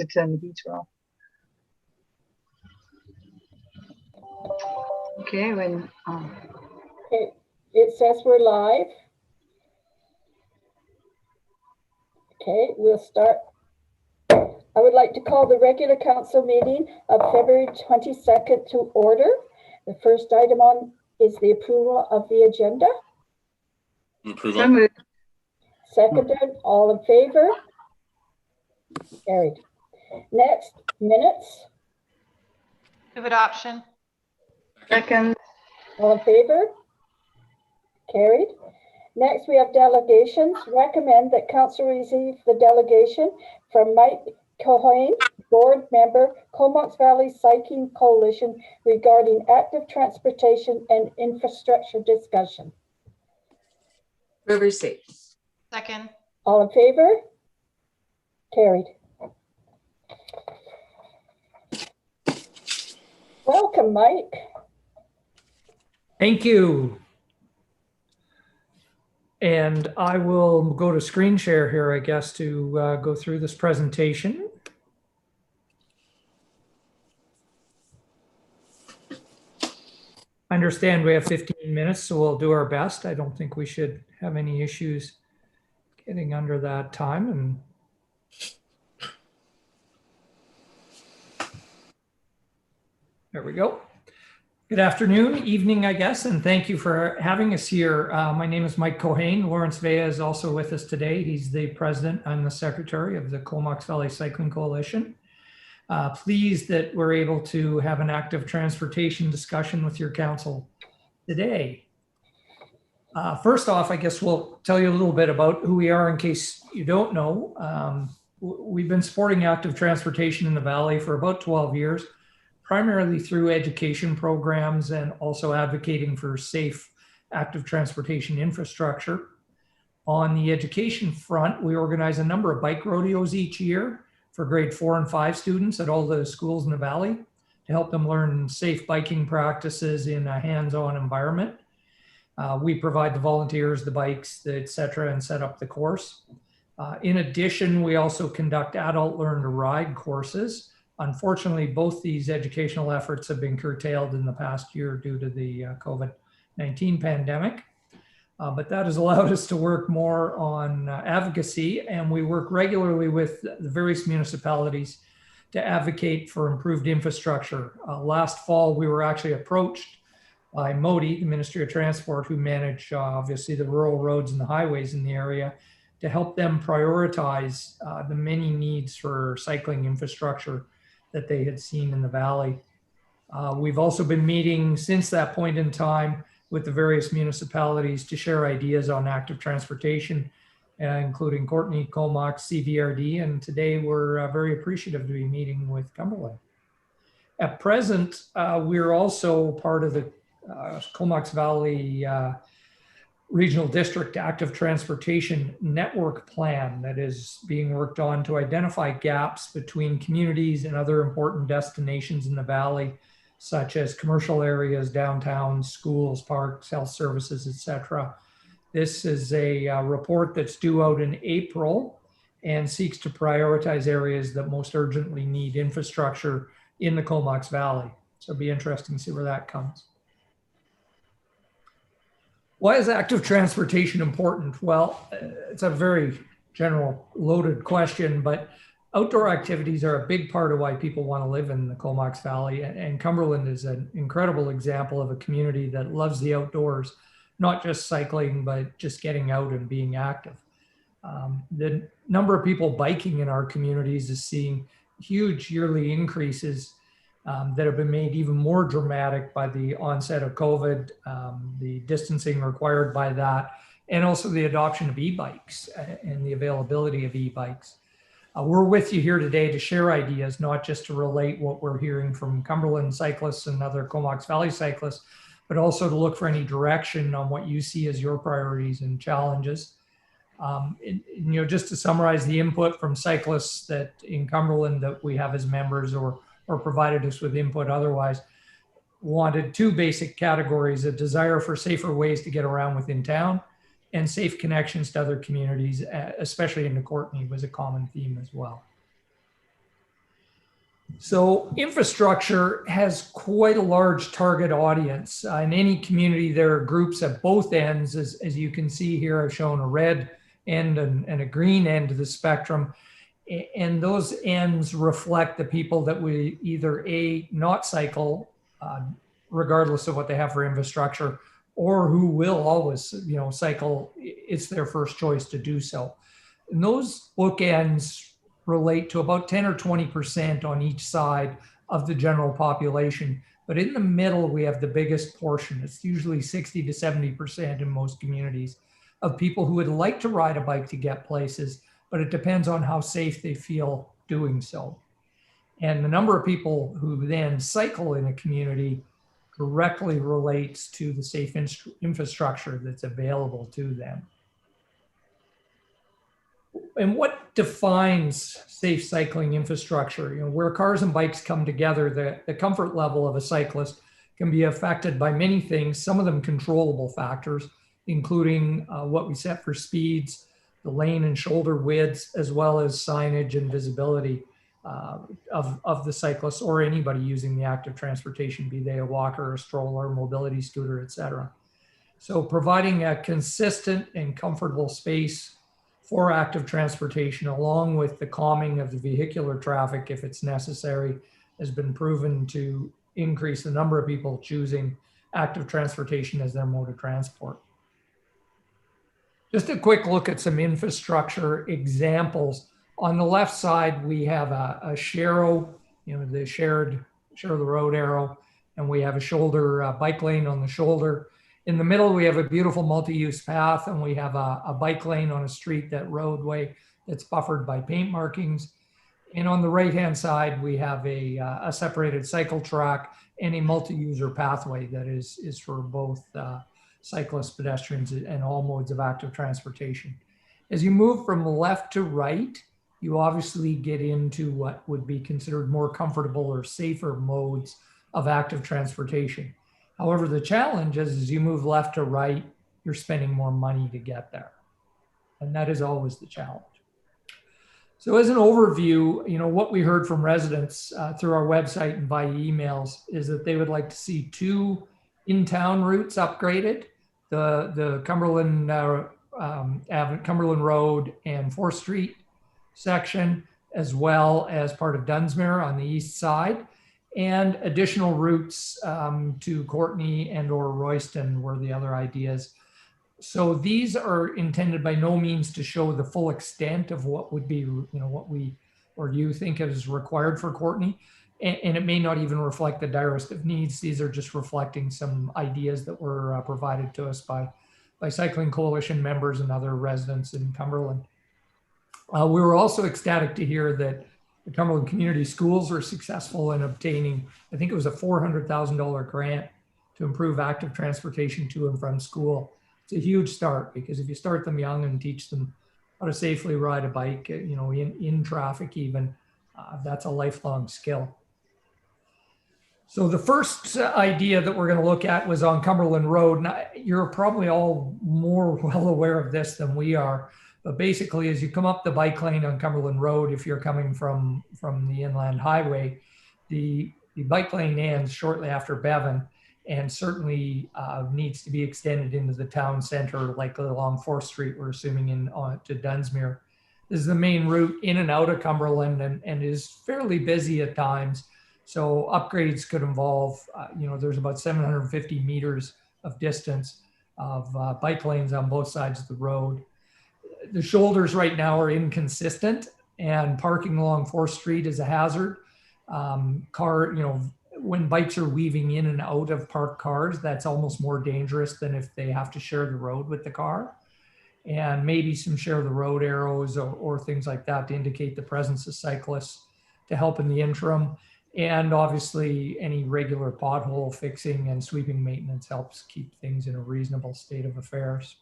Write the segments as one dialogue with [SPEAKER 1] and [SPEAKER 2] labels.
[SPEAKER 1] to turn the heater off. Okay,
[SPEAKER 2] it says we're live. Okay, we'll start. I would like to call the regular council meeting of February 22nd to order. The first item on is the approval of the agenda.
[SPEAKER 3] Approval.
[SPEAKER 2] Seconded, all in favor? Carried. Next, minutes.
[SPEAKER 4] Move adoption.
[SPEAKER 1] second,
[SPEAKER 2] All in favor? Carried. Next, we have delegations. Recommend that council receive the delegation from Mike Cohen, board member, Comox Valley Cycling Coalition, regarding active transportation and infrastructure discussion.
[SPEAKER 5] Move receipt.
[SPEAKER 4] Second.
[SPEAKER 2] All in favor? Carried. Welcome, Mike.
[SPEAKER 6] Thank you. And I will go to screen share here, I guess, to go through this presentation. I understand we have 15 minutes, so we'll do our best. I don't think we should have any issues getting under that time. And there we go. Good afternoon, evening, I guess, and thank you for having us here. My name is Mike Cohen. Lawrence Vea is also with us today. He's the president and the secretary of the Comox Valley Cycling Coalition. Pleased that we're able to have an active transportation discussion with your council today. First off, I guess we'll tell you a little bit about who we are in case you don't know. We've been supporting active transportation in the Valley for about 12 years. Primarily through education programs and also advocating for safe active transportation infrastructure. On the education front, we organize a number of bike rodeos each year for grade 4 and 5 students at all the schools in the Valley to help them learn safe biking practices in a hands-on environment. We provide the volunteers, the bikes, et cetera, and set up the course. In addition, we also conduct adult learn to ride courses. Unfortunately, both these educational efforts have been curtailed in the past year due to the COVID-19 pandemic. But that has allowed us to work more on advocacy, and we work regularly with the various municipalities to advocate for improved infrastructure. Last fall, we were actually approached by MODI, the Ministry of Transport, who manage obviously the rural roads and the highways in the area, to help them prioritize the many needs for cycling infrastructure that they had seen in the Valley. We've also been meeting since that point in time with the various municipalities to share ideas on active transportation, including Courtenay, Comox, CVRD, and today we're very appreciative to be meeting with Cumberland. At present, we're also part of the Comox Valley Regional District Active Transportation Network Plan that is being worked on to identify gaps between communities and other important destinations in the Valley, such as commercial areas, downtown, schools, parks, health services, etc. This is a report that's due out in April and seeks to prioritize areas that most urgently need infrastructure in the Comox Valley. So it'll be interesting to see where that comes. Why is active transportation important? Well, it's a very general loaded question, but outdoor activities are a big part of why people want to live in the Comox Valley. And Cumberland is an incredible example of a community that loves the outdoors, not just cycling, but just getting out and being active. The number of people biking in our communities is seeing huge yearly increases that have been made even more dramatic by the onset of COVID, the distancing required by that, and also the adoption of e-bikes and the availability of e-bikes. We're with you here today to share ideas, not just to relate what we're hearing from Cumberland cyclists and other Comox Valley cyclists, but also to look for any direction on what you see as your priorities and challenges. Just to summarize the input from cyclists that in Cumberland that we have as members or provided us with input otherwise, wanted two basic categories: a desire for safer ways to get around within town and safe connections to other communities, especially into Courtenay was a common theme as well. So infrastructure has quite a large target audience. In any community, there are groups at both ends. As you can see here, I've shown a red end and a green end of the spectrum. And those ends reflect the people that we either not cycle, regardless of what they have for infrastructure, or who will always, cycle. It's their first choice to do so. And those bookends relate to about 10 or 20% on each side of the general population. But in the middle, we have the biggest portion. It's usually 60 to 70% in most communities of people who would like to ride a bike to get places, but it depends on how safe they feel doing so. And the number of people who then cycle in a community directly relates to the safe infrastructure that's available to them. And what defines safe cycling infrastructure? Where cars and bikes come together, the comfort level of a cyclist can be affected by many things, some of them controllable factors, including what we set for speeds, the lane and shoulder widths, as well as signage and visibility of the cyclist or anybody using the active transportation, be they a walker, a stroller, mobility scooter, etc. So providing a consistent and comfortable space for active transportation, along with the calming of the vehicular traffic if it's necessary, has been proven to increase the number of people choosing active transportation as their mode of transport. Just a quick look at some infrastructure examples. On the left side, we have a share, the share the road arrow, and we have a shoulder bike lane on the shoulder. In the middle, we have a beautiful multi-use path, and we have a bike lane on a street, that roadway that's buffered by paint markings. And on the right-hand side, we have a separated cycle track and a multi-user pathway that is for both cyclists, pedestrians, and all modes of active transportation. As you move from left to right, you obviously get into what would be considered more comfortable or safer modes of active transportation. However, the challenge is as you move left to right, you're spending more money to get there. And that is always the challenge. So as an overview, what we heard from residents through our website and by emails is that they would like to see 2 in-town routes upgraded, the Cumberland Road and 4th Street section, as well as part of Dunsmuir on the east side, and additional routes to Courtenay and or Royston were the other ideas. So these are intended by no means to show the full extent of what would be, what we or you think is required for Courtenay. And it may not even reflect the direst of needs. These are just reflecting some ideas that were provided to us by Cycling Coalition members and other residents in Cumberland. We were also ecstatic to hear that the Cumberland Community Schools were successful in obtaining, I think it was a $400,000 grant to improve active transportation to and from school. It's a huge start, because if you start them young and teach them how to safely ride a bike, in traffic even, that's a lifelong skill. So the first idea that we're going to look at was on Cumberland Road. Now, you're probably all more well aware of this than we are, but basically as you come up the bike lane on Cumberland Road, if you're coming from the inland highway, the bike lane ends shortly after Bevan, and certainly needs to be extended into the town center, likely along 4th Street, we're assuming, to Dunsmuir. This is the main route in and out of Cumberland, and is fairly busy at times. So upgrades could involve, there's about 750 meters of distance of bike lanes on both sides of the road. The shoulders right now are inconsistent, and parking along 4th Street is a hazard. When bikes are weaving in and out of parked cars, that's almost more dangerous than if they have to share the road with the car. And maybe some share the road arrows or things like that to indicate the presence of cyclists to help in the interim. And obviously any regular pothole fixing and sweeping maintenance helps keep things in a reasonable state of affairs.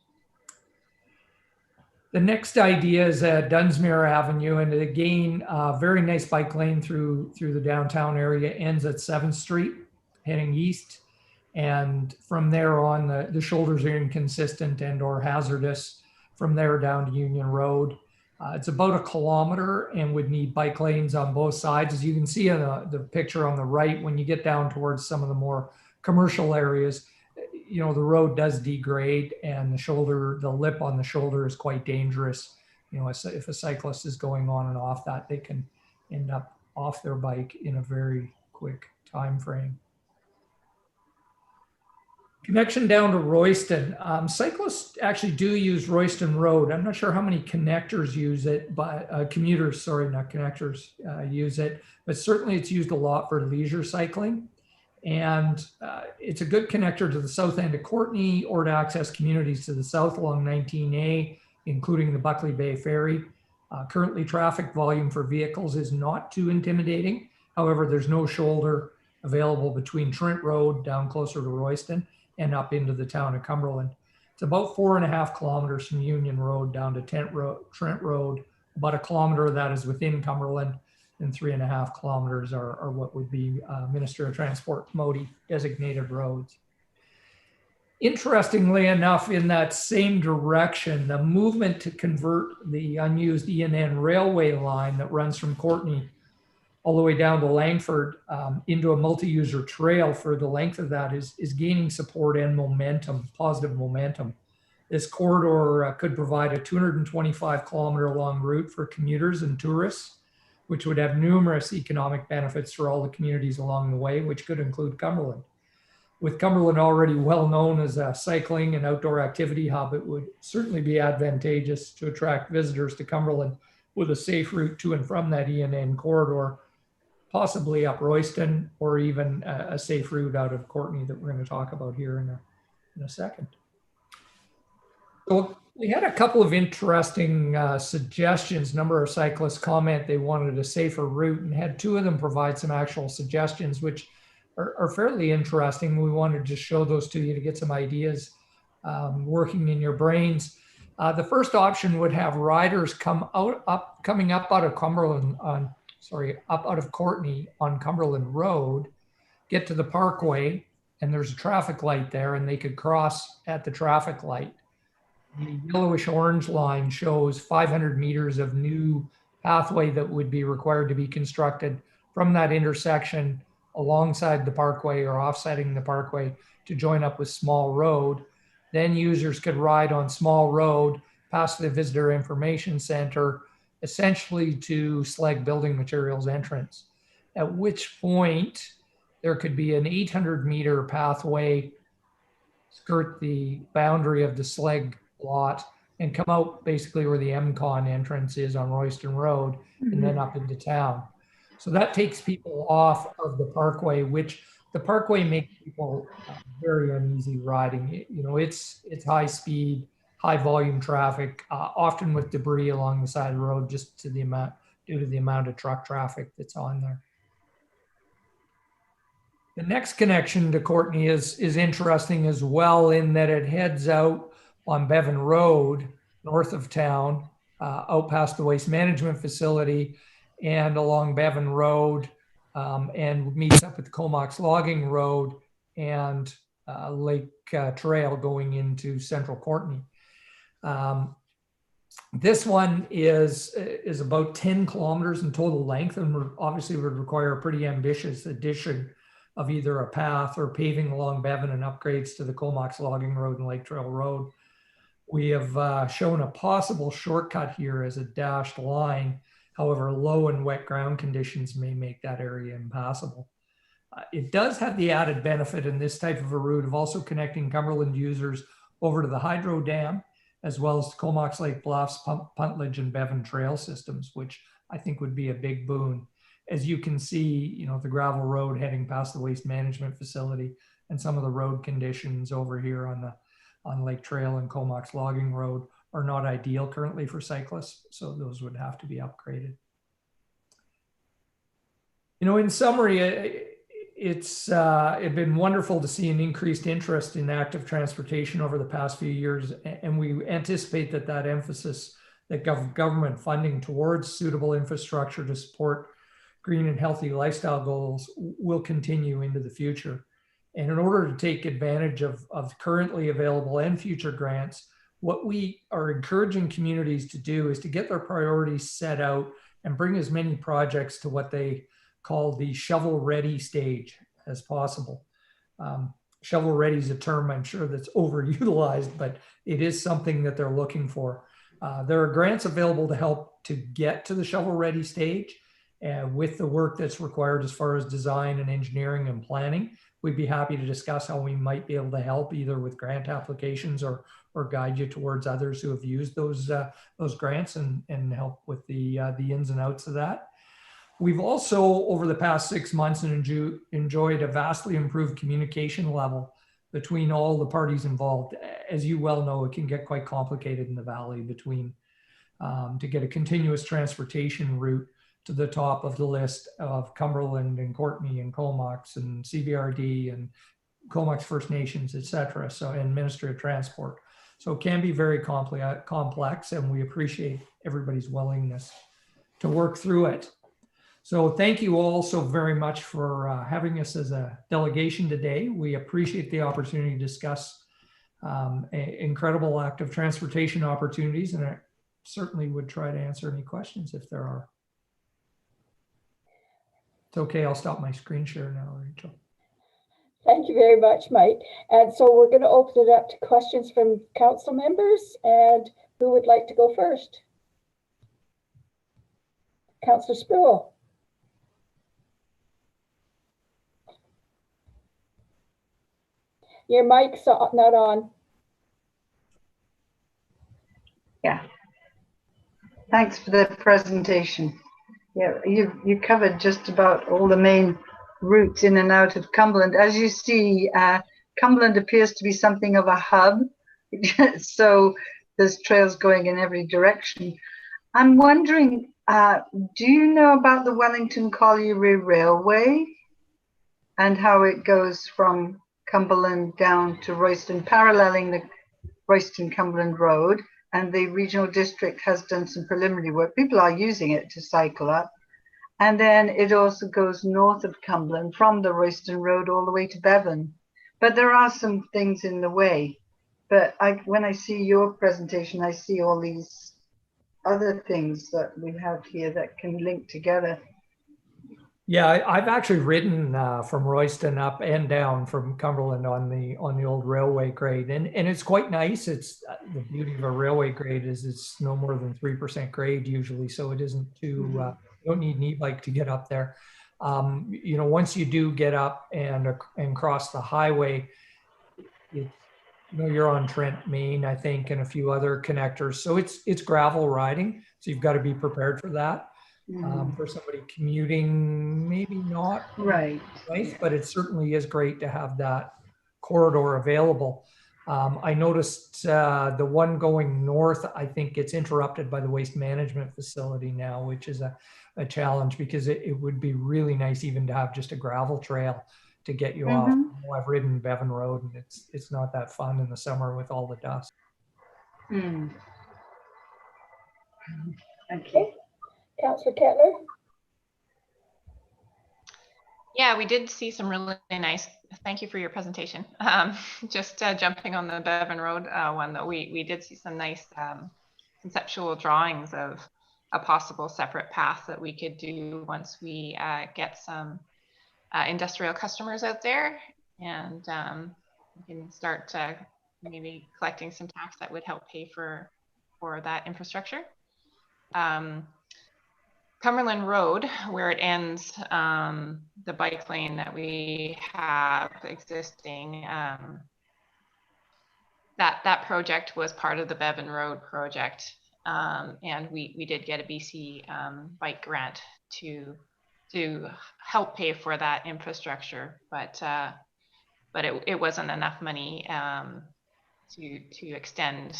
[SPEAKER 6] The next idea is at Dunsmuir Avenue, and again, very nice bike lane through the downtown area, ends at 7th Street, heading east. And from there on, the shoulders are inconsistent and or hazardous from there down to Union Road. It's about 1 kilometer and would need bike lanes on both sides. As you can see in the picture on the right, when you get down towards some of the more commercial areas, you know, the road does degrade and the lip on the shoulder is quite dangerous. You know, if a cyclist is going on and off that, they can end up off their bike in a very quick time frame. Connection down to Royston. Cyclists actually do use Royston Road. I'm not sure how many connectors use it, but commuters, sorry, not connectors, use it. But certainly it's used a lot for leisure cycling. And it's a good connector to the south end of Courtenay or to access communities to the south along 19A, including the Buckley Bay Ferry. Currently, traffic volume for vehicles is not too intimidating. However, there's no shoulder available between Trent Road down closer to Royston and up into the town of Cumberland. It's about 4.5 kilometers from Union Road down to Trent Road. About 1 kilometer of that is within Cumberland, and 3.5 kilometers are what would be Minister of Transport Modi designated roads. Interestingly enough, in that same direction, the movement to convert the unused ENN railway line that runs from Courtenay all the way down to Langford into a multi-user trail for the length of that is gaining support and momentum, positive momentum. This corridor could provide a 225 kilometer long route for commuters and tourists, which would have numerous economic benefits for all the communities along the way, which could include Cumberland. With Cumberland already well known as a cycling and outdoor activity hub, it would certainly be advantageous to attract visitors to Cumberland with a safe route to and from that ENN corridor, possibly up Royston, or even a safe route out of Courtenay that we're going to talk about here in a second. So we had a couple of interesting suggestions. A number of cyclists comment they wanted a safer route, and had 2 of them provide some actual suggestions, which are fairly interesting. We wanted to show those to you to get some ideas working in your brains. The first option would have riders coming up out of Cumberland up out of Courtenay on Cumberland Road, get to the Parkway, and there's a traffic light there, and they could cross at the traffic light. The yellowish orange line shows 500 meters of new pathway that would be required to be constructed from that intersection alongside the Parkway or offsetting the Parkway to join up with Small Road. Then users could ride on Small Road past the Visitor Information Center, essentially to Slag Building Materials entrance, at which point there could be an 800 meter pathway skirt the boundary of the Slag lot and come out basically where the MCON entrance is on Royston Road, and then up into town. So that takes people off of the Parkway, which the Parkway makes people very uneasy riding. You know, it's high speed, high volume traffic, often with debris along the side of the road, just due to the amount of truck traffic that's on there. The next connection to Courtenay is interesting as well, in that it heads out on Bevan Road, north of town, out past the waste management facility and along Bevan Road, and meets up at the Comox Logging Road and Lake Trail going into central Courtenay. This one is about 10 kilometers in total length, and obviously would require a pretty ambitious addition of either a path or paving along Bevan and upgrades to the Comox Logging Road and Lake Trail Road. We have shown a possible shortcut here as a dashed line. However, low and wet ground conditions may make that area impassable. It does have the added benefit in this type of a route of also connecting Cumberland users over to the hydro dam, as well as Comox Lake Bluffs, Puntledge, and Bevan Trail systems, which I think would be a big boon. As you can see, you know, the gravel road heading past the waste management facility and some of the road conditions over here on Lake Trail and Comox Logging Road are not ideal currently for cyclists, so those would have to be upgraded. You know, in summary, it's been wonderful to see an increased interest in active transportation over the past few years, and we anticipate that emphasis that government funding towards suitable infrastructure to support green and healthy lifestyle goals will continue into the future. And in order to take advantage of currently available and future grants, what we are encouraging communities to do is to get their priorities set out and bring as many projects to what they call the shovel-ready stage as possible. Shovel-ready is a term I'm sure that's overutilized, but it is something that they're looking for. There are grants available to help to get to the shovel-ready stage with the work that's required as far as design and engineering and planning. We'd be happy to discuss how we might be able to help either with grant applications or guide you towards others who have used those grants and help with the ins and outs of that. We've also, over the past 6 months, enjoyed a vastly improved communication level between all the parties involved. As you well know, it can get quite complicated in the valley between to get a continuous transportation route to the top of the list of Cumberland and Courtenay and Comox and CBRD and Comox First Nations, et cetera, and Ministry of Transport. So it can be very complex, and we appreciate everybody's willingness to work through it. So thank you all so very much for having us as a delegation today. We appreciate the opportunity to discuss an incredible active transportation opportunities, and I certainly would try to answer any questions if there are. It's okay, I'll stop my screen share now, Rachel.
[SPEAKER 2] Thank you very much, Mike. And so we're going to open it up to questions from council members. And who would like to go first? Councillor Sproul. Your mic's not on.
[SPEAKER 1] Yeah. Thanks for the presentation. Yeah, you covered just about all the main routes in and out of Cumberland. As you see, Cumberland appears to be something of a hub. So there's trails going in every direction. I'm wondering, do you know about the Wellington Colliery Railway and how it goes from Cumberland down to Royston, paralleling the Royston-Cumberland Road? And the regional district has done some preliminary work. People are using it to cycle up. And then it also goes north of Cumberland from the Royston Road all the way to Bevan. But there are some things in the way. But when I see your presentation, I see all these other things that we have here that can link together.
[SPEAKER 6] Yeah, I've actually ridden from Royston up and down from Cumberland on the old railway grade, and it's quite nice. It's the beauty of a railway grade is it's no more than 3% grade usually, so it isn't too. You don't need an e-bike to get up there. You know, once you do get up and cross the highway, you're on Trent, Maine, I think, and a few other connectors. So it's gravel riding, so you've got to be prepared for that. For somebody commuting, maybe not
[SPEAKER 1] right,
[SPEAKER 6] nice, but it certainly is great to have that corridor available. I noticed the one going north, I think gets interrupted by the waste management facility now, which is a challenge because it would be really nice even to have just a gravel trail to get you off. I've ridden Bevan Road and it's not that fun in the summer with all the dust.
[SPEAKER 2] Okay. Councillor Kettler.
[SPEAKER 4] Yeah, we did see some really nice, thank you for your presentation. Just jumping on the Bevan Road one, that we did see some nice conceptual drawings of a possible separate path that we could do once we get some industrial customers out there, and we can start maybe collecting some tax that would help pay for that infrastructure. Cumberland Road, where it ends, the bike lane that we have existing, that project was part of the Bevan Road project, and we did get a BC bike grant to help pay for that infrastructure, but it wasn't enough money to extend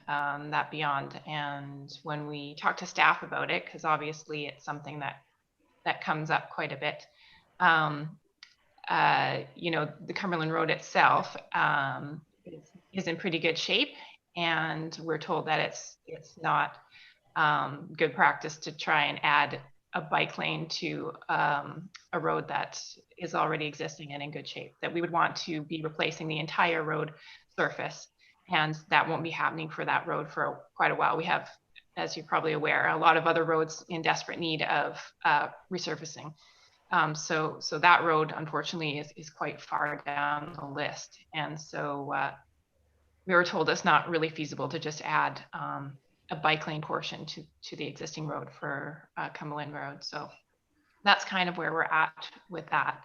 [SPEAKER 4] that beyond. And when we talked to staff about it, because obviously it's something that comes up quite a bit, you know, the Cumberland Road itself is in pretty good shape, and we're told that it's not good practice to try and add a bike lane to a road that is already existing and in good shape, that we would want to be replacing the entire road surface and that won't be happening for that road for quite a while. We have, as you're probably aware, a lot of other roads in desperate need of resurfacing. So that road, unfortunately, is quite far down the list. And so we were told it's not really feasible to just add a bike lane portion to the existing road for Cumberland Road. So that's kind of where we're at with that.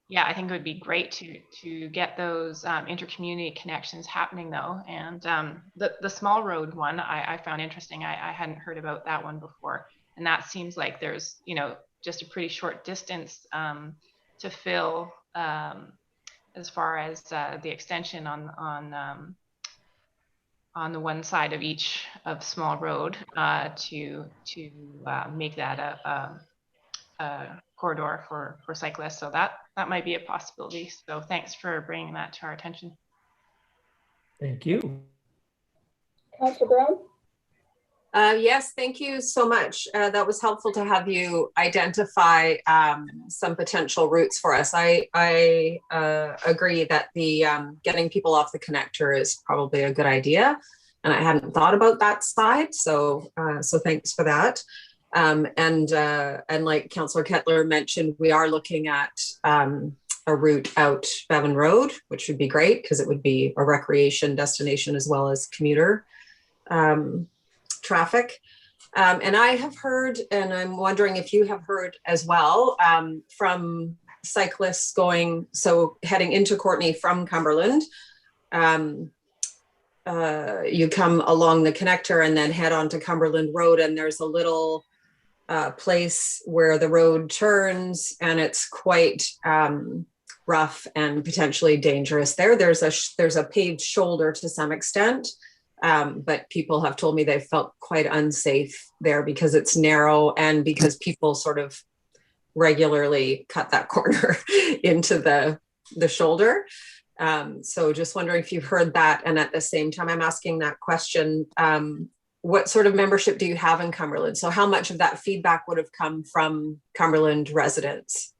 [SPEAKER 4] Yeah, I think it would be great to get those intercommunity connections happening though. And the small road one I found interesting. I hadn't heard about that one before. And that seems like there's, just a pretty short distance to fill as far as the extension on the one side of each of Small Road to make that a corridor for cyclists. So that might be a possibility. So thanks for bringing that to our attention.
[SPEAKER 6] Thank you.
[SPEAKER 2] Councillor Brown?
[SPEAKER 5] Yes, thank you so much. That was helpful to have you identify some potential routes for us. I agree that the getting people off the connector is probably a good idea, and I hadn't thought about that side. So thanks for that. And like Councillor Kettler mentioned, we are looking at a route out Bevan Road, which would be great because it would be a recreation destination as well as commuter traffic. And I have heard, and I'm wondering if you have heard as well, from cyclists heading into Courtenay from Cumberland. You come along the connector and then head onto Cumberland Road, and there's a little place where the road turns, and it's quite rough and potentially dangerous there. There's a paved shoulder to some extent. But people have told me they felt quite unsafe there because it's narrow and because people sort of regularly cut that corner into the shoulder. So just wondering if you've heard that. And at the same time, I'm asking that question, what sort of membership do you have in Cumberland? So how much of that feedback would have come from Cumberland residents?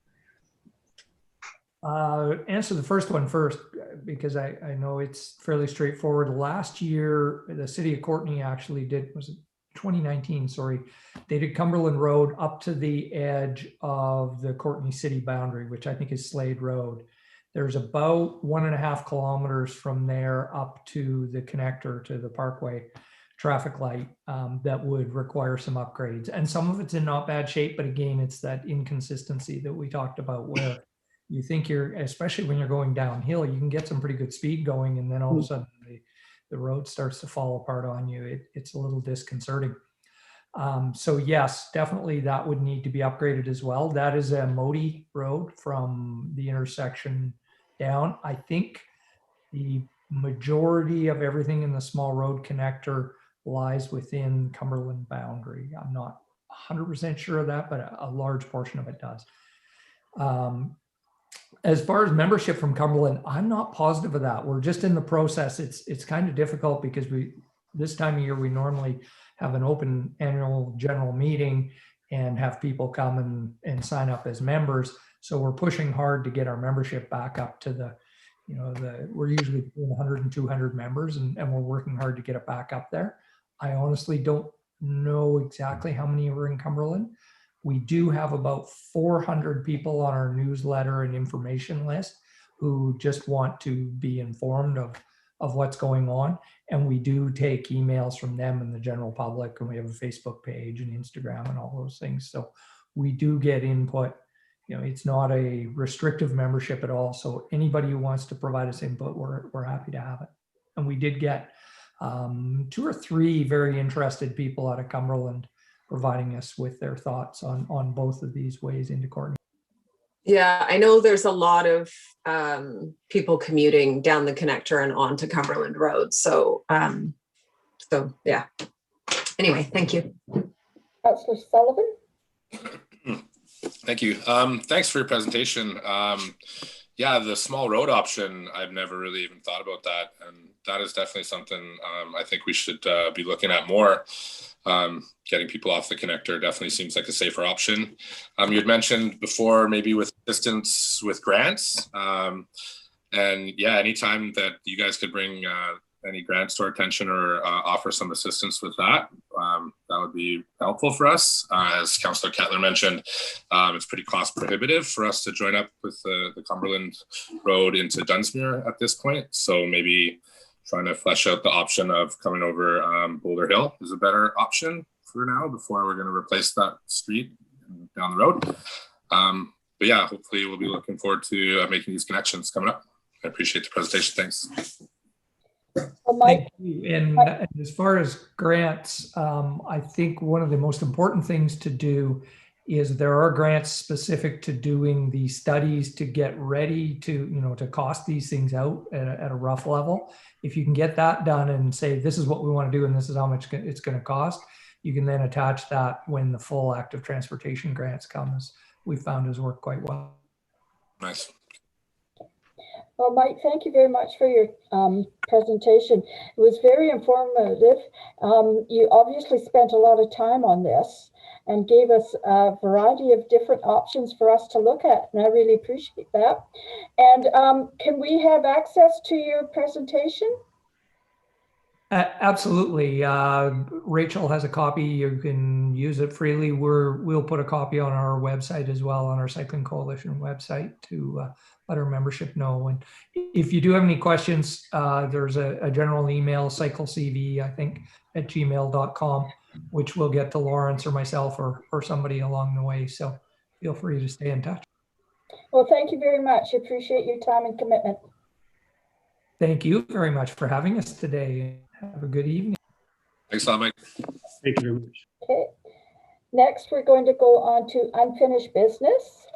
[SPEAKER 6] Answer the first one first, because I know it's fairly straightforward. Last year, the city of Courtenay actually was it 2019, sorry, they did Cumberland Road up to the edge of the Courtenay city boundary, which I think is Slade Road. There's about 1.5 kilometers from there up to the connector to the Parkway traffic light that would require some upgrades. And some of it's in not bad shape, but again, it's that inconsistency that we talked about where you think especially when you're going downhill, you can get some pretty good speed going, and then all of a sudden the road starts to fall apart on you. It's a little disconcerting. So yes, definitely that would need to be upgraded as well. That is a Modi road from the intersection down. I think the majority of everything in the small road connector lies within Cumberland boundary. I'm not 100% sure of that, but a large portion of it does. As far as membership from Cumberland, I'm not positive of that. We're just in the process. It's kind of difficult because this time of year, we normally have an open annual general meeting and have people come and sign up as members. So we're pushing hard to get our membership back up to we're usually between 100 and 200 members, and we're working hard to get it back up there. I honestly don't know exactly how many are in Cumberland. We do have about 400 people on our newsletter and information list who just want to be informed of what's going on. And we do take emails from them and the general public, and we have a Facebook page and Instagram and all those things. So we do get input. It's not a restrictive membership at all. So anybody who wants to provide us input, we're happy to have it. And we did get 2 or 3 very interested people out of Cumberland providing us with their thoughts on both of these ways into Courtenay.
[SPEAKER 5] Yeah, I know there's a lot of people commuting down the connector and onto Cumberland Road. So yeah. Anyway, thank you.
[SPEAKER 2] Councillor Sullivan?
[SPEAKER 3] Thank you. Thanks for your presentation. Yeah, the small road option, I've never really even thought about that. And that is definitely something I think we should be looking at more. Getting people off the connector definitely seems like a safer option. You had mentioned before, maybe with assistance with grants. And And yeah, anytime that you guys could bring any grants to our attention or offer some assistance with that, that would be helpful for us. As Councillor Kettler mentioned, it's pretty cost prohibitive for us to join up with the Cumberland Road into Dunsmuir at this point. So maybe trying to flesh out the option of coming over Boulder Hill is a better option for now before we're going to replace that street down the road. But yeah, hopefully we'll be looking forward to making these connections coming up. I appreciate the presentation. Thanks.
[SPEAKER 2] Well, Mike,
[SPEAKER 6] Thank you. And as far as grants, I think one of the most important things to do is there are grants specific to doing the studies to get ready to, to cost these things out at a rough level. If you can get that done and say, this is what we want to do and this is how much it's going to cost, you can then attach that when the full active transportation grants come, as we found has worked quite well.
[SPEAKER 3] Nice.
[SPEAKER 2] well, Mike, thank you very much for your presentation. It was very informative. You obviously spent a lot of time on this and gave us a variety of different options for us to look at, and I really appreciate that. And can we have access to your presentation?
[SPEAKER 6] Absolutely. Rachel has a copy. You can use it freely. We'll put a copy on our website as well, on our Cycling Coalition website, to let our membership know. And if you do have any questions, there's a general email, cyclecv, I think, at gmail.com, which will get to Lawrence or myself or somebody along the way. So feel free to stay in touch.
[SPEAKER 2] Well, thank you very much. I appreciate your time and commitment.
[SPEAKER 6] Thank you very much for having us today. Have a good evening.
[SPEAKER 3] Thanks a lot, Mike.
[SPEAKER 7] Thank you very much.
[SPEAKER 2] Okay. Next, we're going to go on to unfinished business.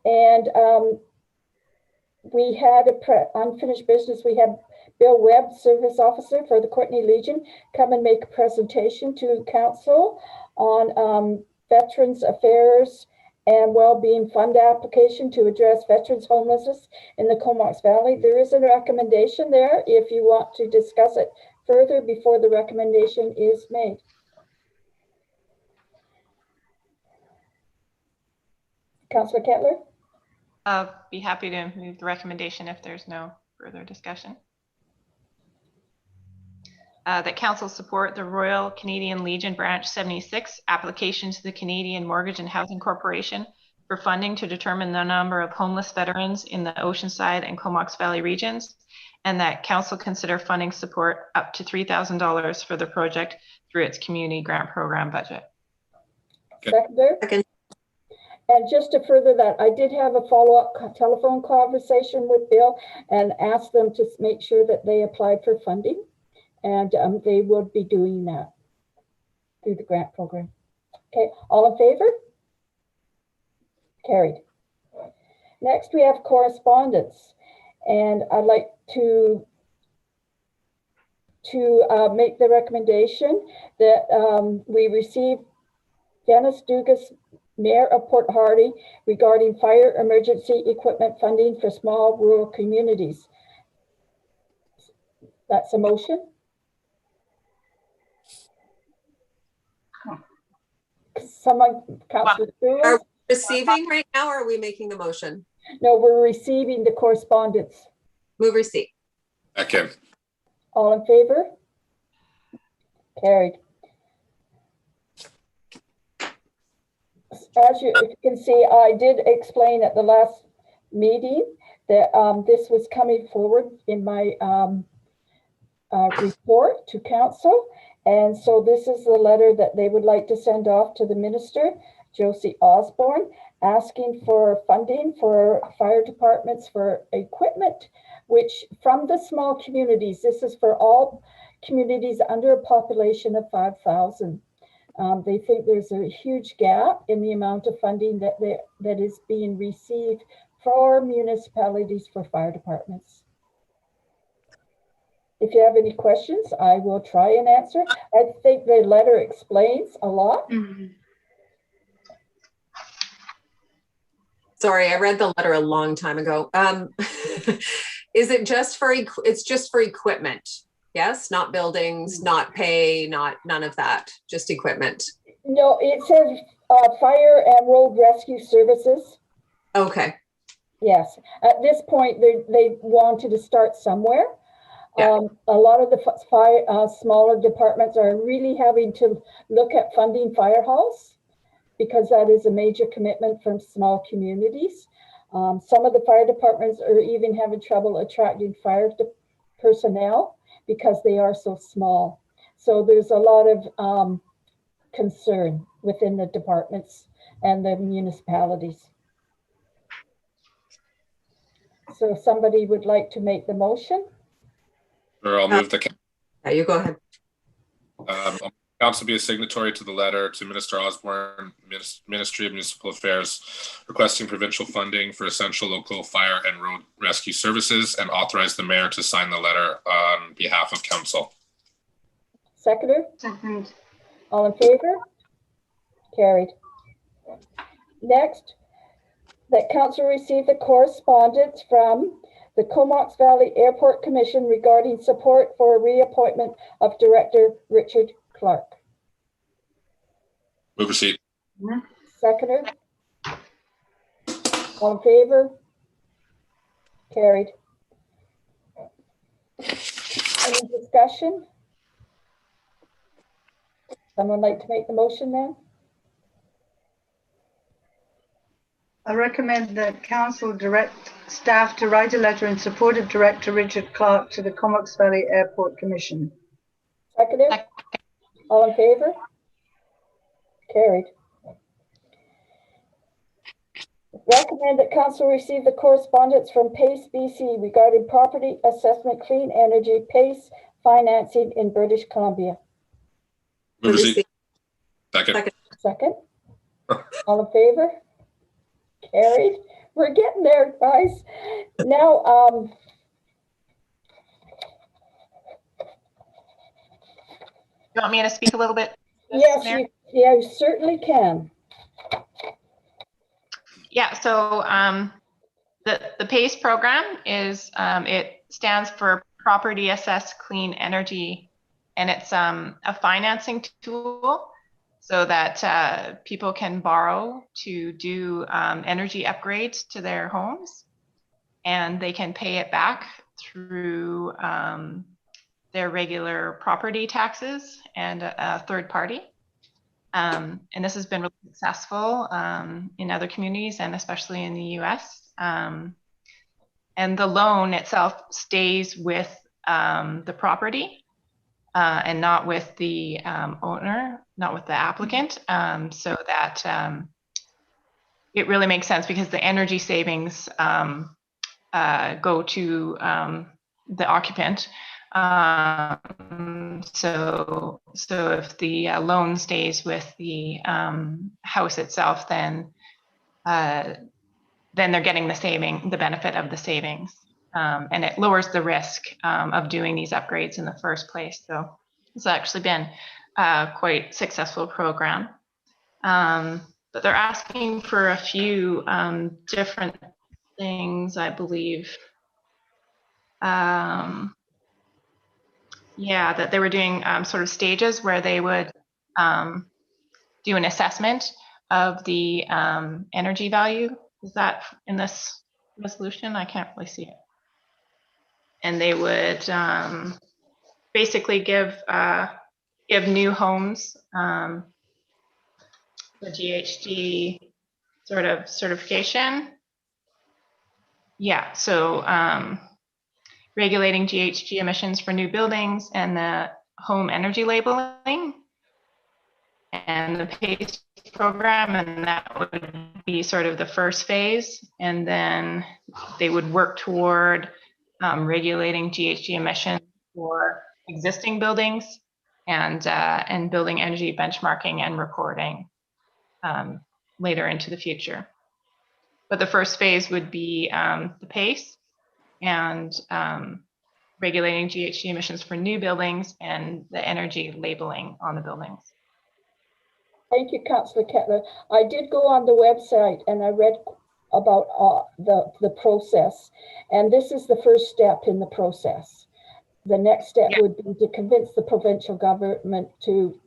[SPEAKER 2] And we had unfinished business. We had Bill Webb, Service Officer for the Courtenay Legion, come and make a presentation to Council on Veterans Affairs and Wellbeing Fund application to address veterans homelessness in the Comox Valley. There is a recommendation there if you want to discuss it further before the recommendation is made. Councillor Kettler?
[SPEAKER 4] I'll be happy to move the recommendation if there's no further discussion. That Council support the Royal Canadian Legion Branch 76 application to the Canadian Mortgage and Housing Corporation for funding to determine the number of homeless veterans in the Oceanside and Comox Valley regions, and that Council consider funding support up to $3,000 for the project through its community grant program budget.
[SPEAKER 2] Seconder?
[SPEAKER 5] Second.
[SPEAKER 2] And just to further that, I did have a follow-up telephone conversation with Bill and asked them to make sure that they applied for funding. And they would be doing that through the grant program. Okay, all in favor? Carried. Next, we have correspondence. And I'd like to make the recommendation that we receive Dennis Dugas, Mayor of Port Hardy, regarding fire emergency equipment funding for small rural communities. That's a motion. Someone, Councillor
[SPEAKER 5] Are we receiving right now, or are we making the motion?
[SPEAKER 2] No, we're receiving the correspondence.
[SPEAKER 5] Move receipt.
[SPEAKER 3] Second.
[SPEAKER 2] All in favor? Carried. As you can see, I did explain at the last meeting that this was coming forward in my report to Council. And so this is the letter that they would like to send off to the Minister, Josie Osborne, asking for funding for fire departments for equipment, which from the small communities, this is for all communities under a population of 5,000. They think there's a huge gap in the amount of funding that is being received for municipalities for fire departments. If you have any questions, I will try and answer. I think the letter explains a lot.
[SPEAKER 5] Sorry, I read the letter a long time ago. Is it just for, it's just for equipment? Yes, not buildings, not pay, none of that, just equipment.
[SPEAKER 2] No, it says fire and road rescue services.
[SPEAKER 5] Okay.
[SPEAKER 2] Yes, at this point, they wanted to start somewhere.
[SPEAKER 5] Yeah.
[SPEAKER 2] A lot of the smaller departments are really having to look at funding fire halls because that is a major commitment from small communities. Some of the fire departments are even having trouble attracting personnel because they are so small. So there's a lot of concern within the departments and the municipalities. So somebody would like to make the motion?
[SPEAKER 3] Or I'll move the
[SPEAKER 5] Yeah, you go ahead.
[SPEAKER 3] council be a signatory to the letter to Minister Osborne, Ministry of Municipal Affairs, requesting provincial funding for essential local fire and road rescue services, and authorize the mayor to sign the letter on behalf of council.
[SPEAKER 2] Seconder?
[SPEAKER 1] Second.
[SPEAKER 2] All in favor? Carried. Next, that council receive the correspondence from the Comox Valley Airport Commission regarding support for a reappointment of Director Richard Clark.
[SPEAKER 3] Move receipt.
[SPEAKER 2] Seconder? All in favor? Carried. Any discussion? Someone like to make the motion then?
[SPEAKER 1] I recommend that council direct staff to write a letter in support of Director Richard Clark to the Comox Valley Airport Commission.
[SPEAKER 2] Seconder? All in favor? Carried. Recommend that council receive the correspondence from PACE BC regarding property assessment clean energy PACE financing in British Columbia.
[SPEAKER 3] Move receipt. Second.
[SPEAKER 2] Second. All in favor? Carried. We're getting there, guys. Now,
[SPEAKER 4] You want me to speak a little bit?
[SPEAKER 2] yes, you certainly can.
[SPEAKER 4] Yeah, so the PACE program is, it stands for Property Assessed Clean Energy, and it's a financing tool so that people can borrow to do energy upgrades to their homes, and they can pay it back through their regular property taxes and a third party. And this has been really successful in other communities and especially in the US. And the loan itself stays with the property and not with the owner, not with the applicant. So that it really makes sense because the energy savings go to the occupant. So if the loan stays with the house itself, then they're getting the benefit of the savings, and it lowers the risk of doing these upgrades in the first place. So it's actually been a quite successful program, but they're asking for a few different things, I believe. Yeah, that they were doing sort of stages where they would do an assessment of the energy value. Is that in this resolution? I can't really see it. And they would basically give new homes the GHG sort of certification. Yeah, so regulating GHG emissions for new buildings and the home energy labeling and the PACE program, and that would be sort of the first phase. And then they would work toward regulating GHG emissions for existing buildings and building energy benchmarking and reporting later into the future. But the first phase would be the PACE and regulating GHG emissions for new buildings and the energy labeling on the buildings.
[SPEAKER 2] Thank you, Councillor Kettler. I did go on the website and I read about the process, and this is the first step in the process. The next step would be to convince the provincial government to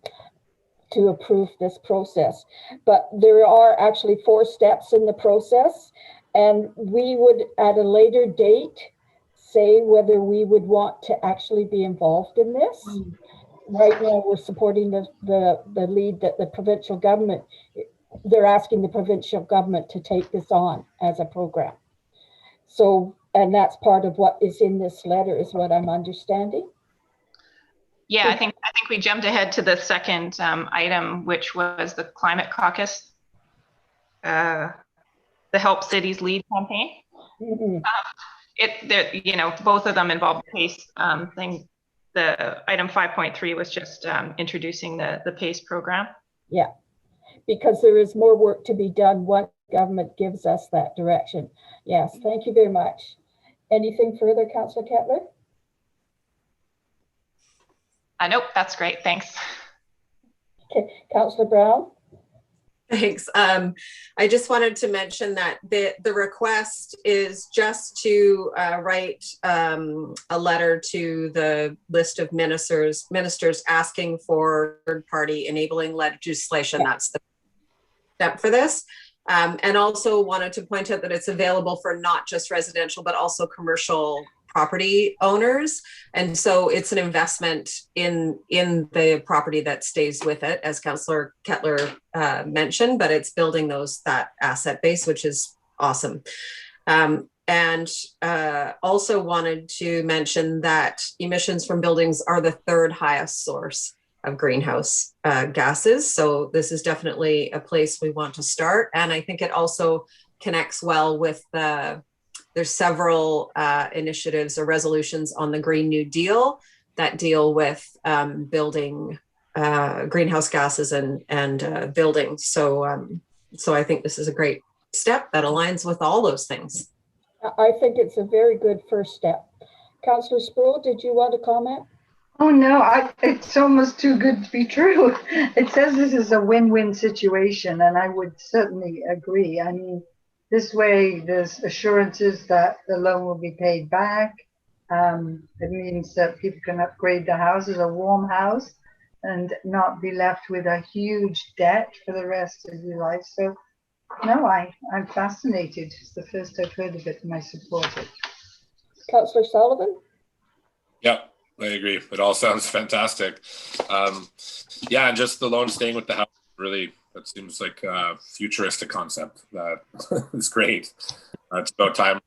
[SPEAKER 2] approve this process. But there are actually 4 steps in the process, And we would, at a later date, say whether we would want to actually be involved in this. Right now, we're supporting the lead that the provincial government, they're asking the provincial government to take this on as a program. So, and that's part of what is in this letter, is what I'm understanding.
[SPEAKER 4] Yeah, I think we jumped ahead to the second item, which was the Climate Caucus, the Help Cities Lead campaign.
[SPEAKER 2] Mm-hmm.
[SPEAKER 4] Both of them involve the PACE thing. The item 5.3 was just introducing the PACE program. Yeah,
[SPEAKER 2] because there is more work to be done once government gives us that direction. Yes, thank you very much. Anything further, Councillor Kettler?
[SPEAKER 4] Nope, that's great. Thanks.
[SPEAKER 2] Okay, Councillor Brown?
[SPEAKER 5] Thanks. I just wanted to mention that the request is just to write a letter to the list of ministers asking for third-party enabling legislation. Yeah. That's the step for this. And also wanted to point out that it's available for not just residential, but also commercial property owners. And so it's an investment in the property that stays with it, as Councillor Kettler mentioned, but it's building that asset base, which is awesome. And also wanted to mention that emissions from buildings are the third highest source of greenhouse gases. So this is definitely a place we want to start. And I think it also connects well with there's several initiatives or resolutions on the Green New Deal that deal with building greenhouse gases and buildings. So I think this is a great step that aligns with all those things.
[SPEAKER 2] I think it's a very good first step. Councillor Sproul, did you want to comment?
[SPEAKER 1] Oh no, it's almost too good to be true. It says this is a win-win situation, and I would certainly agree. I mean, this way there's assurances that the loan will be paid back. It means that people can upgrade their houses, a warm house, and not be left with a huge debt for the rest of your life. So no, I'm fascinated. It's the first I've heard of it, and I support it.
[SPEAKER 2] Councillor Sullivan?
[SPEAKER 3] Yeah, I agree. It all sounds fantastic. Yeah, and just the loan staying with the house, really, that seems like a futuristic concept. That is great. It's about time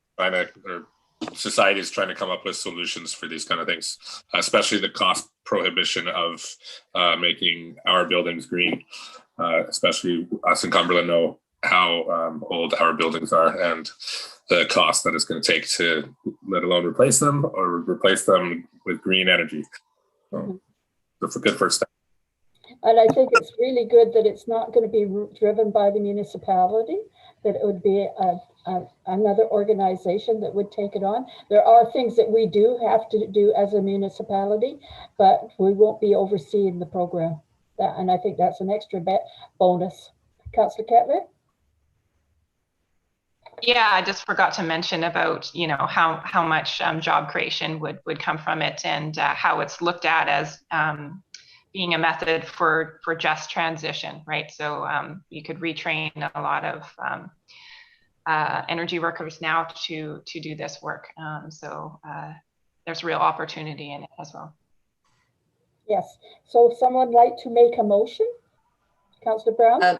[SPEAKER 3] society is trying to come up with solutions for these kind of things, especially the cost prohibition of making our buildings green. Especially us in Cumberland know how old our buildings are and the cost that it's going to take to let alone replace them or replace them with green energy. So it's a good first step.
[SPEAKER 2] And I think it's really good that it's not going to be driven by the municipality, that it would be another organization that would take it on. There are things that we do have to do as a municipality, but we won't be overseeing the program. And I think that's an extra bonus. Councillor Kettler?
[SPEAKER 4] Yeah, I just forgot to mention about, how much job creation would come from it, and how it's looked at as being a method for just transition, right? So you could retrain a lot of energy workers now to do this work. So there's real opportunity in it as well.
[SPEAKER 2] Yes. So if someone would like to make a motion, Councillor Brown?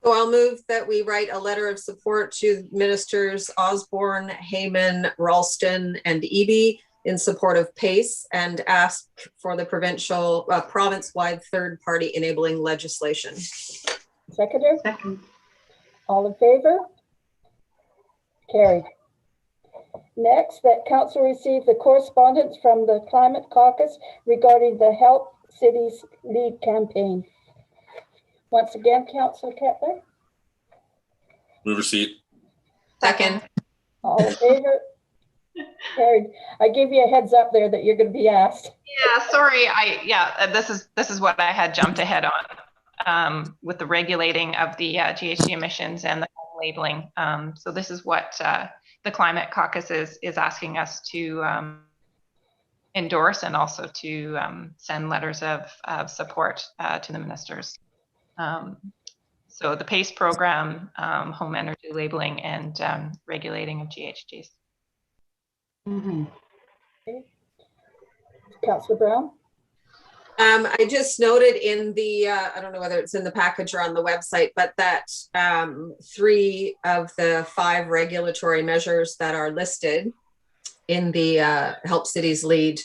[SPEAKER 5] So I'll move that we write a letter of support to Ministers Osborne, Heyman, Ralston, and Eby in support of PACE, and ask for the province-wide third-party enabling legislation.
[SPEAKER 2] Seconder?
[SPEAKER 1] Second.
[SPEAKER 2] All in favor? Carried. Next, that council receive the correspondence from the Climate Caucus regarding the Help Cities Lead campaign. Once again, Councillor Kettler?
[SPEAKER 3] Move receipt.
[SPEAKER 5] Second.
[SPEAKER 2] All in favor? Carried. I gave you a heads up there that you're going to be asked.
[SPEAKER 4] Yeah, sorry. This is what I had jumped ahead on with the regulating of the GHG emissions and the labeling. So this is what the Climate Caucus is asking us to endorse, and also to send letters of support to the ministers. So the PACE program, home energy labeling, and regulating of GHGs.
[SPEAKER 1] Mhm.
[SPEAKER 2] Councillor Brown?
[SPEAKER 5] I just noted in the, I don't know whether it's in the package or on the website, but that 3 of the 5 regulatory measures that are listed in the Help Cities Lead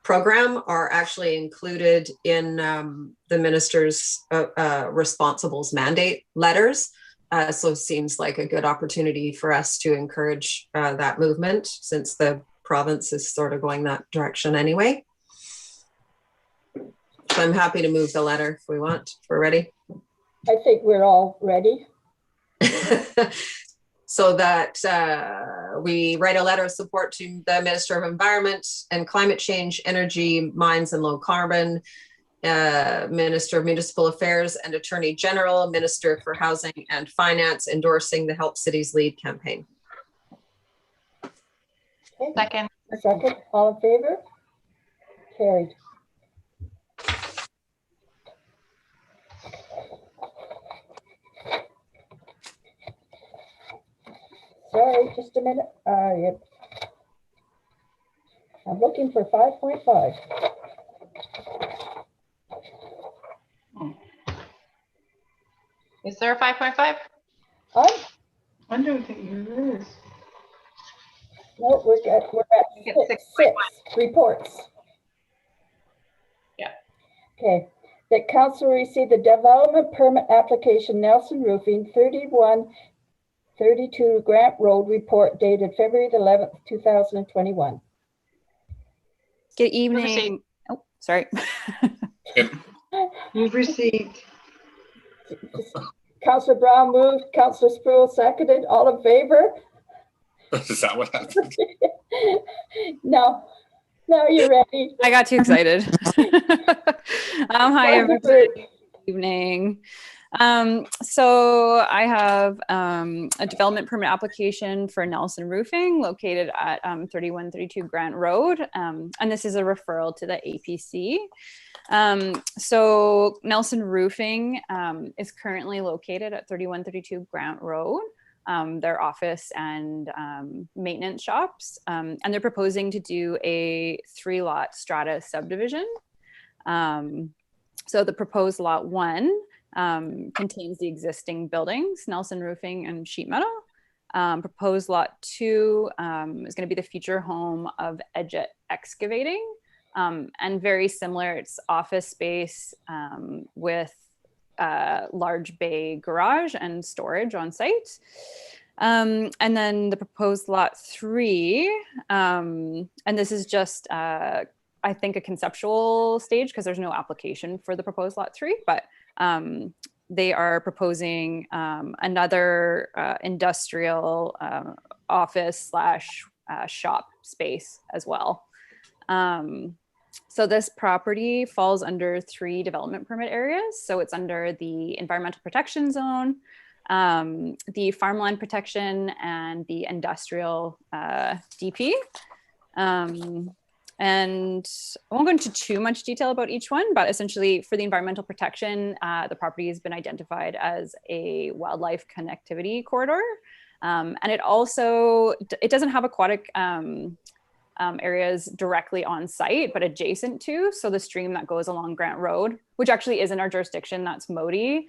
[SPEAKER 5] program are actually included in the minister's responsibles mandate letters. So it seems like a good opportunity for us to encourage that movement, since the province is sort of going that direction anyway. So I'm happy to move the letter if we want, if we're ready.
[SPEAKER 2] I think we're all ready.
[SPEAKER 5] So that we write a letter of support to the Minister of Environment and Climate Change, Energy, Mines and Low Carbon, Minister of Municipal Affairs and Attorney General, Minister for Housing and Finance, endorsing the Help Cities Lead campaign.
[SPEAKER 2] Okay.
[SPEAKER 4] Second.
[SPEAKER 2] Second, all in favor? Carried. Sorry, just a minute. Yep. I'm looking for 5.5.
[SPEAKER 4] Is there a 5.5?
[SPEAKER 1] I don't think there is.
[SPEAKER 2] No, we're at
[SPEAKER 4] It's
[SPEAKER 2] 6 reports.
[SPEAKER 4] Yeah.
[SPEAKER 2] Okay. That council received the development permit application Nelson Roofing 3132 Grant Road report dated February the 11th, 2021.
[SPEAKER 7] Good evening. Oh, sorry.
[SPEAKER 1] You've received.
[SPEAKER 2] Councillor Brown moved, Councillor Sproul seconded. All in favor?
[SPEAKER 3] Is that what happened?
[SPEAKER 2] No, you're ready.
[SPEAKER 7] I got too excited. Hi, everybody. Good evening. So I have a development permit application for Nelson Roofing located at 3132 Grant Road. And this is a referral to the APC. So Nelson Roofing is currently located at 3132 Grant Road. Their office and maintenance shops, and they're proposing to do a 3-lot strata subdivision. So the proposed lot 1 contains the existing buildings, Nelson Roofing and Sheet Metal. Proposed lot 2 is going to be the future home of Edget Excavating, and very similar. It's office space with large bay garage and storage on site. And then the proposed lot 3, and this is just, I think, a conceptual stage because there's no application for the proposed lot 3, but they are proposing another industrial office / shop space as well. So this property falls under 3 development permit areas. So it's under the environmental protection zone, the farmland protection, and the industrial DP. And I won't go into too much detail about each one, but essentially for the environmental protection, the property has been identified as a wildlife connectivity corridor. And it doesn't have aquatic areas directly on site, but adjacent to. So the stream that goes along Grant Road, which actually is in our jurisdiction, that's Modi.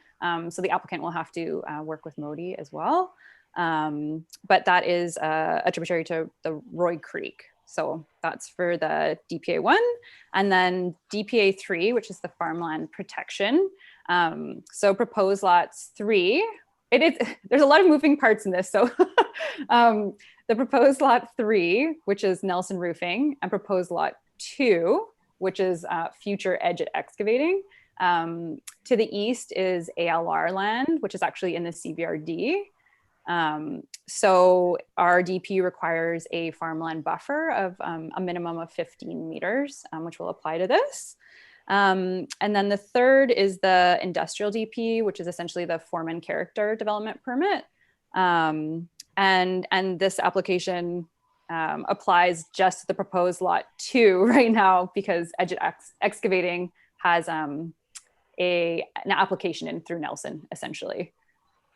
[SPEAKER 7] So the applicant will have to work with Modi as well. But that is a tributary to the Roy Creek. So that's for the DPA 1. And then DPA 3, which is the farmland protection. So proposed lots 3, there's a lot of moving parts in this. So the proposed lot 3, which is Nelson Roofing, and proposed lot 2, which is future Edget Excavating. To the east is ALR land, which is actually in the CBRD. So our DP requires a farmland buffer of a minimum of 15 meters, which will apply to this. And then the third is the industrial DP, which is essentially the form and character development permit. And this application applies just to the proposed lot 2 right now because Edget Excavating has an application in through Nelson, essentially.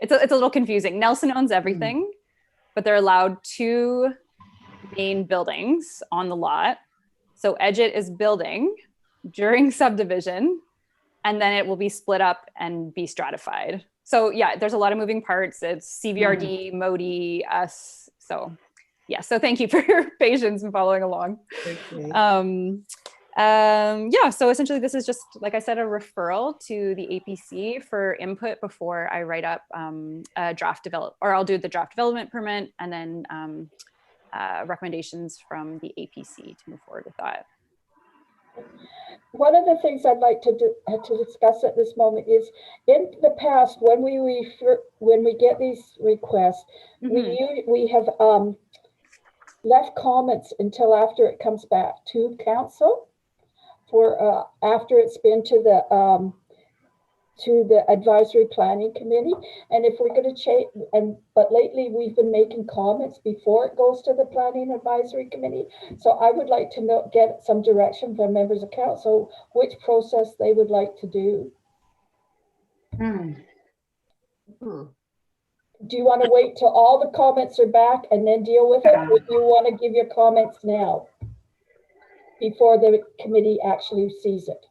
[SPEAKER 7] it's a little confusing. Nelson owns everything, but they're allowed 2 main buildings on the lot. So Edgett is building during subdivision, and then it will be split up and be stratified. So yeah, there's a lot of moving parts. It's CVRD, MODI, us. So yeah, so thank you for your patience in following along.
[SPEAKER 5] Okay.
[SPEAKER 7] Yeah, so essentially this is just, like I said, a referral to the APC for input before I write up a draft I'll do the draft development permit, and then recommendations from the APC to move forward with that.
[SPEAKER 2] One of the things I'd like to discuss at this moment is, in the past, when we get these requests, we have left comments until after it comes back to council, for after it's been to the advisory planning committee. And if we're going to change, but lately we've been making comments before it goes to the planning advisory committee. So I would like to get some direction from members of council which process they would like to do. Do you want to wait till all the comments are back and then deal with it, or do you want to give your comments now before the committee actually sees it?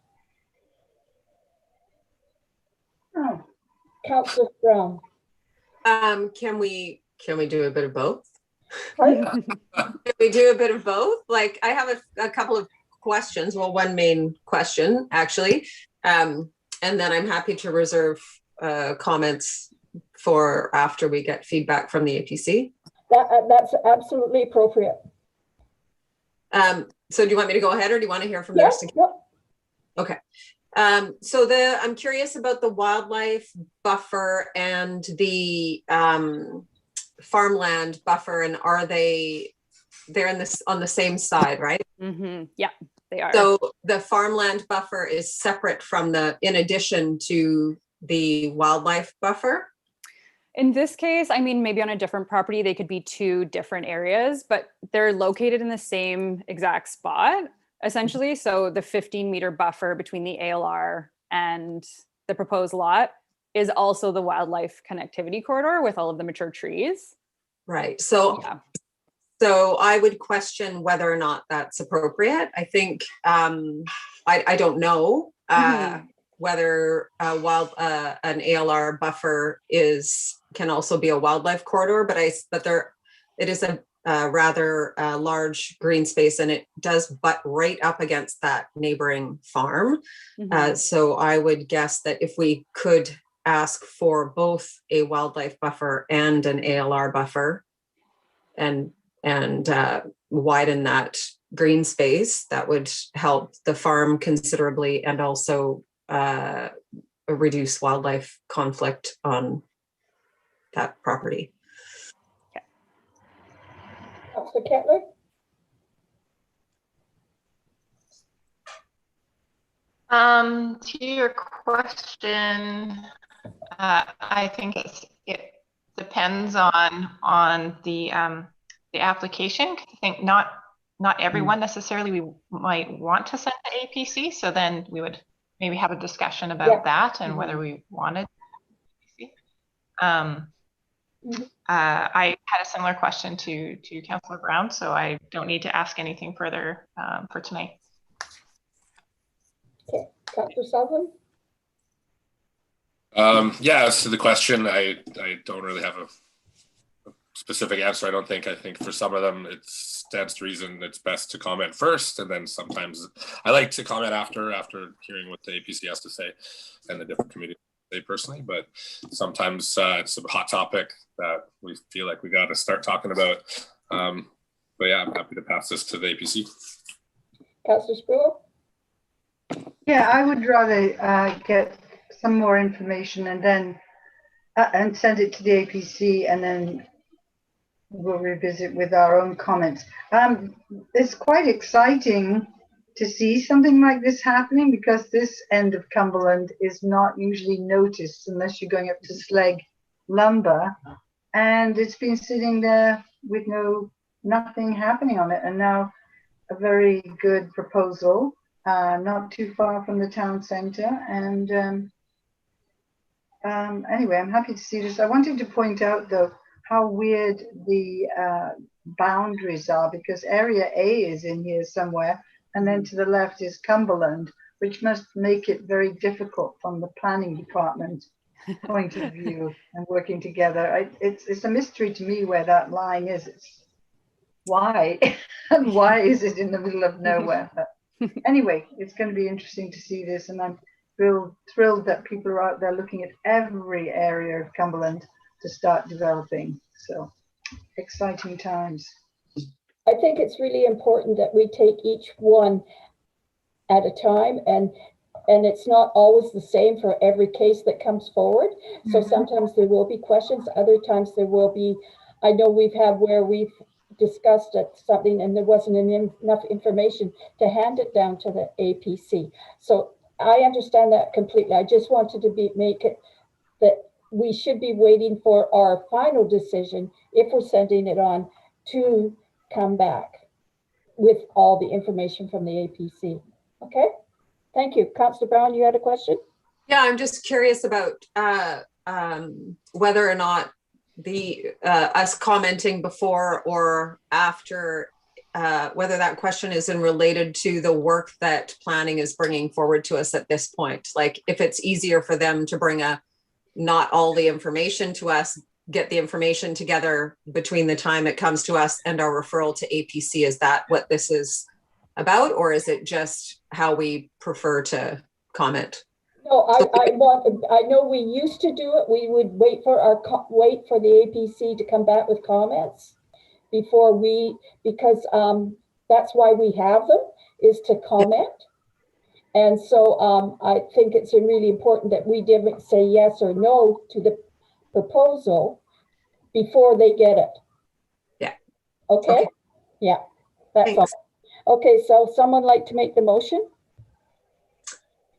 [SPEAKER 2] Councillor Brown.
[SPEAKER 5] Can we do a bit of both?
[SPEAKER 2] Pardon?
[SPEAKER 5] Can we do a bit of both? Like, I have a couple of questions. Well, one main question actually, and then I'm happy to reserve comments for after we get feedback from the APC.
[SPEAKER 2] That's absolutely appropriate.
[SPEAKER 5] So do you want me to go ahead, or do you want to hear from the rest of you? Okay. So I'm curious about the wildlife buffer and the farmland buffer, and they're on the same side, right?
[SPEAKER 7] Yeah, they are.
[SPEAKER 5] So the farmland buffer is separate from in addition to the wildlife buffer?
[SPEAKER 7] In this case, I mean, maybe on a different property, they could be 2 different areas, but they're located in the same exact spot, essentially. So the 15-meter buffer between the ALR and the proposed lot is also the wildlife connectivity corridor with all of the mature trees.
[SPEAKER 5] Right. So,
[SPEAKER 7] yeah.
[SPEAKER 5] So I would question whether or not that's appropriate. I think, I don't know whether an ALR buffer can also be a wildlife corridor, but it is a rather large green space, and it does butt right up against that neighboring farm. So I would guess that if we could ask for both a wildlife buffer and an ALR buffer, and widen that green space, that would help the farm considerably, and also reduce wildlife conflict on that property.
[SPEAKER 2] Councillor Kettler?
[SPEAKER 4] To your question, I think it depends on the application. I think not everyone necessarily we might want to send to APC, so then we would maybe have a discussion about that and whether we wanted APC. I had a similar question to Councillor Brown, so I don't need to ask anything further for tonight.
[SPEAKER 2] Okay, Councillor Sutherland?
[SPEAKER 3] Yeah, as to the question, I don't really have a specific answer. I think for some of them it stands to reason it's best to comment first, and then sometimes I like to comment after hearing what the APC has to say and the different committees say personally, but sometimes it's a hot topic that we feel like we got to start talking about. But yeah, I'm happy to pass this to the APC.
[SPEAKER 2] Councillor Spruill?
[SPEAKER 1] Yeah, I would rather get some more information and then and send it to the APC, and then we'll revisit with our own comments. It's quite exciting to see something like this happening, because this end of Cumberland is not usually noticed unless you're going up to Sleg Lumber, and it's been sitting there with nothing happening on it, and now a very good proposal, not too far from the town centre, and Anyway, I'm happy to see this. I wanted to point out, though, how weird the boundaries are, because Area A is in here somewhere, and then to the left is Cumberland, which must make it very difficult from the planning department point of view and working together. It's a mystery to me where that line is. It's why and why is it in the middle of nowhere? But anyway, it's going to be interesting to see this, and I'm thrilled that people are out there looking at every area of Cumberland to start developing. So exciting times.
[SPEAKER 2] I think it's really important that we take each one at a time, and it's not always the same for every case that comes forward. So sometimes there will be questions, other times there will be, I know we've had where we've discussed something and there wasn't enough information to hand it down to the APC. So I understand that completely. I just wanted to make it that we should be waiting for our final decision, if we're sending it on, to come back with all the information from the APC. Okay, thank you. Councillor Brown, you had a question?
[SPEAKER 5] Yeah, I'm just curious about whether or not us commenting before or after, whether that question is related to the work that planning is bringing forward to us at this point. Like if it's easier for them to bring not all the information to us, get the information together between the time it comes to us and our referral to APC. Is that what this is about, or is it just how we prefer to comment?
[SPEAKER 2] No, I know we used to do it. We would wait for the APC to come back with comments before because that's why we have them, is to comment. And so I think it's really important that we didn't say yes or no to the proposal before they get it.
[SPEAKER 5] Yeah.
[SPEAKER 2] Okay? Yeah, that's
[SPEAKER 5] Thanks.
[SPEAKER 2] all. Okay, so someone like to make the motion?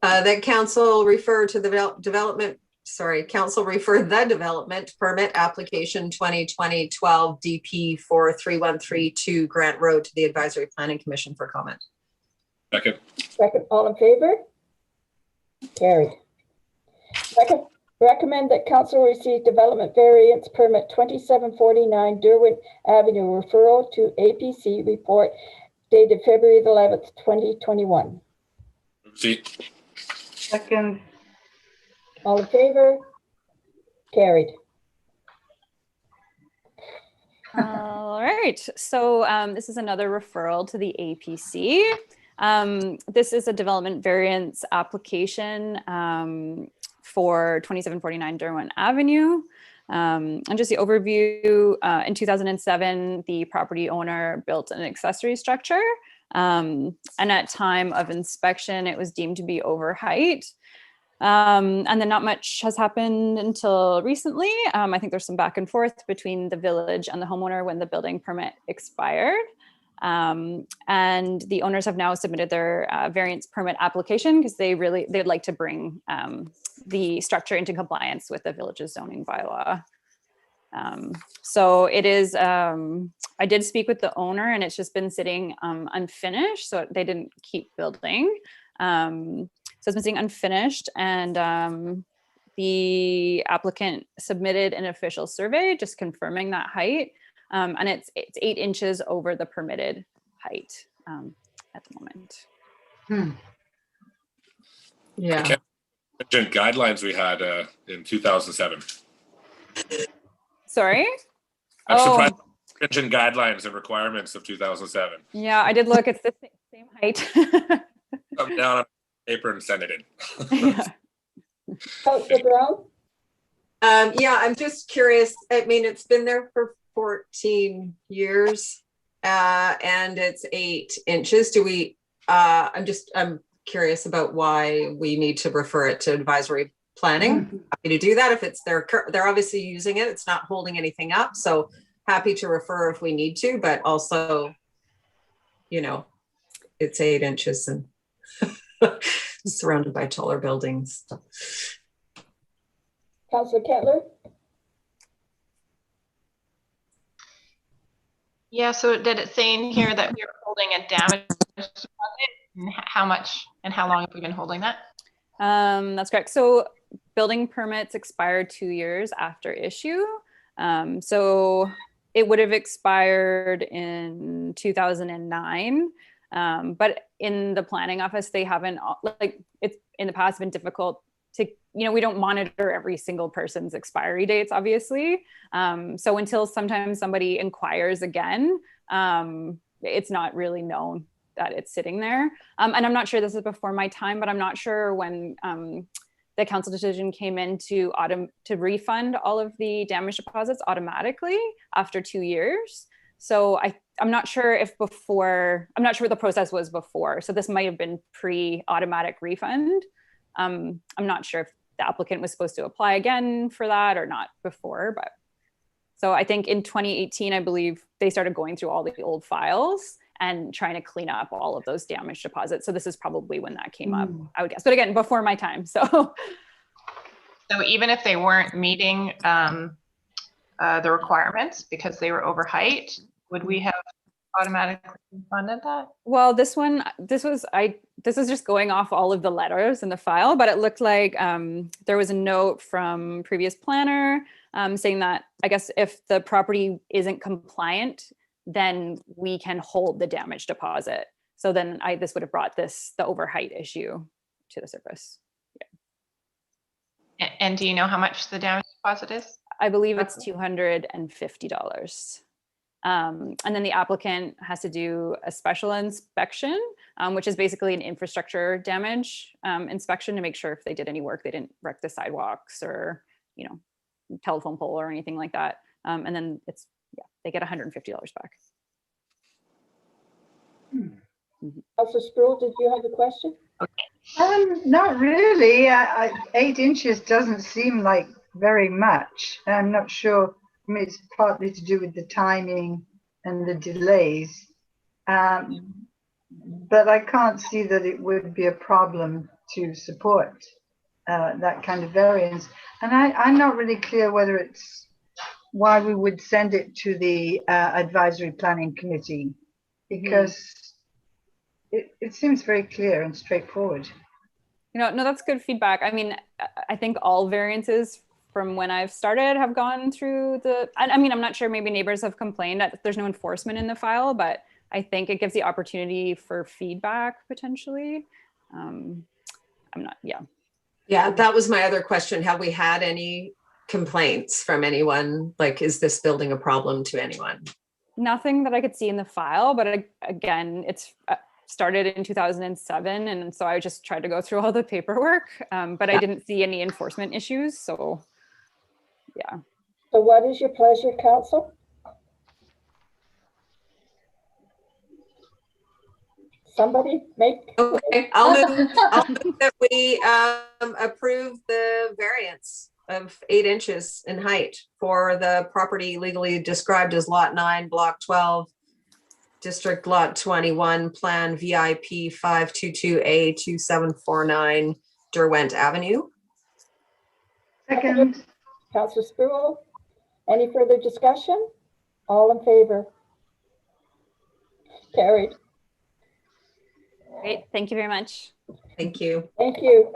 [SPEAKER 5] That council refer the development permit application 2020-12 DP 43132 Grant Road to the Advisory Planning Commission for comment.
[SPEAKER 3] Second.
[SPEAKER 2] Second, all in favor? Carried. Second, recommend that council receive development variance permit 2749 Derwent Avenue referral to APC report dated February 11th, 2021.
[SPEAKER 3] See.
[SPEAKER 1] Second.
[SPEAKER 2] All in favor? Carried.
[SPEAKER 7] All right, so this is another referral to the APC. This is a development variance application for 2749 Derwent Avenue. And just the overview, in 2007, the property owner built an accessory structure. And at time of inspection, it was deemed to be over height. And then not much has happened until recently. I think there's some back and forth between the village and the homeowner when the building permit expired. And the owners have now submitted their variance permit application because they'd like to bring the structure into compliance with the village's zoning bylaw. So it is, I did speak with the owner and it's just been sitting unfinished, so they didn't keep building. So it's been sitting unfinished, and the applicant submitted an official survey just confirming that height. And it's 8 inches over the permitted height at the moment.
[SPEAKER 5] Yeah.
[SPEAKER 3] Guidelines we had in 2007.
[SPEAKER 7] Sorry?
[SPEAKER 3] I'm surprised. Stringent guidelines and requirements of 2007.
[SPEAKER 7] Yeah, I did look. It's the same height.
[SPEAKER 3] Come down on paper and send it in.
[SPEAKER 7] Yeah.
[SPEAKER 2] Councillor Brown?
[SPEAKER 5] Yeah, I'm just curious. I mean, it's been there for 14 years and it's 8 inches. I'm curious about why we need to refer it to advisory planning. Happy to do that if it's they're obviously using it. It's not holding anything up. So happy to refer if we need to, but also, you know, it's 8 inches and surrounded by taller buildings.
[SPEAKER 2] Councillor Kettler?
[SPEAKER 4] Yeah, so did it say in here that we were holding a damage deposit? And how much and how long have we been holding that?
[SPEAKER 7] That's correct. So building permits expire 2 years after issue. So it would have expired in 2009. But in the planning office, they haven't, like, it's in the past been difficult to, we don't monitor every single person's expiry dates, obviously. So until sometimes somebody inquires again, it's not really known that it's sitting there. And I'm not sure, this is before my time, but I'm not sure when the council decision came in to refund all of the damage deposits automatically after 2 years. So I'm not sure if I'm not sure what the process was before. So this might have been pre-automatic refund. I'm not sure if the applicant was supposed to apply again for that or not before, but so I think in 2018, I believe they started going through all the old files and trying to clean up all of those damage deposits. So this is probably when that came up, I would guess. But again, before my time, so.
[SPEAKER 4] So even if they weren't meeting the requirements because they were over height, would we have automatically funded that?
[SPEAKER 7] Well, this was just going off all of the letters in the file, but it looked like there was a note from previous planner saying that, I guess, if the property isn't compliant, then we can hold the damage deposit. So then this would have brought the overheight issue to the surface.
[SPEAKER 4] Yeah. And do you know how much the damage deposit is?
[SPEAKER 7] I believe it's $250. And then the applicant has to do a special inspection, which is basically an infrastructure damage inspection to make sure if they did any work, they didn't wreck the sidewalks or, telephone pole or anything like that. And then they get $150 back.
[SPEAKER 2] Councillor Sproul, did you have a question?
[SPEAKER 1] Not really. 8 inches doesn't seem like very much. I'm not sure. I mean, it's partly to do with the timing and the delays, but I can't see that it would be a problem to support that kind of variance. And I'm not really clear whether it's why we would send it to the advisory planning committee, because it seems very clear and straightforward.
[SPEAKER 7] No, that's good feedback. I mean, I think all variances from when I've started have gone through I mean, I'm not sure, maybe neighbors have complained that there's no enforcement in the file, but I think it gives the opportunity for feedback potentially.
[SPEAKER 5] Yeah, that was my other question. Have we had any complaints from anyone? Like, is this building a problem to anyone?
[SPEAKER 7] Nothing that I could see in the file, but again, it's started in 2007. And so I just tried to go through all the paperwork, but I didn't see any enforcement issues. So yeah.
[SPEAKER 2] So what is your pleasure, council? Somebody make.
[SPEAKER 5] Okay, I'll move that we approve the variance of 8 inches in height for the property legally described as Lot 9, Block 12, District Lot 21, Plan VIP 522A2749, Derwent Avenue.
[SPEAKER 1] Second.
[SPEAKER 2] Councillor Sproul, any further discussion? All in favor? Carried.
[SPEAKER 7] Great, thank you very much.
[SPEAKER 5] Thank you.
[SPEAKER 2] Thank you.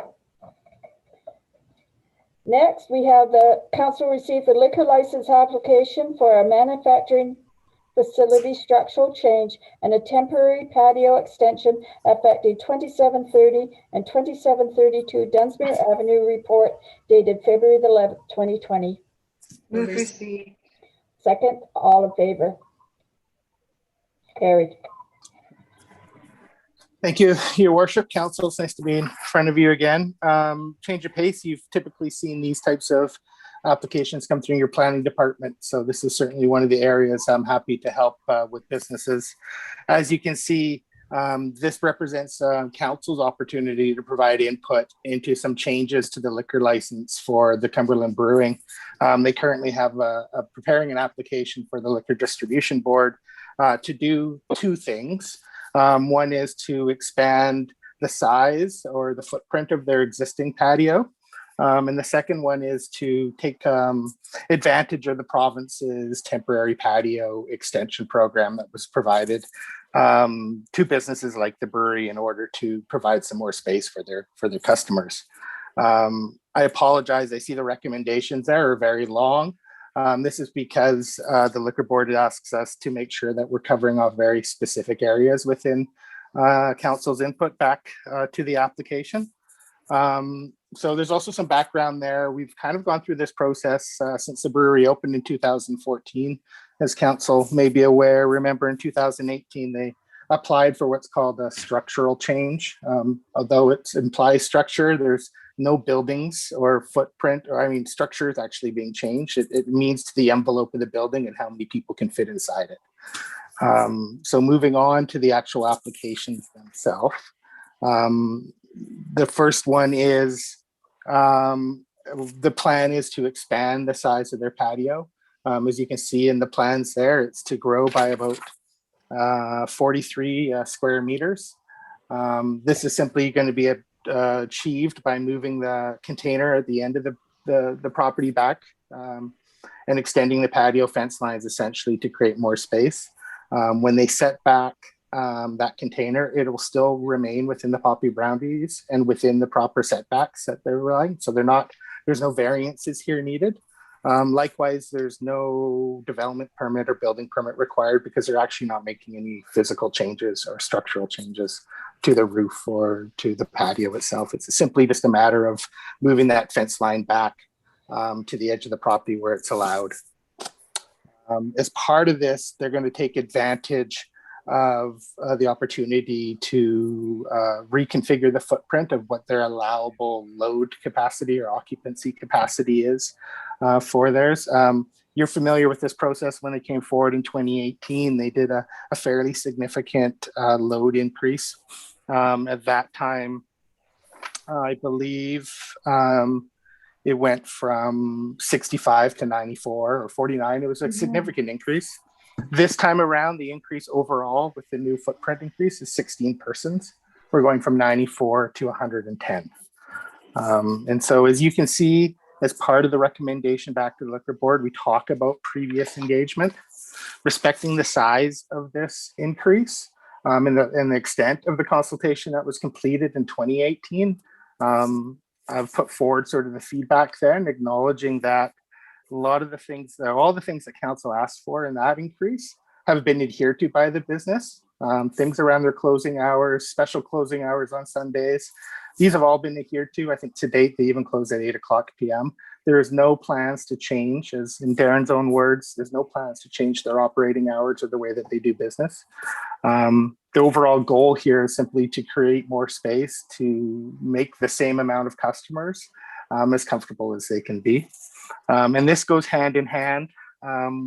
[SPEAKER 2] Next, we have the council received the liquor license application for a manufacturing facility structural change and a temporary patio extension affecting 2730 and 2732 Dunsmuir Avenue report dated February the 11th, 2020.
[SPEAKER 1] Move receipt.
[SPEAKER 2] Second, all in favor? Carried.
[SPEAKER 8] Thank you, Your Worship. Council, it's nice to be in front of you again. Change of pace, you've typically seen these types of applications come through your planning department. So this is certainly one of the areas I'm happy to help with businesses. As you can see, this represents council's opportunity to provide input into some changes to the liquor license for the Cumberland Brewing. They currently have preparing an application for the Liquor Distribution Board to do two things. One is to expand the size or the footprint of their existing patio. And the second one is to take advantage of the province's temporary patio extension program that was provided to businesses like the brewery in order to provide some more space for their customers. I apologize. I see the recommendations there are very long. This is because the liquor board asks us to make sure that we're covering off very specific areas within council's input back to the application. So there's also some background there. We've kind of gone through this process since the brewery opened in 2014. As council may be aware, remember in 2018, they applied for what's called a structural change. Although it implies structure, there's no buildings or footprint, or I mean, structure is actually being changed. It means to the envelope of the building and how many people can fit inside it. So moving on to the actual applications themselves. The first one is the plan is to expand the size of their patio. As you can see in the plans there, it's to grow by about 43 square meters. This is simply going to be achieved by moving the container at the end of the property back and extending the patio fence lines essentially to create more space. When they set back that container, it will still remain within the property boundaries and within the proper setbacks that they're relying. So there's no variances here needed. Likewise, there's no development permit or building permit required because they're actually not making any physical changes or structural changes to the roof or to the patio itself. It's simply just a matter of moving that fence line back to the edge of the property where it's allowed. As part of this, they're going to take advantage of the opportunity to reconfigure the footprint of what their allowable load capacity or occupancy capacity is for theirs. You're familiar with this process. When they came forward in 2018, they did a fairly significant load increase. At that time, I believe it went from 65 to 94 or 49. It was a significant increase. This time around, the increase overall with the new footprint increase is 16 persons. We're going from 94 to 110. And so as you can see, as part of the recommendation back to the liquor board, we talk about previous engagement, respecting the size of this increase and the extent of the consultation that was completed in 2018. I've put forward sort of the feedback there and acknowledging that a lot of the things, all the things that council asked for in that increase have been adhered to by the business. Things around their closing hours, special closing hours on Sundays. These have all been adhered to. I think to date, they even close at 8:00 p.m. There is no plans to change, as in Darren's own words, there's no plans to change their operating hours or the way that they do business. The overall goal here is simply to create more space to make the same amount of customers as comfortable as they can be. And this goes hand in hand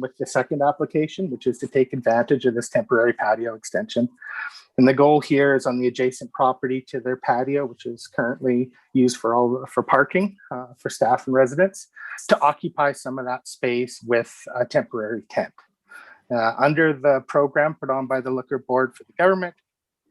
[SPEAKER 8] with the second application, which is to take advantage of this temporary patio extension. And the goal here is on the adjacent property to their patio, which is currently used for parking for staff and residents, to occupy some of that space with a temporary tent. Under the program put on by the liquor board for the government,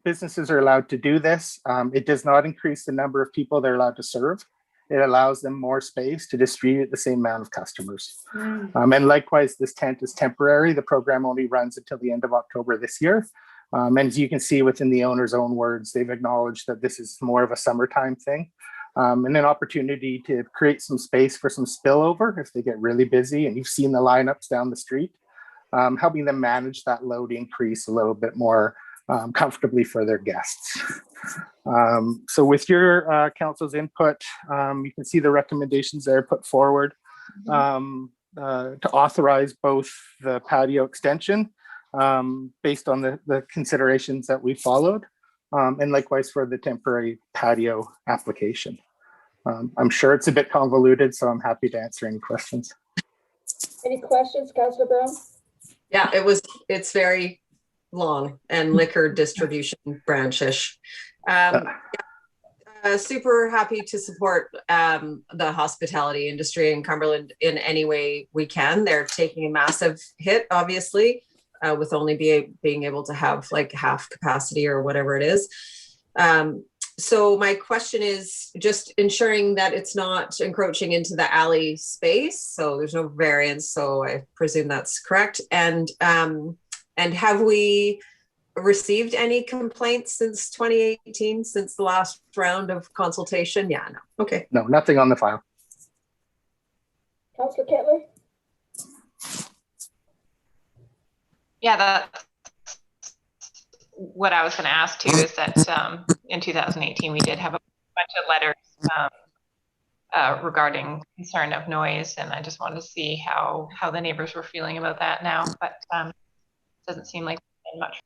[SPEAKER 8] businesses are allowed to do this. It does not increase the number of people they're allowed to serve. It allows them more space to distribute the same amount of customers. And likewise, this tent is temporary. The program only runs until the end of October this year. And as you can see within the owner's own words, they've acknowledged that this is more of a summertime thing and an opportunity to create some space for some spillover if they get really busy. And you've seen the lineups down the street, helping them manage that load increase a little bit more comfortably for their guests. So with your council's input, you can see the recommendations there put forward to authorize both the patio extension based on the considerations that we followed, and likewise for the temporary patio application. I'm sure it's a bit convoluted, so I'm happy to answer any questions.
[SPEAKER 2] Any questions, Councillor Brown?
[SPEAKER 5] Yeah, it's very long and liquor distribution branch-ish. Super happy to support the hospitality industry in Cumberland in any way we can. They're taking a massive hit, obviously, with only being able to have like half capacity or whatever it is. So my question is just ensuring that it's not encroaching into the alley space. So there's no variance. So I presume that's correct. And have we received any complaints since 2018, since the last round of consultation? Yeah, no. Okay.
[SPEAKER 8] No, nothing on the file.
[SPEAKER 2] Councillor Kettler?
[SPEAKER 4] Yeah, that's what I was going to ask too, is that in 2018, we did have a bunch of letters regarding concern of noise. And I just wanted to see how the neighbors were feeling about that now, but it doesn't seem like much.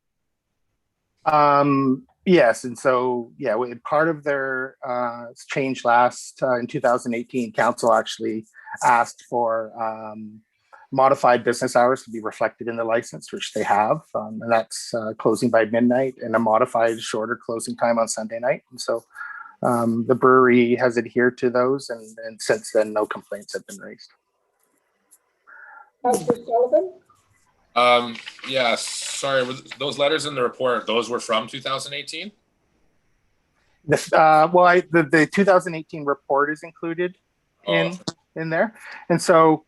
[SPEAKER 8] Yes, and so yeah, part of their change last in 2018, council actually asked for modified business hours to be reflected in the license, which they have, and that's closing by midnight and a modified shorter closing time on Sunday night. And so the brewery has adhered to those, and since then, no complaints have been raised.
[SPEAKER 2] Councillor Sullivan?
[SPEAKER 3] Yeah, sorry, those letters in the report, those were from 2018?
[SPEAKER 8] The 2018 report is included in there. And so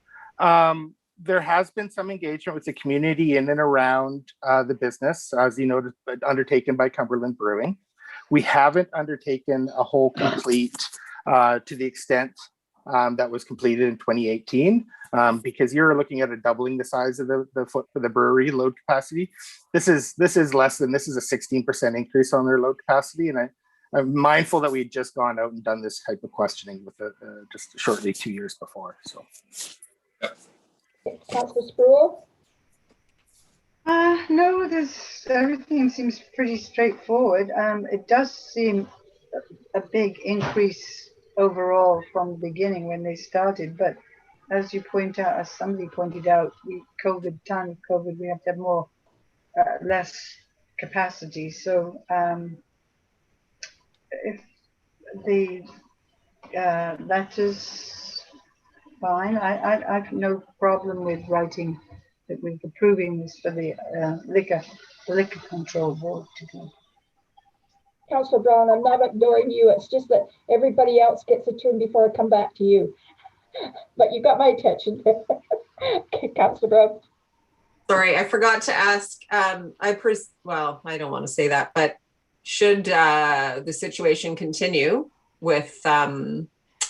[SPEAKER 8] there has been some engagement with the community in and around the business, as you noted, undertaken by Cumberland Brewing. We haven't undertaken a whole complete to the extent that was completed in 2018, because you're looking at a doubling the size of the brewery load capacity. This is less than, this is a 16% increase on their load capacity, and I'm mindful that we had just gone out and done this type of questioning with just shortly 2 years before. So,
[SPEAKER 2] Councillor Spruill?
[SPEAKER 1] No, everything seems pretty straightforward. It does seem a big increase overall from the beginning when they started, but as you point out, as somebody pointed out, COVID, we have to have more, less capacity. So if the letters fine, I've no problem with writing that we're approving this for the liquor control board to do.
[SPEAKER 2] Councillor Brown, I'm not ignoring you. It's just that everybody else gets a turn before I come back to you. But you got my attention. Councillor Brown.
[SPEAKER 5] Sorry, I forgot to ask. Well, I don't want to say that, but should the situation continue with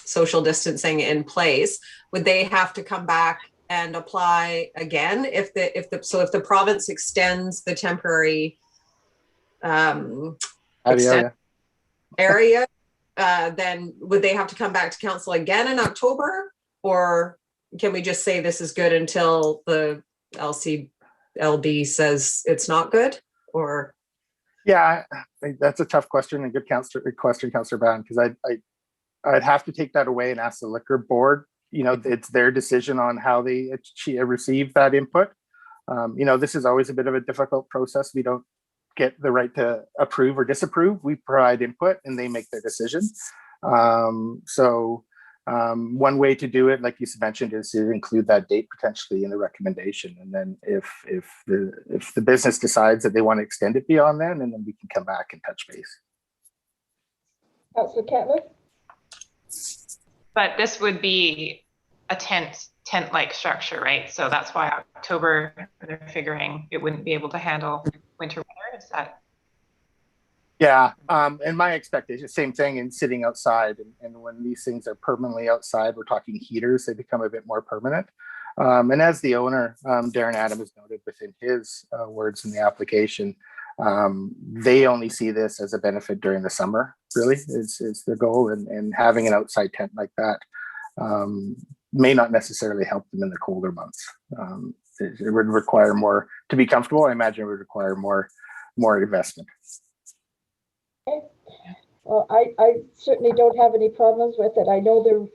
[SPEAKER 5] social distancing in place, would they have to come back and apply again if the province extends the temporary area, then would they have to come back to council again in October, or can we just say this is good until the LCLB says it's not good? Or
[SPEAKER 8] yeah, that's a tough question, and good question, Councillor Brown, because I'd have to take that away and ask the liquor board. You know, it's their decision on how they receive that input. You know, this is always a bit of a difficult process. We don't get the right to approve or disapprove. We provide input and they make their decision. One way to do it, like you mentioned, is to include that date potentially in the recommendation. And then if the business decides that they want to extend it beyond then, and then we can come back and touch base.
[SPEAKER 2] Councillor Kettler?
[SPEAKER 4] But this would be a tent-like structure, right? So that's why October, they're figuring it wouldn't be able to handle winter weather. Is that?
[SPEAKER 8] Yeah, and my expectation, same thing in sitting outside. And when these things are permanently outside, we're talking heaters, they become a bit more permanent. And as the owner, Darren Adams noted within his words in the application, they only see this as a benefit during the summer, really, is their goal. And having an outside tent like that may not necessarily help them in the colder months. It would require more, to be comfortable, I imagine it would require more investment.
[SPEAKER 2] Okay. Well, I certainly don't have any problems with it. I know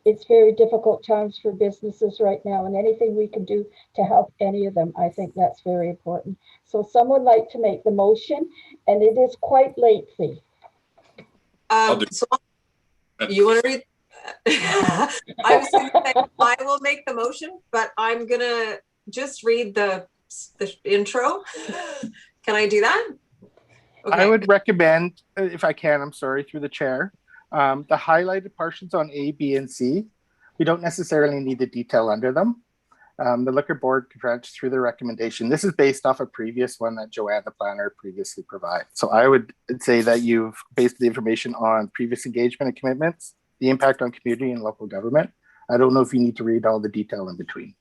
[SPEAKER 2] it's very difficult times for businesses right now, and anything we can do to help any of them, I think that's very important. So someone like to make the motion, and it is quite lengthy.
[SPEAKER 5] So you want to read? I was going to say I will make the motion, but I'm going to just read the intro. Can I do that? Okay.
[SPEAKER 8] I would recommend, if I can, I'm sorry, through the chair, the highlighted portions on A, B, and C. We don't necessarily need the detail under them. The liquor board can branch through the recommendation. This is based off a previous one that Joanne, the planner, previously provided. So I would say that you've based the information on previous engagement and commitments, the impact on community and local government, I don't know if you need to read all the detail in between.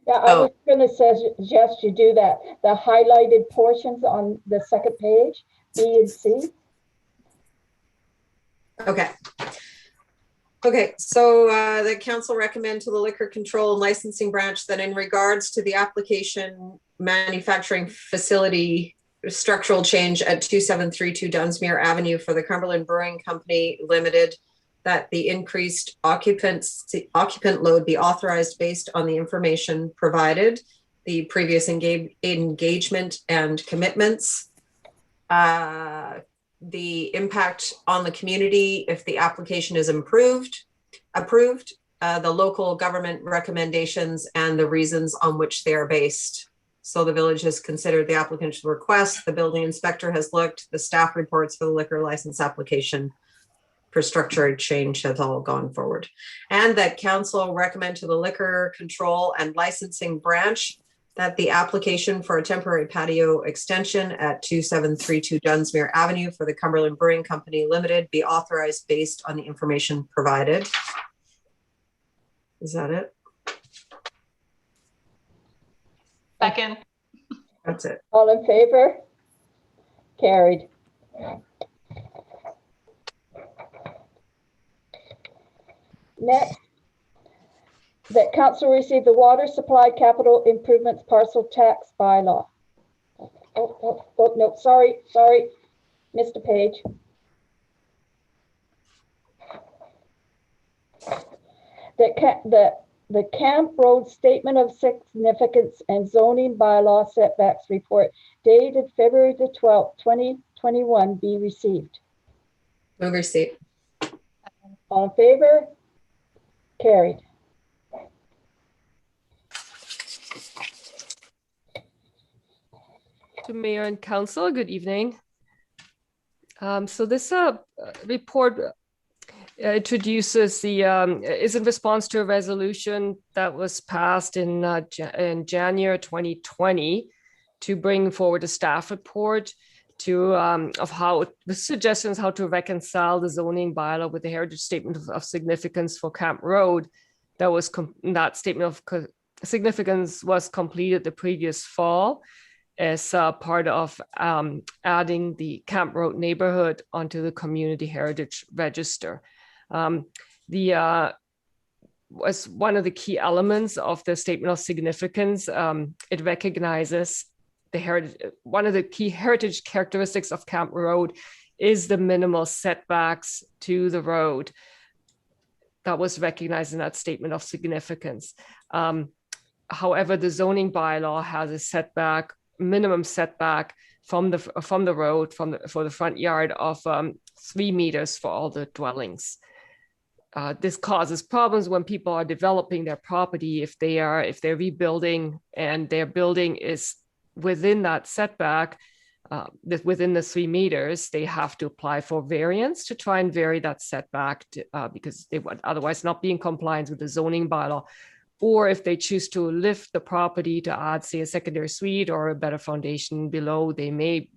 [SPEAKER 2] Yeah, I was going to suggest you do that. The highlighted portions on the second page, B and C.
[SPEAKER 5] Okay. Okay, so the council recommend to the Liquor Control and Licensing Branch that in regards to the application manufacturing facility structural change at 2732 Dunsmuir Avenue for the Cumberland Brewing Company Limited, that the increased occupant load be authorized based on the information provided, the previous engagement and commitments, the impact on the community if the application is approved, the local government recommendations and the reasons on which they are based. So the village has considered the applicant's request, the building inspector has looked, the staff reports for the liquor license application for structured change has all gone forward. And that council recommend to the Liquor Control and Licensing Branch that the application for a temporary patio extension at 2732 Dunsmuir Avenue for the Cumberland Brewing Company Limited be authorized based on the information provided. Is that it?
[SPEAKER 4] Second.
[SPEAKER 5] That's it.
[SPEAKER 2] All in favor? Carried. Next, that council receive the water supply capital improvements parcel tax bylaw. Oh, no, sorry, missed a page. The Camp Road Statement of Significance and Zoning Bylaw Setbacks Report dated February the 12th, 2021 be received.
[SPEAKER 5] Move receipt.
[SPEAKER 2] All in favor? Carried.
[SPEAKER 9] To Mayor and Council, good evening. So this report introduces is in response to a resolution that was passed in January 2020 to bring forward a staff report with suggestions how to reconcile the zoning bylaw with the heritage statement of significance for Camp Road. That statement of significance was completed the previous fall as part of adding the Camp Road neighborhood onto the Community Heritage Register. Was one of the key elements of the statement of significance. It recognizes the heritage. One of the key heritage characteristics of Camp Road is the minimal setbacks to the road. That was recognized in that statement of significance. However, the zoning bylaw has a minimum setback from the road for the front yard of 3 meters for all the dwellings. This causes problems when people are developing their property. If they're rebuilding and their building is within that setback, within the 3 meters, they have to apply for variance to try and vary that setback because they would otherwise not be in compliance with the zoning bylaw. Or if they choose to lift the property to add, say, a secondary suite or a better foundation below, they may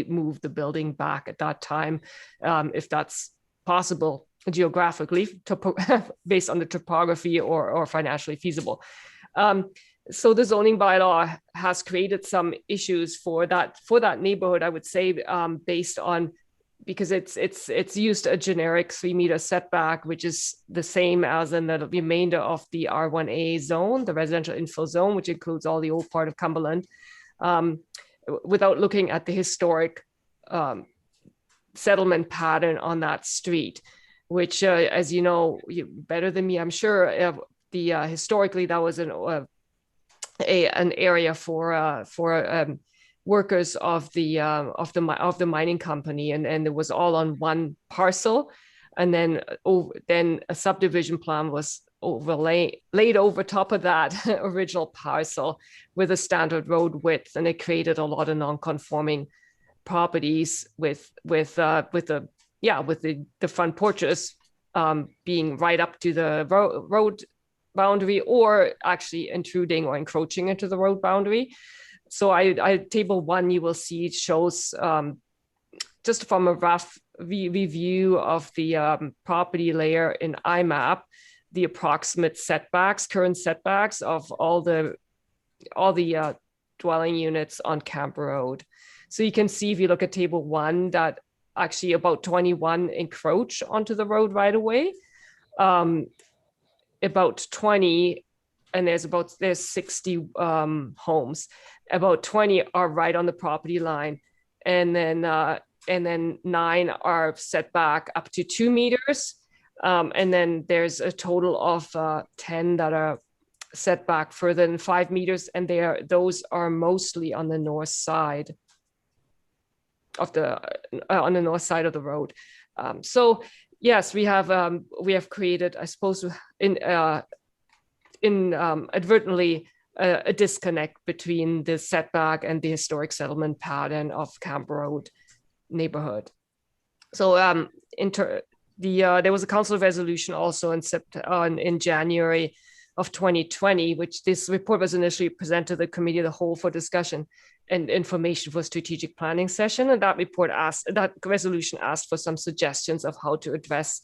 [SPEAKER 9] move the building back at that time if that's possible geographically, based on the topography or financially feasible. So the zoning bylaw has created some issues for that neighborhood, I would say, based on, because it's used a generic 3 meter setback, which is the same as in the remainder of the R1A zone, the residential infill zone, which includes all the old part of Cumberland, without looking at the historic settlement pattern on that street, which, as you know, better than me, I'm sure, historically that was an area for workers of the mining company, and it was all on one parcel, and then a subdivision plan was laid over top of that original parcel with a standard road width, and it created a lot of non-conforming properties with the front porches being right up to the road boundary, or actually intruding or encroaching into the road boundary. So table 1, you will see, it shows just from a rough review of the property layer in IMAP, the approximate setbacks, current setbacks of all the dwelling units on Camp Road. So you can see if you look at table 1 that actually about 21 encroach onto the road right away. About 20, and there's 60 homes. About 20 are right on the property line, and then 9 are set back up to 2 meters, and then there's a total of 10 that are set back further than 5 meters, and those are mostly on the north side of the road. So yes, we have created, I suppose, inadvertently a disconnect between the setback and the historic settlement pattern of Camp Road neighborhood. So there was a council resolution also in January of 2020, which this report was initially presented to the Committee of the Whole for discussion and information for strategic planning session. And that resolution asked for some suggestions of how to address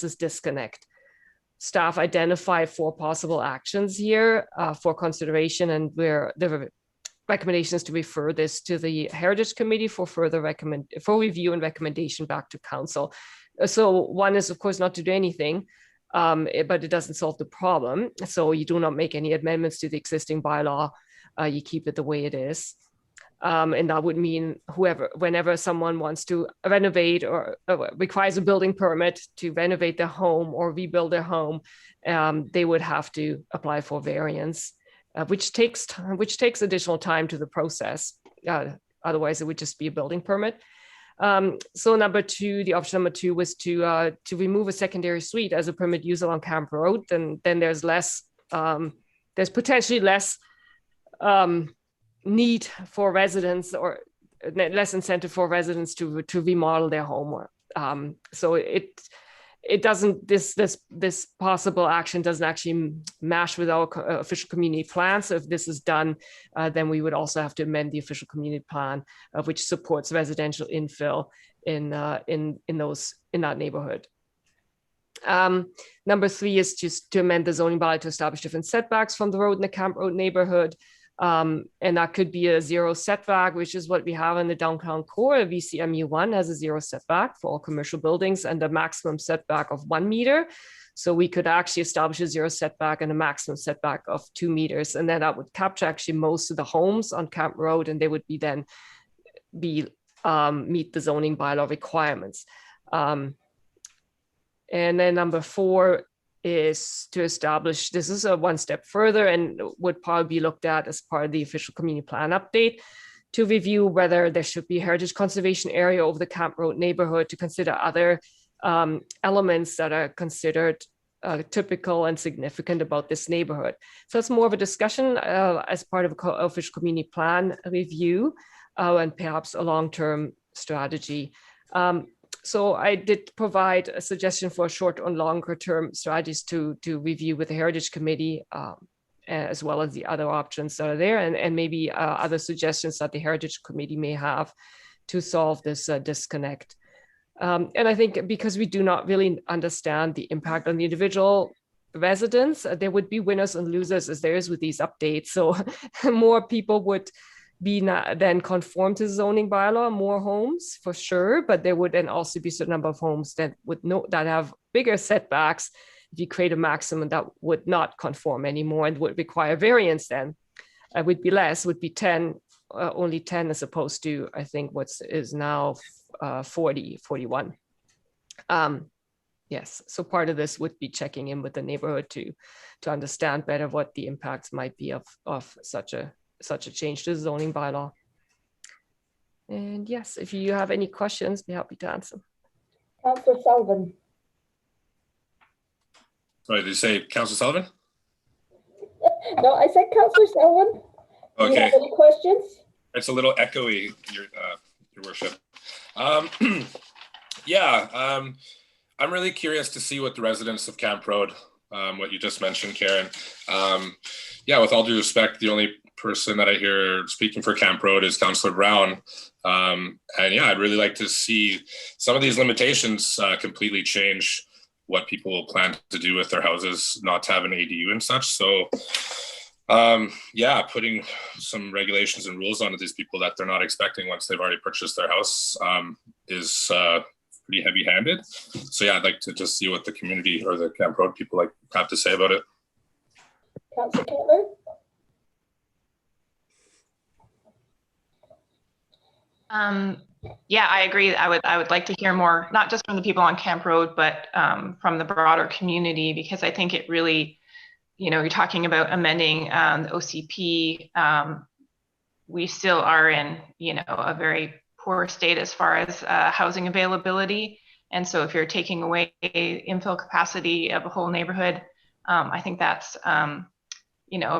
[SPEAKER 9] this disconnect. Staff identified 4 possible actions here for consideration, and the recommendation is to refer this to the Heritage Committee for further review and recommendation back to council. So one is, of course, not to do anything, but it doesn't solve the problem. So you do not make any amendments to the existing bylaw. You keep it the way it is. And that would mean whenever someone wants to renovate or requires a building permit to renovate their home or rebuild their home, they would have to apply for variance, which takes additional time to the process. Otherwise, it would just be a building permit. So the option number 2 was to remove a secondary suite as a permit use along Camp Road. Then there's potentially less need for residents, or less incentive for residents to remodel their home. So it doesn't, this possible action doesn't actually match with our official community plan. So if this is done, then we would also have to amend the official community plan, which supports residential infill in that neighborhood. Number 3 is just to amend the zoning bylaw to establish different setbacks from the road in the Camp Road neighborhood. And that could be a 0 setback, which is what we have in the downtown core. VCMU1 has a 0 setback for all commercial buildings and a maximum setback of 1 meter. So we could actually establish a 0 setback and a maximum setback of 2 meters. And then that would capture actually most of the homes on Camp Road, and they would meet the zoning bylaw requirements. And then number 4 is to establish, this is a 1 step further and would probably be looked at as part of the official community plan update, to review whether there should be a heritage conservation area over the Camp Road neighborhood, to consider other elements that are considered typical and significant about this neighborhood. So it's more of a discussion as part of an official community plan review and perhaps a long-term strategy. So I did provide a suggestion for short and longer term strategies to review with the Heritage Committee, as well as the other options that are there, and maybe other suggestions that the Heritage Committee may have to solve this disconnect. And I think because we do not really understand the impact on the individual residents, there would be winners and losers as there is with these updates. So more people would then conform to the zoning bylaw, more homes for sure, but there would then also be a certain number of homes that that have bigger setbacks. If you create a maximum that would not conform anymore and would require variance, then it would be less, would be 10, only 10 as opposed to, I think, what is now 41. Yes, so part of this would be checking in with the neighborhood to understand better what the impacts might be of such a change to the zoning bylaw. And yes, if you have any questions, be happy to answer.
[SPEAKER 2] Councillor Sullivan.
[SPEAKER 3] Sorry, did you say Councillor Sullivan?
[SPEAKER 2] No, I said Councillor Sullivan.
[SPEAKER 3] Okay.
[SPEAKER 2] Do you have any questions?
[SPEAKER 3] It's a little echoey, your worship. Yeah, I'm really curious to see what the residents of Camp Road, what you just mentioned, Karen. Yeah, with all due respect, the only person that I hear speaking for Camp Road is Councillor Brown. And yeah, I'd really like to see some of these limitations completely change. what people plan to do with their houses, not to have an ADU and such. So yeah, putting some regulations and rules onto these people that they're not expecting once they've already purchased their house is pretty heavy-handed. So yeah, I'd like to just see what the community or the Camp Road people have to say about it.
[SPEAKER 2] Councillor Kettler?
[SPEAKER 4] Yeah, I agree. I would like to hear more, not just from the people on Camp Road, but from the broader community, because I think it really, you're talking about amending the OCP. We still are in, a very poor state as far as housing availability. And so if you're taking away infill capacity of a whole neighborhood, I think that's, a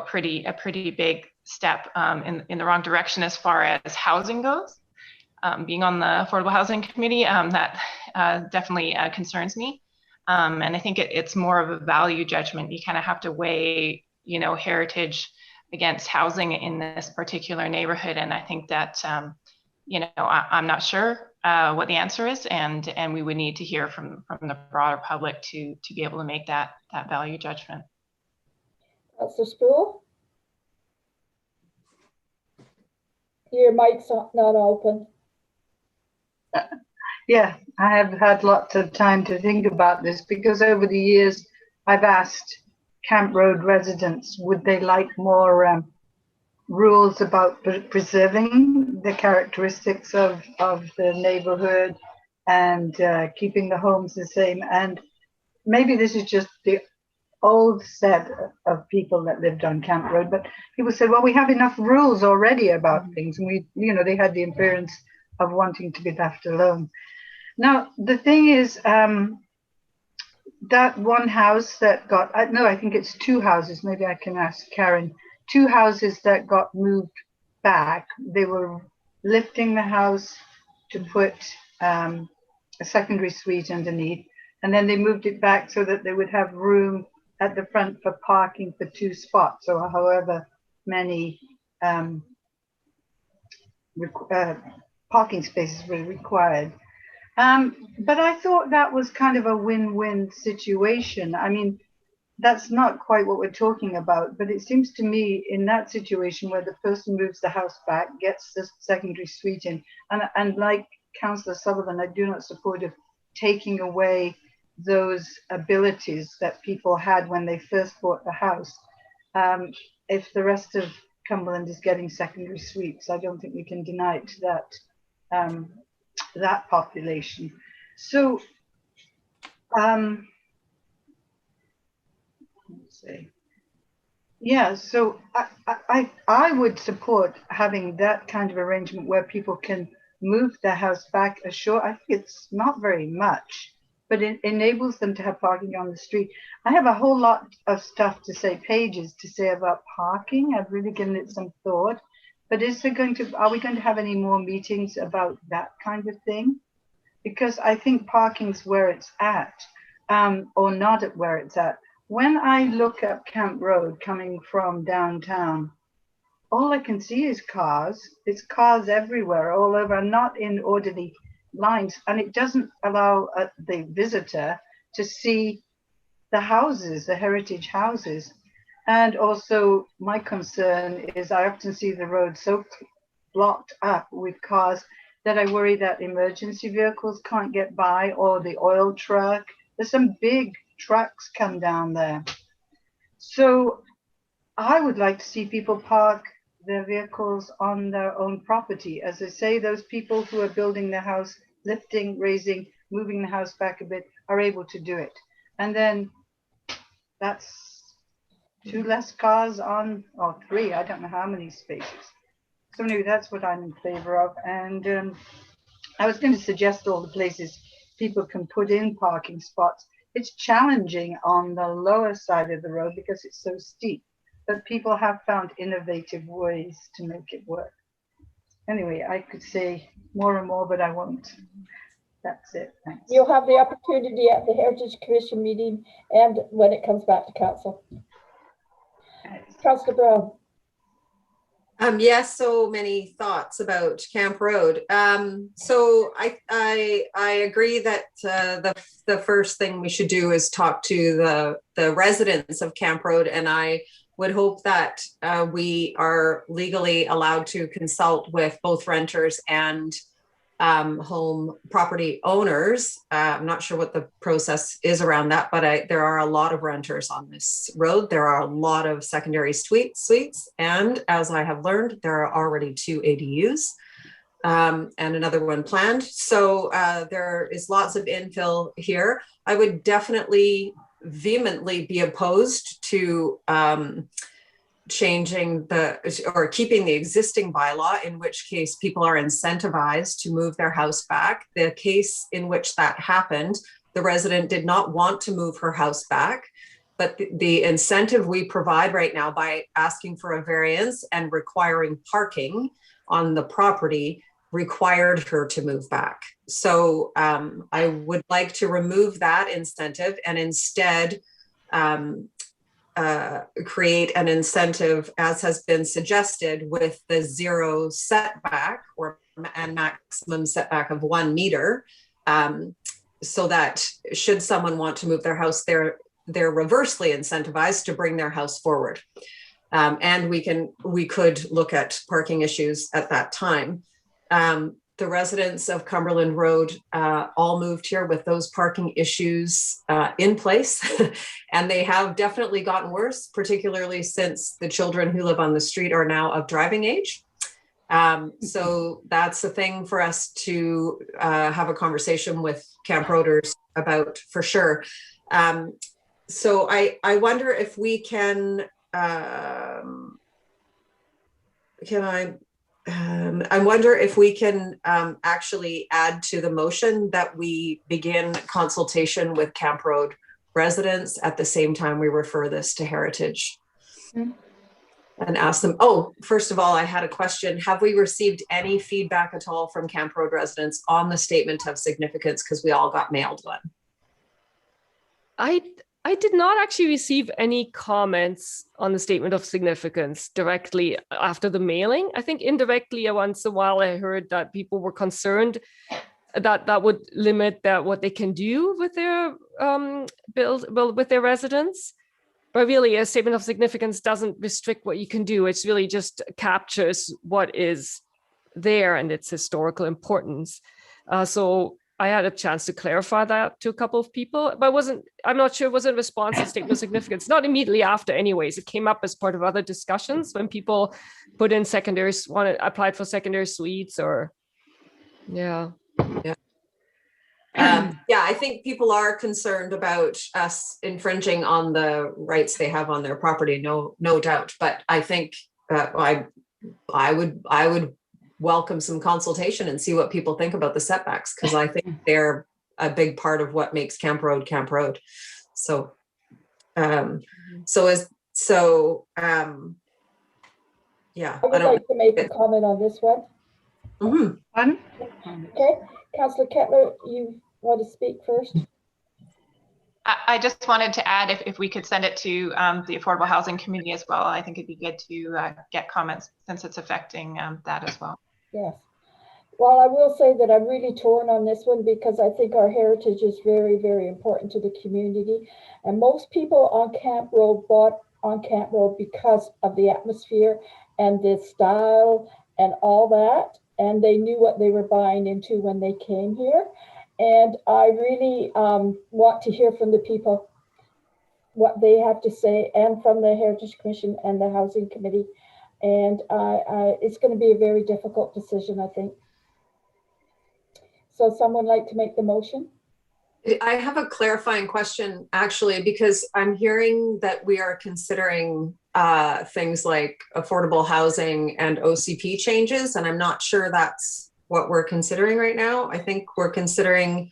[SPEAKER 4] pretty big step in the wrong direction as far as housing goes. Being on the Affordable Housing Committee, that definitely concerns me. And I think it's more of a value judgment. You kind of have to weigh, heritage against housing in this particular neighborhood. And I think that, I'm not sure what the answer is, and we would need to hear from the broader public to be able to make that value judgment.
[SPEAKER 2] Councillor Sproul? Your mic's not open.
[SPEAKER 1] Yeah, I have had lots of time to think about this, because over the years I've asked Camp Road residents, would they like more rules about preserving the characteristics of the neighborhood and keeping the homes the same. And maybe this is just the old set of people that lived on Camp Road, but people said, well, we have enough rules already about things, and they had the appearance of wanting to be left alone. Now, the thing is, that one house that got, I think it's two houses, maybe I can ask Karen, two houses that got moved back. They were lifting the house to put a secondary suite underneath, and then they moved it back so that they would have room at the front for parking for 2 spots, or however many parking spaces were required. But I thought that was kind of a win-win situation. I mean, that's not quite what we're talking about, but it seems to me in that situation where the person moves the house back, gets the secondary suite in, and like Councillor Sullivan, I do not support of taking away those abilities that people had when they first bought the house. If the rest of Cumberland is getting secondary suites, I don't think we can deny it to that population. So let's see. Yeah, so I would support having that kind of arrangement where people can move their house back a short, I think it's not very much, but it enables them to have parking on the street. I have a whole lot of stuff to say, pages to say about parking. I've really given it some thought, but are we going to have any more meetings about that kind of thing? Because I think parking's where it's at, or not at where it's at. When I look at Camp Road coming from downtown, all I can see is cars. It's cars everywhere, all over, not in orderly lines. And it doesn't allow the visitor to see the houses, the heritage houses. And also my concern is I often see the road so blocked up with cars that I worry that emergency vehicles can't get by, or the oil truck. There's some big trucks come down there. So I would like to see people park their vehicles on their own property. As I say, those people who are building their house, lifting, raising, moving the house back a bit, are able to do it. And then that's 2 less cars on, or 3, I don't know how many spaces. So anyway, that's what I'm in favor of. And I was going to suggest all the places people can put in parking spots. It's challenging on the lower side of the road because it's so steep, but people have found innovative ways to make it work. Anyway, I could say more and more, but I won't. That's it. Thanks.
[SPEAKER 2] You'll have the opportunity at the Heritage Commission meeting and when it comes back to council. Councillor Brown.
[SPEAKER 5] Yes, so many thoughts about Camp Road. So I agree that the first thing we should do is talk to the residents of Camp Road, and I would hope that we are legally allowed to consult with both renters and home property owners. I'm not sure what the process is around that, but there are a lot of renters on this road. There are a lot of secondary suites, and as I have learned, there are already 2 ADUs and another one planned. So there is lots of infill here. I would definitely vehemently be opposed to changing or keeping the existing bylaw, in which case people are incentivized to move their house back. The case in which that happened, the resident did not want to move her house back, but the incentive we provide right now by asking for a variance and requiring parking on the property required her to move back. So I would like to remove that incentive and instead create an incentive, as has been suggested, with the 0 setback and maximum setback of 1 meter, so that should someone want to move their house, they're reversely incentivized to bring their house forward. And we could look at parking issues at that time. The residents of Cumberland Road all moved here with those parking issues in place, and they have definitely gotten worse, particularly since the children who live on the street are now of driving age. So that's a thing for us to have a conversation with Camp Roaders about, for sure. So I wonder if we can I wonder if we can actually add to the motion that we begin consultation with Camp Road residents at the same time we refer this to Heritage. And ask them. Oh, first of all, I had a question. Have we received any feedback at all from Camp Road residents on the statement of significance? Because we all got mailed one.
[SPEAKER 9] I did not actually receive any comments on the statement of significance directly after the mailing. I think indirectly once in a while I heard that people were concerned that that would limit what they can do with their with their residents. But really, a statement of significance doesn't restrict what you can do. It's really just captures what is there and its historical importance. So I had a chance to clarify that to a couple of people, but I'm not sure it was a response to statement of significance. Not immediately after anyways. It came up as part of other discussions when people put in applied for secondary suites or, yeah.
[SPEAKER 5] Yeah, I think people are concerned about us infringing on the rights they have on their property, no doubt. But I think I would welcome some consultation and see what people think about the setbacks, because I think they're a big part of what makes Camp Road Camp Road. So yeah.
[SPEAKER 2] I would like to make a comment on this one. Okay, Councillor Kettler, you want to speak first?
[SPEAKER 4] I just wanted to add, if we could send it to the Affordable Housing Committee as well, I think it'd be good to get comments since it's affecting that as well.
[SPEAKER 2] Yes. Well, I will say that I'm really torn on this one because I think our heritage is very, very important to the community. And most people on Camp Road bought on Camp Road because of the atmosphere and the style and all that. And they knew what they were buying into when they came here. And I really want to hear from the people what they have to say, and from the Heritage Commission and the Housing Committee. And it's going to be a very difficult decision, I think. So someone like to make the motion?
[SPEAKER 5] I have a clarifying question, actually, because I'm hearing that we are considering things like affordable housing and OCP changes, and I'm not sure that's what we're considering right now. I think we're considering,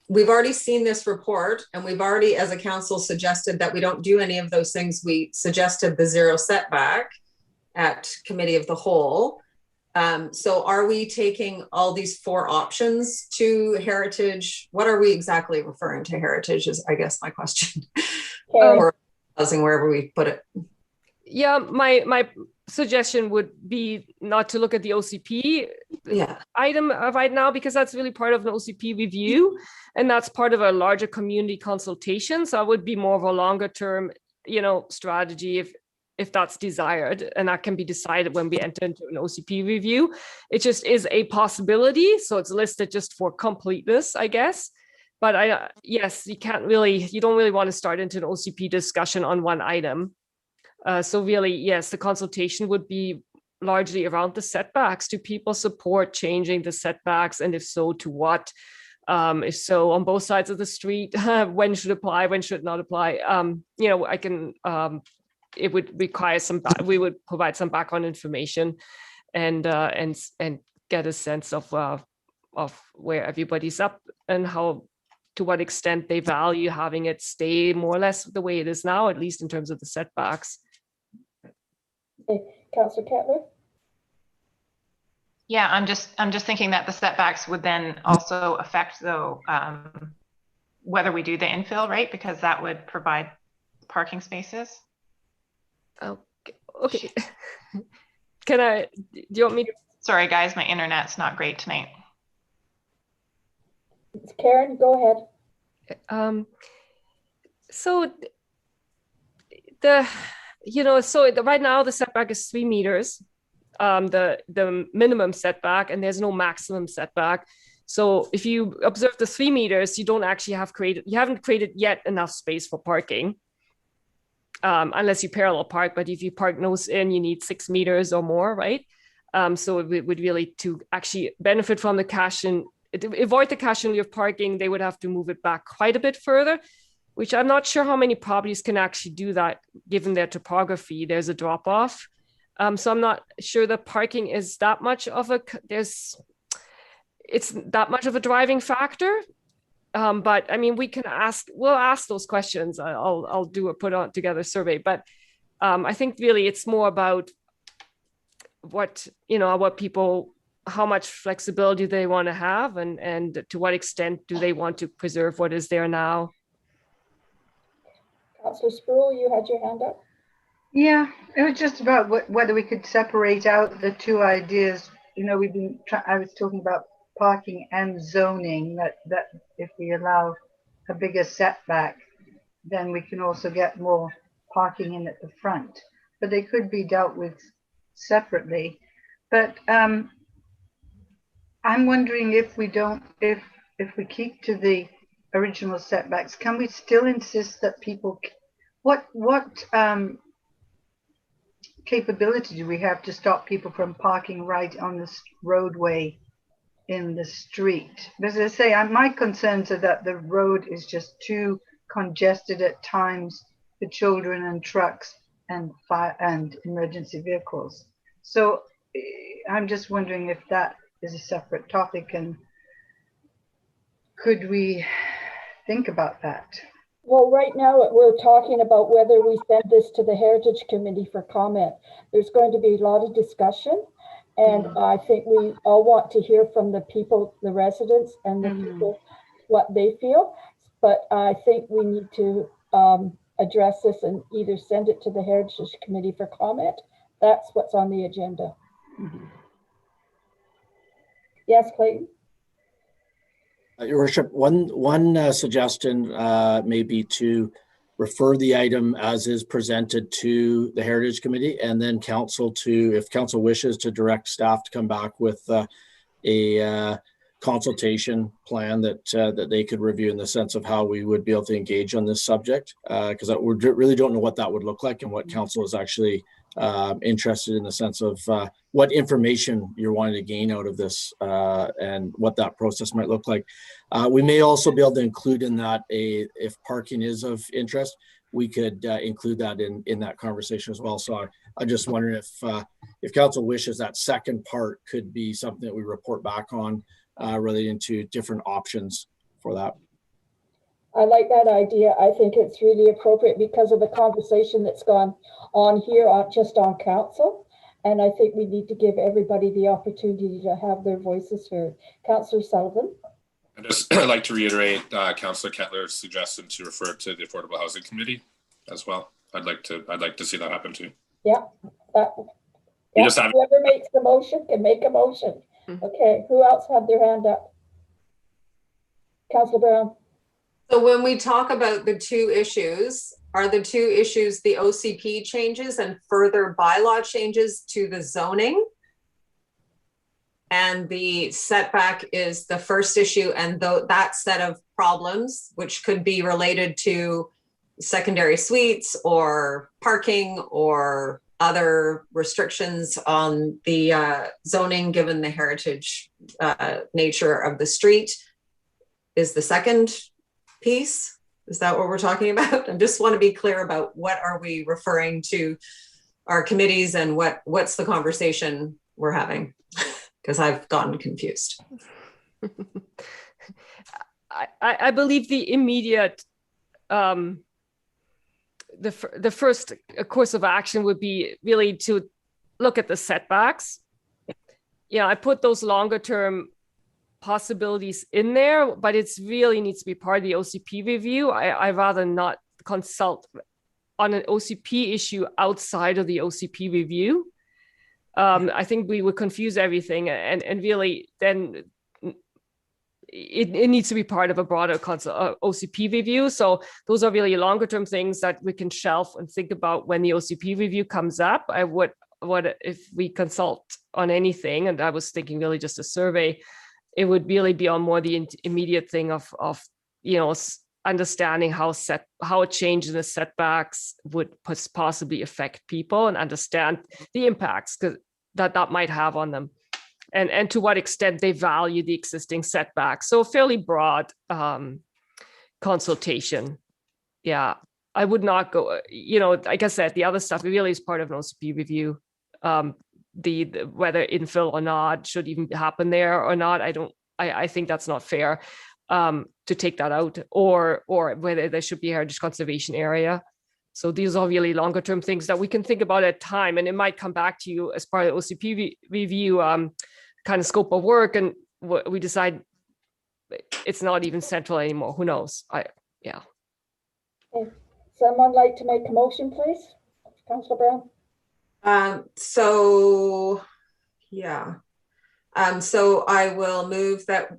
[SPEAKER 5] we've already seen this report, and we've already, as a council, suggested that we don't do any of those things. We suggested the 0 setback at Committee of the Whole. So are we taking all these 4 options to Heritage? What are we exactly referring to Heritage is, I guess, my question. Or housing, wherever we put it.
[SPEAKER 9] Yeah, suggestion would be not to look at the OCP item right now, because that's really part of an OCP review, and that's part of a larger community consultation. So it would be more of a longer term, strategy if that's desired, and that can be decided when we enter into an OCP review. It just is a possibility, so it's listed just for completeness, I guess. But yes, you don't really want to start into an OCP discussion on one item. So really, yes, the consultation would be largely around the setbacks. Do people support changing the setbacks? And if so, to what? If so, on both sides of the street, when should apply, when should not apply? It would require we would provide some background information and get a sense of where everybody's up and to what extent they value having it stay more or less the way it is now, at least in terms of the setbacks.
[SPEAKER 2] Okay. Councillor Kettler?
[SPEAKER 4] Yeah, I'm just thinking that the setbacks would then also affect, though, whether we do the infill, right? Because that would provide parking spaces.
[SPEAKER 9] Okay. Do you want me to?
[SPEAKER 4] Sorry, guys, my internet's not great tonight.
[SPEAKER 2] Karen, go ahead.
[SPEAKER 9] So right now the setback is 3 meters, the minimum setback, and there's no maximum setback. So if you observe the 3 meters, you haven't created yet enough space for parking, unless you parallel park. But if you park nose in, you need 6 meters or more, right? So it would really, to actually benefit from the cash and avoid the cash in lieu of parking, they would have to move it back quite a bit further, which I'm not sure how many properties can actually do that given their topography. There's a drop off. So I'm not sure that parking is that much of it's that much of a driving factor. But I mean, we'll ask those questions. I'll put on together a survey, but I think really it's more about how much flexibility they want to have, and to what extent do they want to preserve what is there now.
[SPEAKER 2] Councillor Sproul, you had your hand up.
[SPEAKER 1] Yeah, it was just about whether we could separate out the two ideas. I was talking about parking and zoning, that if we allow a bigger setback, then we can also get more parking in at the front. But they could be dealt with separately. But I'm wondering if we keep to the original setbacks, can we still insist that people, what capability do we have to stop people from parking right on this roadway in the street? Because as I say, my concerns are that the road is just too congested at times for children and trucks and fire and emergency vehicles. So I'm just wondering if that is a separate topic, and could we think about that?
[SPEAKER 2] Well, right now we're talking about whether we send this to the Heritage Committee for comment. There's going to be a lot of discussion, and I think we all want to hear from the people, the residents, and the people, what they feel. But I think we need to address this and either send it to the Heritage Committee for comment. That's what's on the agenda. Yes, Clayton?
[SPEAKER 10] Your Worship, one suggestion may be to refer the item as is presented to the Heritage Committee, and then council if council wishes, to direct staff to come back with a consultation plan that they could review in the sense of how we would be able to engage on this subject, because we really don't know what that would look like and what council is actually interested in the sense of what information you're wanting to gain out of this and what that process might look like. We may also be able to include in that if parking is of interest, we could include that in that conversation as well. So I just wondering if council wishes, that second part could be something that we report back on relating to different options for that.
[SPEAKER 2] I like that idea. I think it's really appropriate because of the conversation that's gone on here, just on council. And I think we need to give everybody the opportunity to have their voices heard. Councillor Sullivan.
[SPEAKER 3] I'd just like to reiterate Councillor Kettler's suggestion to refer to the Affordable Housing Committee as well. I'd like to see that happen too.
[SPEAKER 2] Yeah,
[SPEAKER 3] We
[SPEAKER 2] Yeah,
[SPEAKER 3] just have
[SPEAKER 2] whoever makes the motion can make a motion. Okay, who else had their hand up? Councillor Brown.
[SPEAKER 5] So when we talk about the two issues, are the two issues the OCP changes and further bylaw changes to the zoning? And the setback is the first issue, and that set of problems, which could be related to secondary suites or parking or other restrictions on the zoning, given the heritage nature of the street, is the second piece. Is that what we're talking about? I just want to be clear about what are we referring to our committees and what's the conversation we're having, because I've gotten confused.
[SPEAKER 9] I believe the immediate, the first course of action would be really to look at the setbacks. Yeah, I put those longer term possibilities in there, but it's really needs to be part of the OCP review. I rather not consult on an OCP issue outside of the OCP review. I think we would confuse everything, and really then it needs to be part of a broader OCP review. So those are really longer term things that we can shelf and think about when the OCP review comes up. What if we consult on anything, and I was thinking really just a survey, it would really be on more the immediate thing of understanding how a change in the setbacks would possibly affect people and understand the impacts that might have on them, and to what extent they value the existing setbacks. So fairly broad consultation. Yeah, I would not go, like I said, the other stuff really is part of an OCP review. The whether infill or not should even happen there or not, I think that's not fair to take that out, or whether there should be a heritage conservation area. So these are really longer term things that we can think about at time, and it might come back to you as part of the OCP review kind of scope of work, and we decide it's not even central anymore. Who knows? Yeah.
[SPEAKER 2] Okay. Someone like to make a motion, please? Councillor Brown.
[SPEAKER 5] So I will move that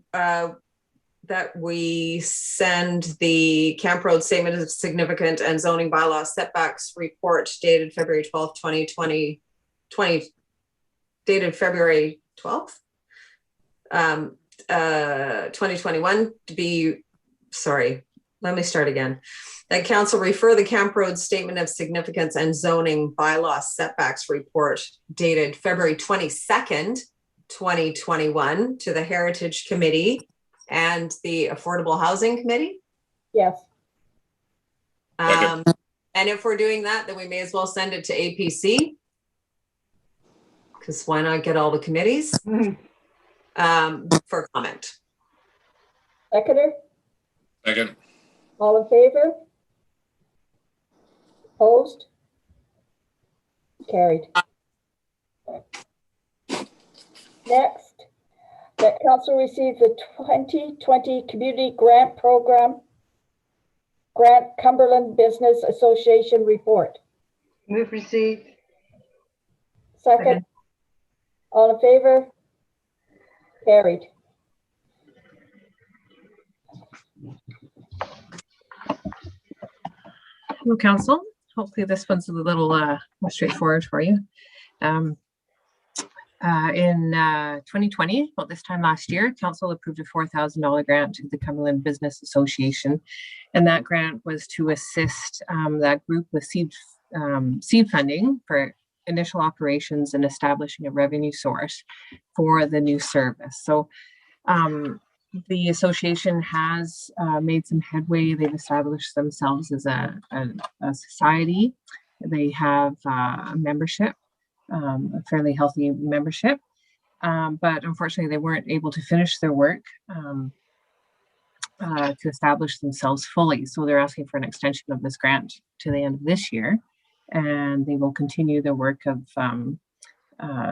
[SPEAKER 5] we send the Camp Road Statement of Significant and Zoning Bylaw Setbacks report dated February 12th, 2020, dated February 12th, 2021 to be, sorry, let me start again. That council refer the Camp Road Statement of Significance and Zoning Bylaw Setbacks report dated February 22nd, 2021 to the Heritage Committee and the Affordable Housing Committee.
[SPEAKER 2] Yes.
[SPEAKER 5] And if we're doing that, then we may as well send it to APC, because why not get all the committees for comment.
[SPEAKER 2] Seconder?
[SPEAKER 3] Second.
[SPEAKER 2] All in favor? Opposed? Carried. Next, that council received the 2020 Community Grant Program Grant Cumberland Business Association report.
[SPEAKER 1] Move receipt.
[SPEAKER 2] Second. All in favor? Carried.
[SPEAKER 11] Hello, Council. Hopefully this one's a little more straightforward for you. In 2020, well, this time last year, Council approved a $4,000 grant to the Cumberland Business Association, and that grant was to assist that group with seed funding for initial operations and establishing a revenue source for the new service. So the association has made some headway. They've established themselves as a society. They have a membership, a fairly healthy membership, but unfortunately they weren't able to finish their work to establish themselves fully. So they're asking for an extension of this grant to the end of this year, and they will continue their work of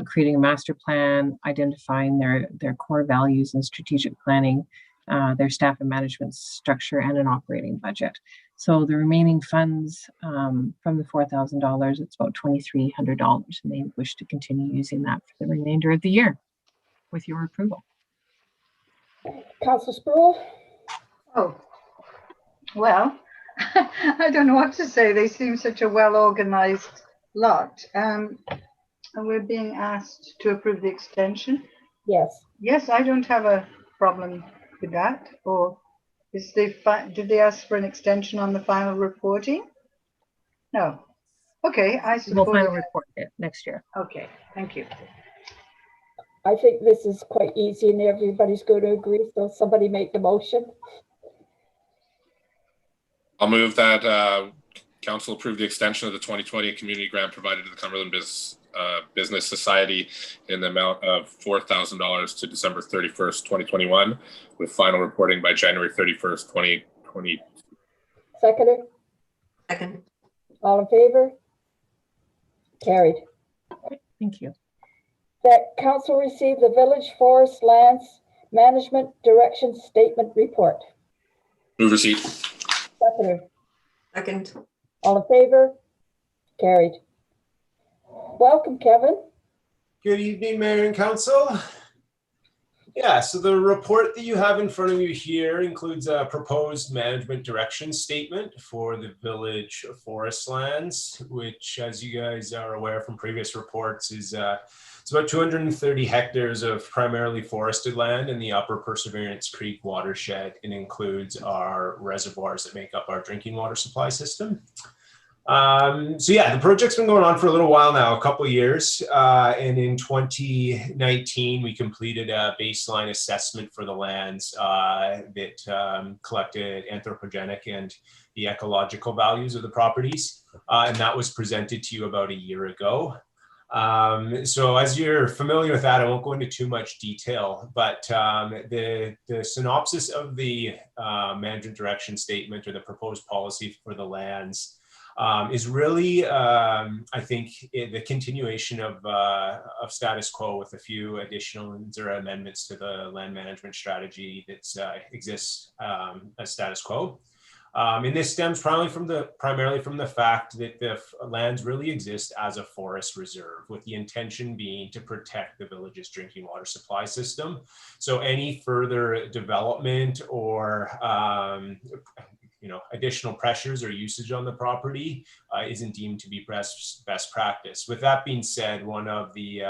[SPEAKER 11] creating a master plan, identifying their core values and strategic planning, their staff and management structure, and an operating budget. So the remaining funds from the $4,000, it's about $2,300, and they wish to continue using that for the remainder of the year with your approval.
[SPEAKER 2] Councillor Sproul?
[SPEAKER 1] Oh, well, I don't know what to say. They seem such a well-organized lot. And we're being asked to approve the extension.
[SPEAKER 2] Yes.
[SPEAKER 1] Yes, I don't have a problem with that. Or did they ask for an extension on the final reporting? No. Okay, I suppose.
[SPEAKER 11] We'll final report it next year.
[SPEAKER 1] Okay, thank you.
[SPEAKER 2] I think this is quite easy and everybody's going to agree. So somebody make the motion.
[SPEAKER 3] I'll move that council approve the extension of the 2020 community grant provided to the Cumberland Business Society in the amount of $4,000 to December 31st, 2021, with final reporting by January 31st, 2020.
[SPEAKER 2] Seconder?
[SPEAKER 5] Second.
[SPEAKER 2] All in favor? Carried.
[SPEAKER 11] Thank you.
[SPEAKER 2] That council receive the Village Forest Lands Management Direction Statement Report.
[SPEAKER 3] Move receipt.
[SPEAKER 2] Seconder?
[SPEAKER 5] Second.
[SPEAKER 2] All in favor? Carried. Welcome, Kevin.
[SPEAKER 12] Good evening, Mayor and Council. Yeah, so the report that you have in front of you here includes a proposed management direction statement for the Village Forest Lands, which, as you guys are aware from previous reports, is it's about 230 hectares of primarily forested land in the upper Perseverance Creek watershed, and includes our reservoirs that make up our drinking water supply system. So yeah, the project's been going on for a little while now, a couple of years. And in 2019, we completed a baseline assessment for the lands that collected anthropogenic and the ecological values of the properties. And that was presented to you about a year ago. So as you're familiar with that, I won't go into too much detail, but the synopsis of the management direction statement, or the proposed policy for the lands, is really, I think, the continuation of status quo, with a few additions or amendments to the land management strategy that exists as status quo. And this stems primarily from the fact that the lands really exist as a forest reserve, with the intention being to protect the village's drinking water supply system. So any further development or additional pressures or usage on the property isn't deemed to be best practice. With that being said, one of the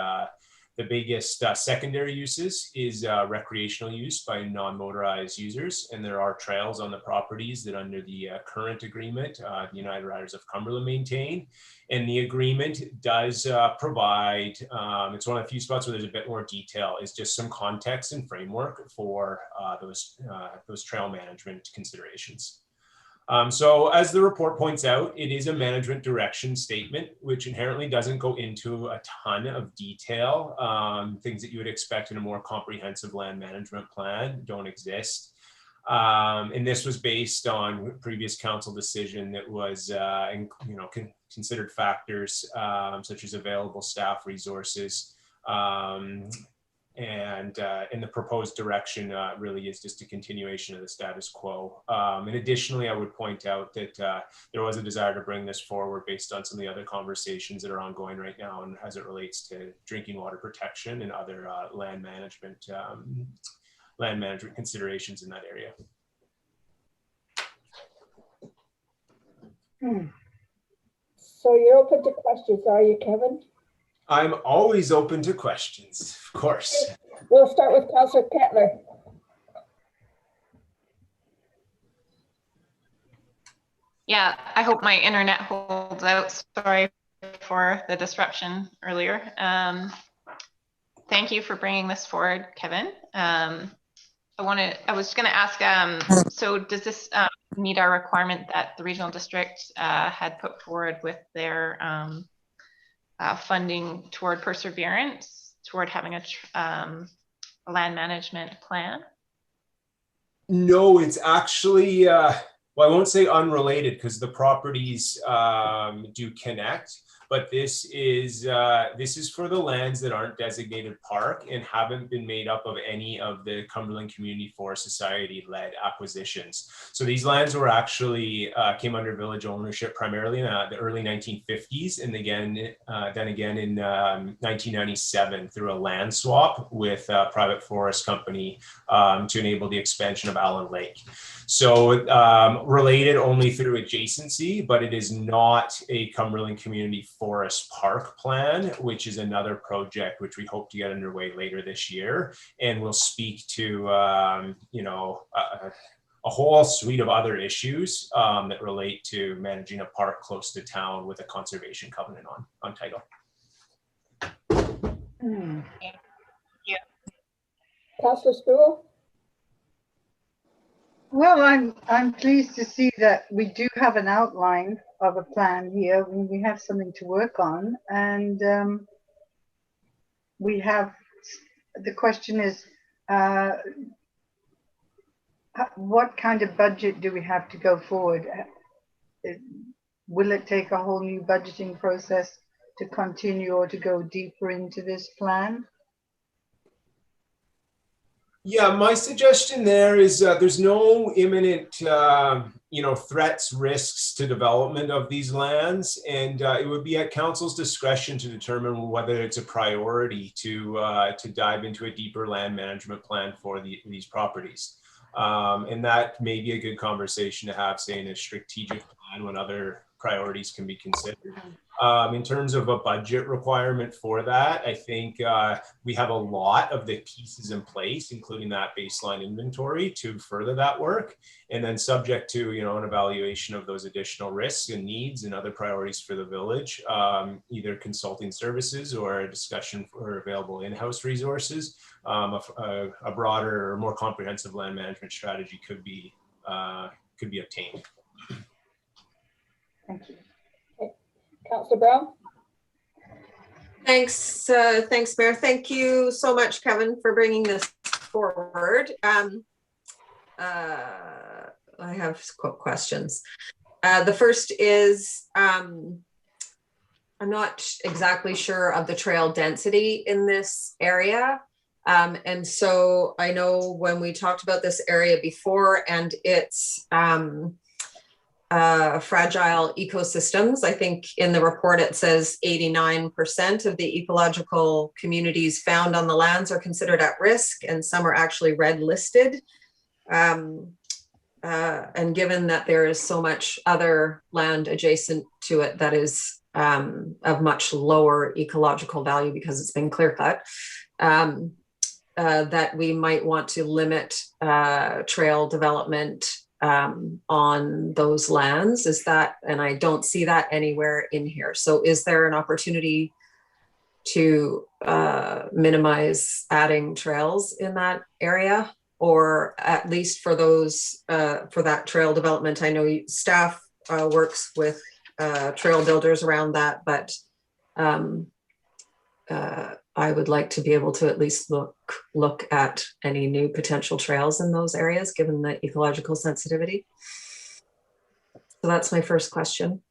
[SPEAKER 12] biggest secondary uses is recreational use by non-motorized users, and there are trails on the properties that, under the current agreement, the United Riders of Cumberland maintain. And the agreement does provide, it's one of the few spots where there's a bit more detail, is just some context and framework for those trail management considerations. So as the report points out, it is a management direction statement, which inherently doesn't go into a ton of detail. Things that you would expect in a more comprehensive land management plan don't exist. And this was based on previous council decision that was, considered factors such as available staff resources, and the proposed direction really is just a continuation of the status quo. And additionally, I would point out that there was a desire to bring this forward based on some of the other conversations that are ongoing right now, and as it relates to drinking water protection and other land management considerations in that area.
[SPEAKER 2] So you're open to questions, are you, Kevin?
[SPEAKER 12] I'm always open to questions, of course.
[SPEAKER 2] We'll start with Councillor Kettler.
[SPEAKER 4] Yeah, I hope my internet holds out. Sorry for the disruption earlier. Thank you for bringing this forward, Kevin. I was going to ask, so does this meet our requirement that the regional district had put forward with their funding toward perseverance, toward having a land management plan?
[SPEAKER 12] No, it's actually, well, I won't say unrelated, because the properties do connect, but this is for the lands that aren't designated park and haven't been made up of any of the Cumberland Community Forest Society led acquisitions. So these lands were actually came under village ownership primarily in the early 1950s, and then again in 1997 through a land swap with a private forest company to enable the expansion of Allen Lake. So related only through adjacency, but it is not a Cumberland Community Forest Park plan, which is another project which we hope to get underway later this year, and will speak to a whole suite of other issues that relate to managing a park close to town with a conservation covenant on title.
[SPEAKER 4] Yeah.
[SPEAKER 2] Councillor Spruill?
[SPEAKER 1] Well, I'm pleased to see that we do have an outline of a plan here. We have something to work on, and we have. The question is, what kind of budget do we have to go forward? Will it take a whole new budgeting process to continue or to go deeper into this plan?
[SPEAKER 12] Yeah, my suggestion there is there's no imminent, threats, risks to development of these lands, and it would be at council's discretion to determine whether it's a priority to dive into a deeper land management plan for these properties. And that may be a good conversation to have, say, in a strategic plan when other priorities can be considered. In terms of a budget requirement for that, I think we have a lot of the pieces in place, including that baseline inventory to further that work. And then subject to, an evaluation of those additional risks and needs and other priorities for the village, either consulting services or a discussion for available in-house resources, a broader or more comprehensive land management strategy could be obtained.
[SPEAKER 1] Thank you.
[SPEAKER 2] Councillor Brown?
[SPEAKER 5] Thanks, Mayor. Thank you so much, Kevin, for bringing this forward. I have questions. The first is, I'm not exactly sure of the trail density in this area. And so I know when we talked about this area before and its fragile ecosystems, I think in the report it says 89% of the ecological communities found on the lands are considered at risk, and some are actually red listed. And given that there is so much other land adjacent to it that is of much lower ecological value because it's been clear cut, that we might want to limit trail development on those lands. Is that, and I don't see that anywhere in here. So is there an opportunity to minimize adding trails in that area, or at least for those, for that trail development? I know staff works with trail builders around that, but I would like to be able to at least look at any new potential trails in those areas, given the ecological sensitivity. So that's my first question.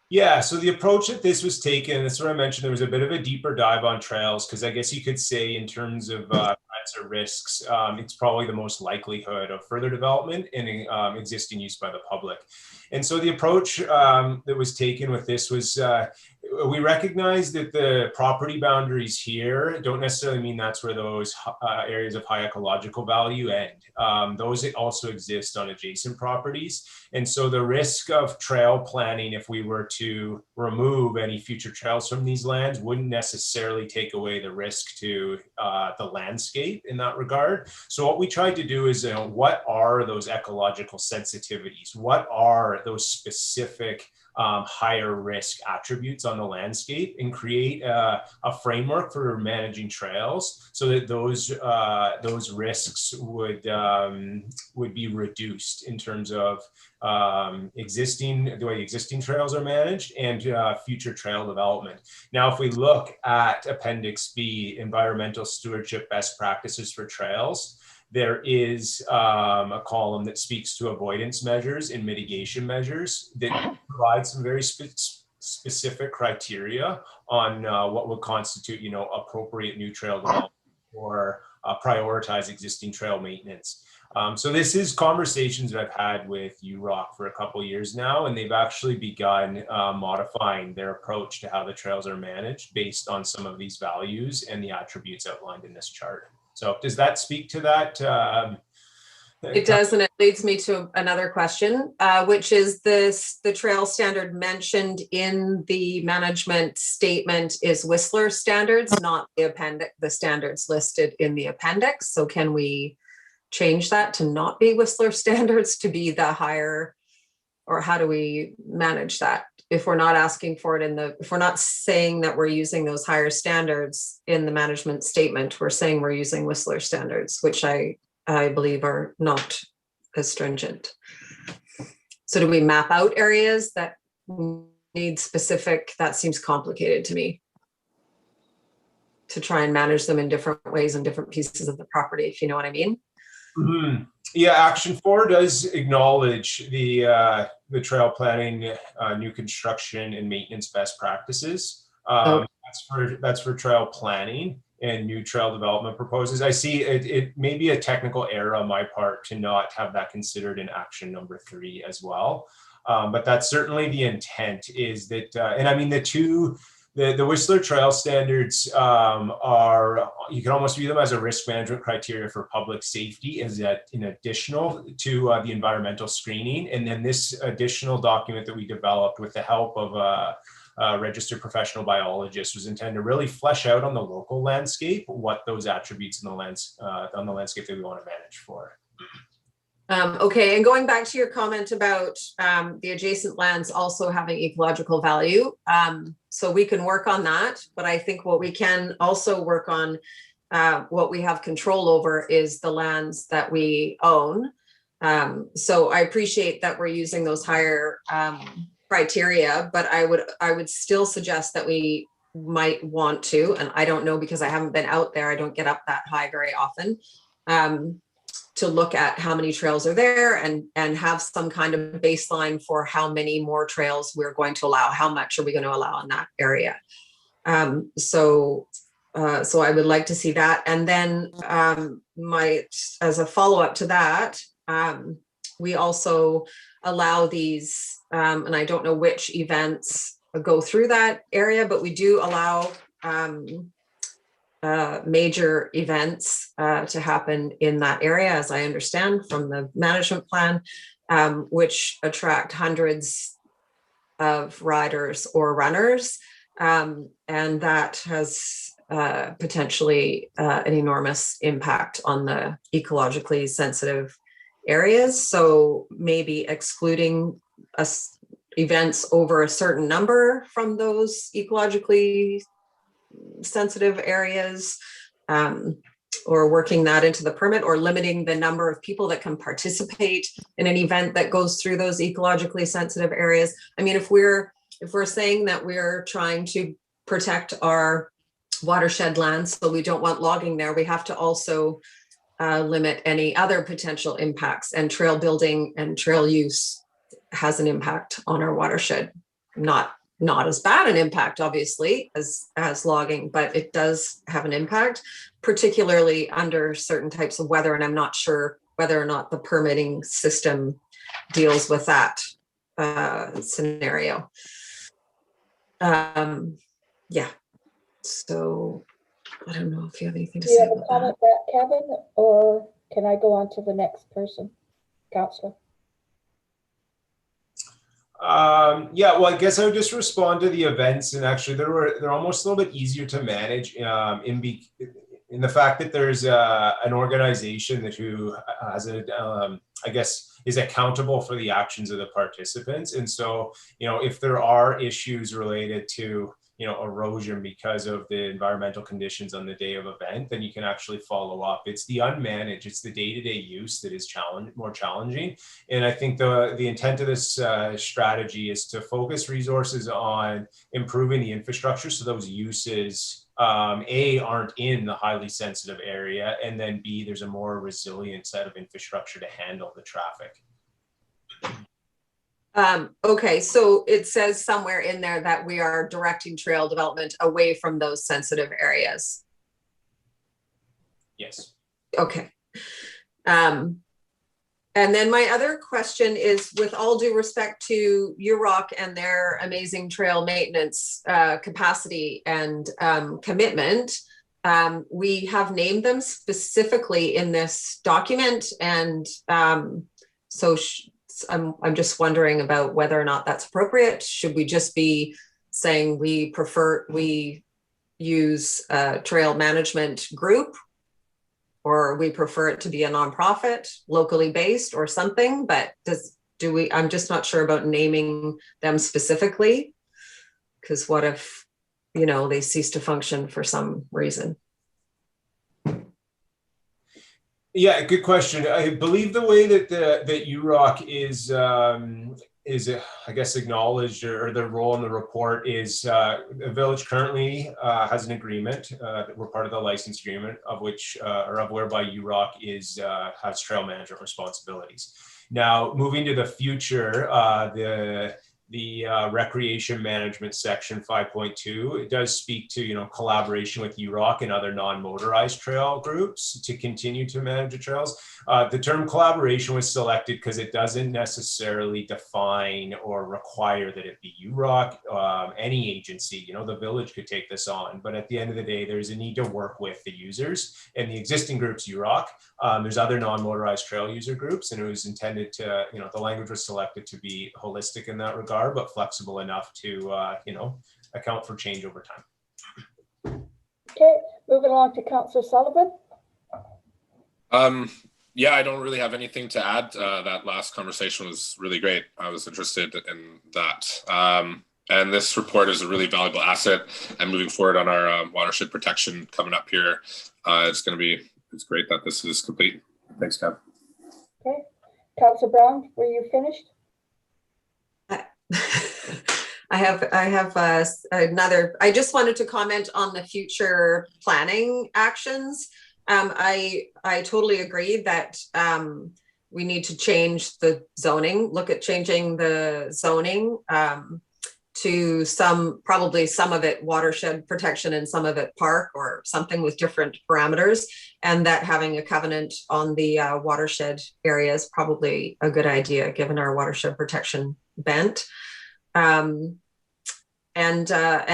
[SPEAKER 12] Yeah, so the approach that this was taken, that's what I mentioned, there was a bit of a deeper dive on trails, because I guess you could say in terms of threats or risks, it's probably the most likelihood of further development and existing use by the public. And so the approach that was taken with this was, we recognize that the property boundaries here don't necessarily mean that's where those areas of high ecological value end. Those also exist on adjacent properties. And so the risk of trail planning, if we were to remove any future trails from these lands, wouldn't necessarily take away the risk to the landscape in that regard. So what we tried to do is, what are those ecological sensitivities? What are those specific higher risk attributes on the landscape, and create a framework for managing trails so that those risks would be reduced in terms of the way existing trails are managed and future trail development. Now, if we look at Appendix B, environmental stewardship best practices for trails, there is a column that speaks to avoidance measures and mitigation measures that provide some very specific criteria on what would constitute, appropriate new trail development or prioritize existing trail maintenance. So this is conversations that I've had with UROC for a couple of years now, and they've actually begun modifying their approach to how the trails are managed based on some of these values and the attributes outlined in this chart. So does that speak to that?
[SPEAKER 5] It does, and it leads me to another question, which is the trail standard mentioned in the management statement is Whistler standards, not the appendix, the standards listed in the appendix. So can we change that to not be Whistler standards, to be the higher, or how do we manage that? If we're not asking for it if we're not saying that we're using those higher standards in the management statement, we're saying we're using Whistler standards, which I believe are not as stringent. So do we map out areas that need specific? That seems complicated to me, to try and manage them in different ways in different pieces of the property, if you know what I mean.
[SPEAKER 12] Mm-hmm. Yeah, Action 4 does acknowledge the trail planning, new construction and maintenance best practices. That's for trail planning and new trail development proposals. I see it may be a technical error on my part to not have that considered in action number 3 as well. But that's certainly the intent, is that, and I mean, the Whistler Trail Standards are, you can almost view them as a risk management criteria for public safety, as that in additional to the environmental screening. And then this additional document that we developed with the help of a registered professional biologist was intended to really flesh out on the local landscape what those attributes in the on the landscape that we want to manage for.
[SPEAKER 5] Okay, and going back to your comment about the adjacent lands also having ecological value, so we can work on that, but I think what we can also work on, what we have control over, is the lands that we own. So I appreciate that we're using those higher criteria, but I would still suggest that we might want to, and I don't know because I haven't been out there, I don't get up that high very often, to look at how many trails are there and have some kind of baseline for how many more trails we're going to allow, how much are we going to allow in that area. So I would like to see that. And then as a follow-up to that, we also allow these, and I don't know which events go through that area, but we do allow major events to happen in that area, as I understand from the management plan, which attract hundreds of riders or runners. And that has potentially an enormous impact on the ecologically sensitive areas. So maybe excluding events over a certain number from those ecologically sensitive areas, or working that into the permit, or limiting the number of people that can participate in an event that goes through those ecologically sensitive areas. I mean, if we're saying that we're trying to protect our watershed lands, so we don't want logging there, we have to also limit any other potential impacts, and trail building and trail use has an impact on our watershed. Not as bad an impact, obviously, as logging, but it does have an impact, particularly under certain types of weather. And I'm not sure whether or not the permitting system deals with that scenario. Yeah. So I don't know if you have anything to say.
[SPEAKER 2] Do you have a comment that, Kevin, or can I go on to the next person, Councillor?
[SPEAKER 12] Yeah, well, I guess I would just respond to the events, and actually they're almost a little bit easier to manage in the fact that there's an organization who has I guess is accountable for the actions of the participants. And so, if there are issues related to erosion because of the environmental conditions on the day of event, then you can actually follow up. It's the unmanaged, it's the day-to-day use that is more challenging. And I think the intent of this strategy is to focus resources on improving the infrastructure so those uses, A, aren't in the highly sensitive area, and then B, there's a more resilient set of infrastructure to handle the traffic.
[SPEAKER 5] Okay, so it says somewhere in there that we are directing trail development away from those sensitive areas.
[SPEAKER 12] Yes.
[SPEAKER 5] Okay. And then my other question is, with all due respect to UROC and their amazing trail maintenance capacity and commitment, we have named them specifically in this document. And so I'm just wondering about whether or not that's appropriate. Should we just be saying we use a trail management group, or we prefer it to be a nonprofit, locally based or something? But I'm just not sure about naming them specifically, because what if, they cease to function for some reason?
[SPEAKER 12] Yeah, good question. I believe the way that that UROC is I guess acknowledged, or their role in the report is the village currently has an agreement that we're part of the license agreement of which or of whereby UROC has trail management responsibilities. Now, moving to the future, the recreation management section 5.2, it does speak to collaboration with UROC and other non-motorized trail groups to continue to manage the trails. The term collaboration was selected because it doesn't necessarily define or require that it be UROC, any agency. The village could take this on, but at the end of the day, there's a need to work with the users, and the existing group's UROC. There's other non-motorized trail user groups, and it was intended to, the language was selected to be holistic in that regard, but flexible enough to, account for change over time.
[SPEAKER 2] Okay, moving along to Councillor Sullivan.
[SPEAKER 3] Yeah, I don't really have anything to add. That last conversation was really great. I was interested in that. And this report is a really valuable asset. And moving forward on our watershed protection coming up here, it's great that this is complete. Thanks, Kev.
[SPEAKER 2] Okay, Councillor Brown, were you finished?
[SPEAKER 5] I have another. I just wanted to comment on the future planning actions. I totally agree that we need to change the zoning, look at changing the zoning to probably some of it watershed protection and some of it park or something with different parameters, and that having a covenant on the watershed area is probably a good idea given our watershed protection bent. And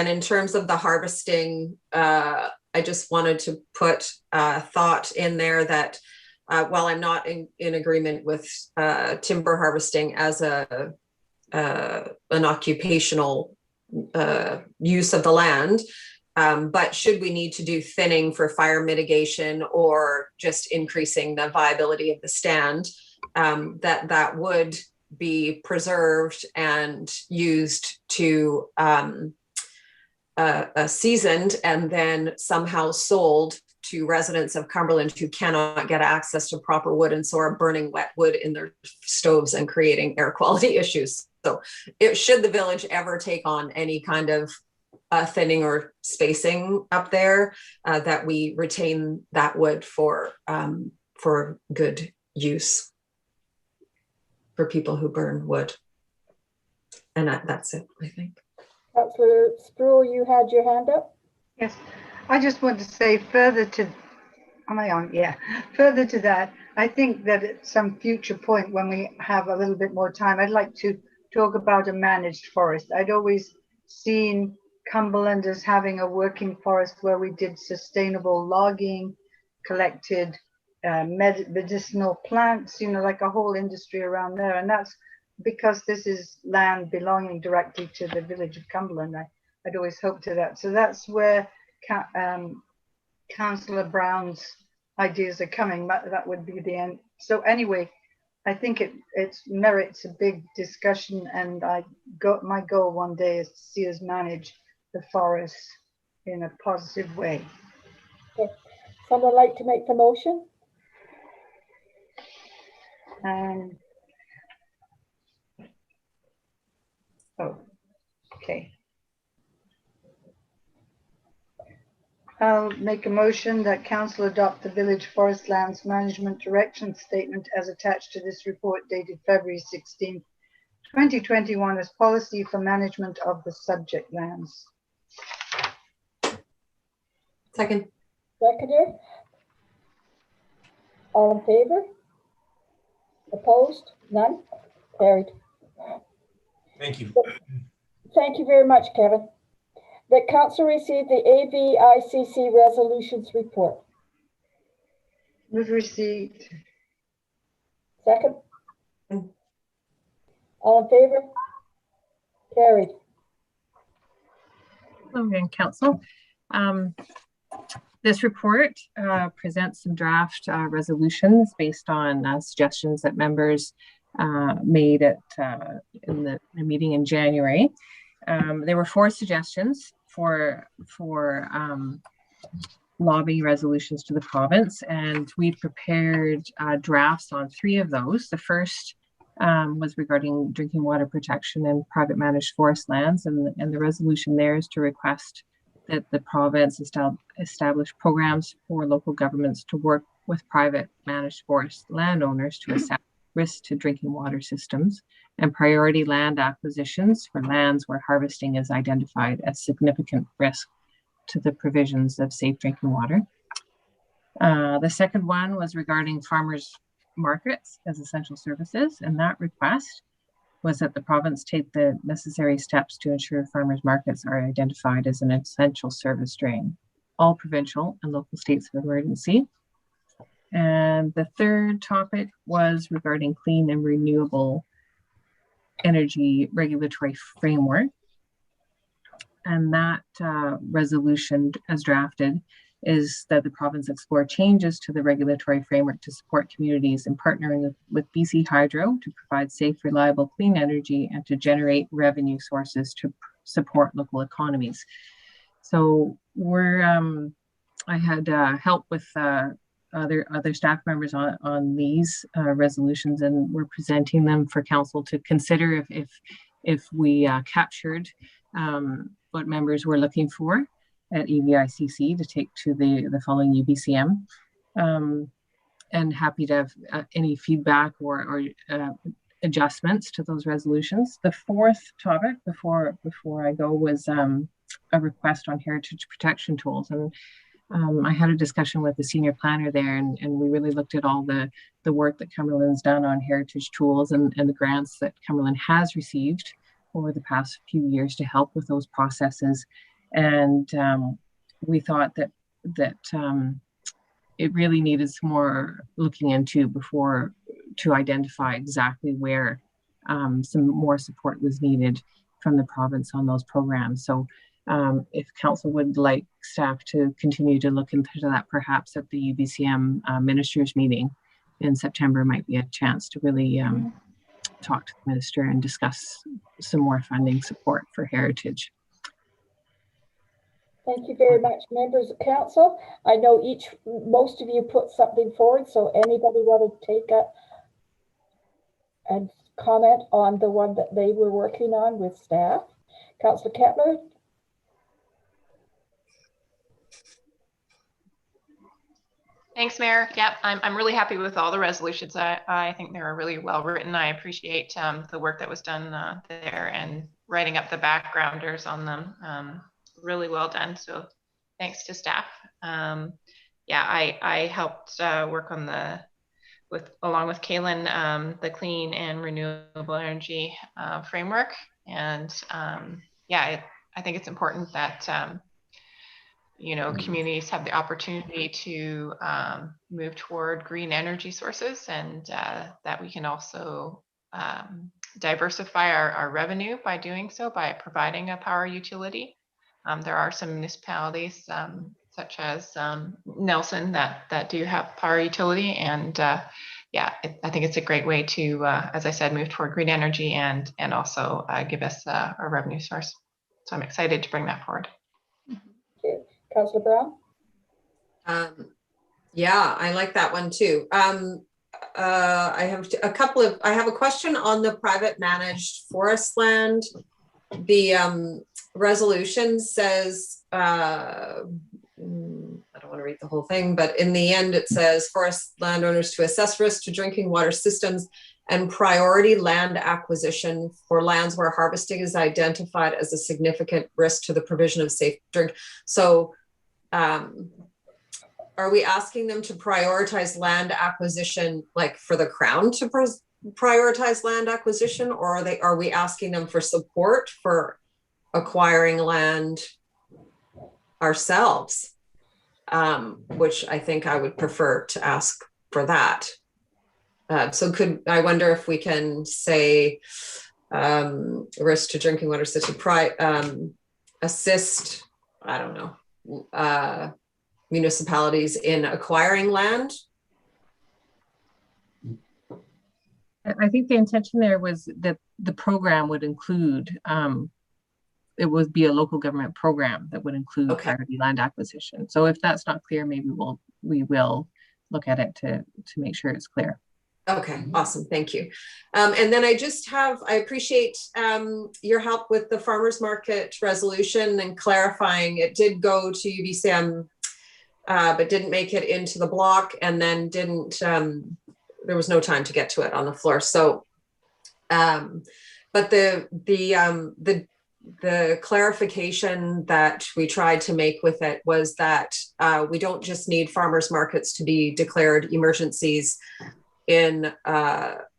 [SPEAKER 5] in terms of the harvesting, I just wanted to put a thought in there that while I'm not in agreement with timber harvesting as an occupational use of the land, but should we need to do thinning for fire mitigation or just increasing the viability of the stand, that would be preserved and used to seasoned and then somehow sold to residents of Cumberland who cannot get access to proper wood and so are burning wet wood in their stoves and creating air quality issues. So should the village ever take on any kind of thinning or spacing up there, that we retain that wood for good use for people who burn wood. And that's it, I think.
[SPEAKER 2] Councillor Sproul, you had your hand up.
[SPEAKER 1] Yes, I just want to say further to, am I on? Yeah, further to that, I think that at some future point when we have a little bit more time, I'd like to talk about a managed forest. I'd always seen Cumberland as having a working forest where we did sustainable logging, collected medicinal plants, like a whole industry around there. And that's because this is land belonging directly to the village of Cumberland. I'd always hoped to that. So that's where Councillor Brown's ideas are coming. That would be the end. So anyway, I think it merits a big discussion, and my goal one day is to see us manage the forests in a positive way.
[SPEAKER 2] Okay. Someone like to make the motion?
[SPEAKER 1] Okay. I'll make a motion that Council adopt the Village Forest Lands Management Direction Statement as attached to this report dated February 16, 2021 as policy for management of the subject lands.
[SPEAKER 5] Second.
[SPEAKER 2] Seconder? All in favor? Opposed? None? Carried.
[SPEAKER 12] Thank you.
[SPEAKER 2] Thank you very much, Kevin. That council received the AVICC resolutions report.
[SPEAKER 1] Move receipt.
[SPEAKER 2] Second? All in favor? Carried.
[SPEAKER 11] Hello again, Council. This report presents some draft resolutions based on suggestions that members made at in the meeting in January. There were 4 suggestions for lobbying resolutions to the province, and we prepared drafts on 3 of those. The first was regarding drinking water protection and private managed forest lands, and the resolution there is to request that the province establish programs for local governments to work with private managed forest landowners to assess risks to drinking water systems and priority land acquisitions for lands where harvesting is identified as significant risk to the provisions of safe drinking water. The second one was regarding farmers markets as essential services, and that request was that the province take the necessary steps to ensure farmers markets are identified as an essential service during all provincial and local states of emergency. And the third topic was regarding clean and renewable energy regulatory framework. And that resolution as drafted is that the province explore changes to the regulatory framework to support communities in partnering with BC Hydro to provide safe, reliable, clean energy and to generate revenue sources to support local economies. So I had help with other staff members on these resolutions, and we're presenting them for council to consider if we captured what members were looking for at AVICC to take to the following UBCM, and happy to have any feedback or adjustments to those resolutions. The fourth topic before I go was a request on heritage protection tools, and I had a discussion with the senior planner there, and we really looked at all the work that Cumberland's done on heritage tools and the grants that Cumberland has received over the past few years to help with those processes. And we thought that it really needed some more looking into before to identify exactly where some more support was needed from the province on those programs. So if council would like staff to continue to look into that, perhaps at the UBCM ministers meeting in September might be a chance to really talk to the minister and discuss some more funding support for heritage.
[SPEAKER 2] Thank you very much, members of council. I know most of you put something forward, so anybody want to take and comment on the one that they were working on with staff? Councillor Kepler?
[SPEAKER 4] Thanks, Mayor. Yep, I'm really happy with all the resolutions. I think they were really well written. I appreciate the work that was done there and writing up the backgrounders on them. Really well done. So thanks to staff. Yeah, I helped work on along with Kaylin, the clean and renewable energy framework. And yeah, I think it's important that communities have the opportunity to move toward green energy sources, and that we can also diversify our revenue by doing so, by providing a power utility. There are some municipalities such as Nelson that do have power utility, and yeah, I think it's a great way to, as I said, move toward green energy and also give us a revenue source. So I'm excited to bring that forward.
[SPEAKER 2] Okay. Councillor Brown?
[SPEAKER 5] Yeah, I like that one too. I have a question on the private managed forest land. The resolution says, I don't want to read the whole thing, but in the end it says forest landowners to assess risk to drinking water systems and priority land acquisition for lands where harvesting is identified as a significant risk to the provision of safe drink. So are we asking them to prioritize land acquisition, like for the Crown to prioritize land acquisition, or are we asking them for support for acquiring land ourselves? Which I think I would prefer to ask for that. So I wonder if we can say risk to drinking water, such as assist, I don't know, municipalities in acquiring land?
[SPEAKER 11] I think the intention there was that the program would include, it would be a local government program that would include priority land acquisition. So if that's not clear, maybe we will look at it to make sure it's clear.
[SPEAKER 5] Okay, awesome, thank you. And then I appreciate your help with the farmers market resolution and clarifying. It did go to UBCM, but didn't make it into the block, and then there was no time to get to it on the floor. So, but the clarification that we tried to make with it was that we don't just need farmers markets to be declared emergencies in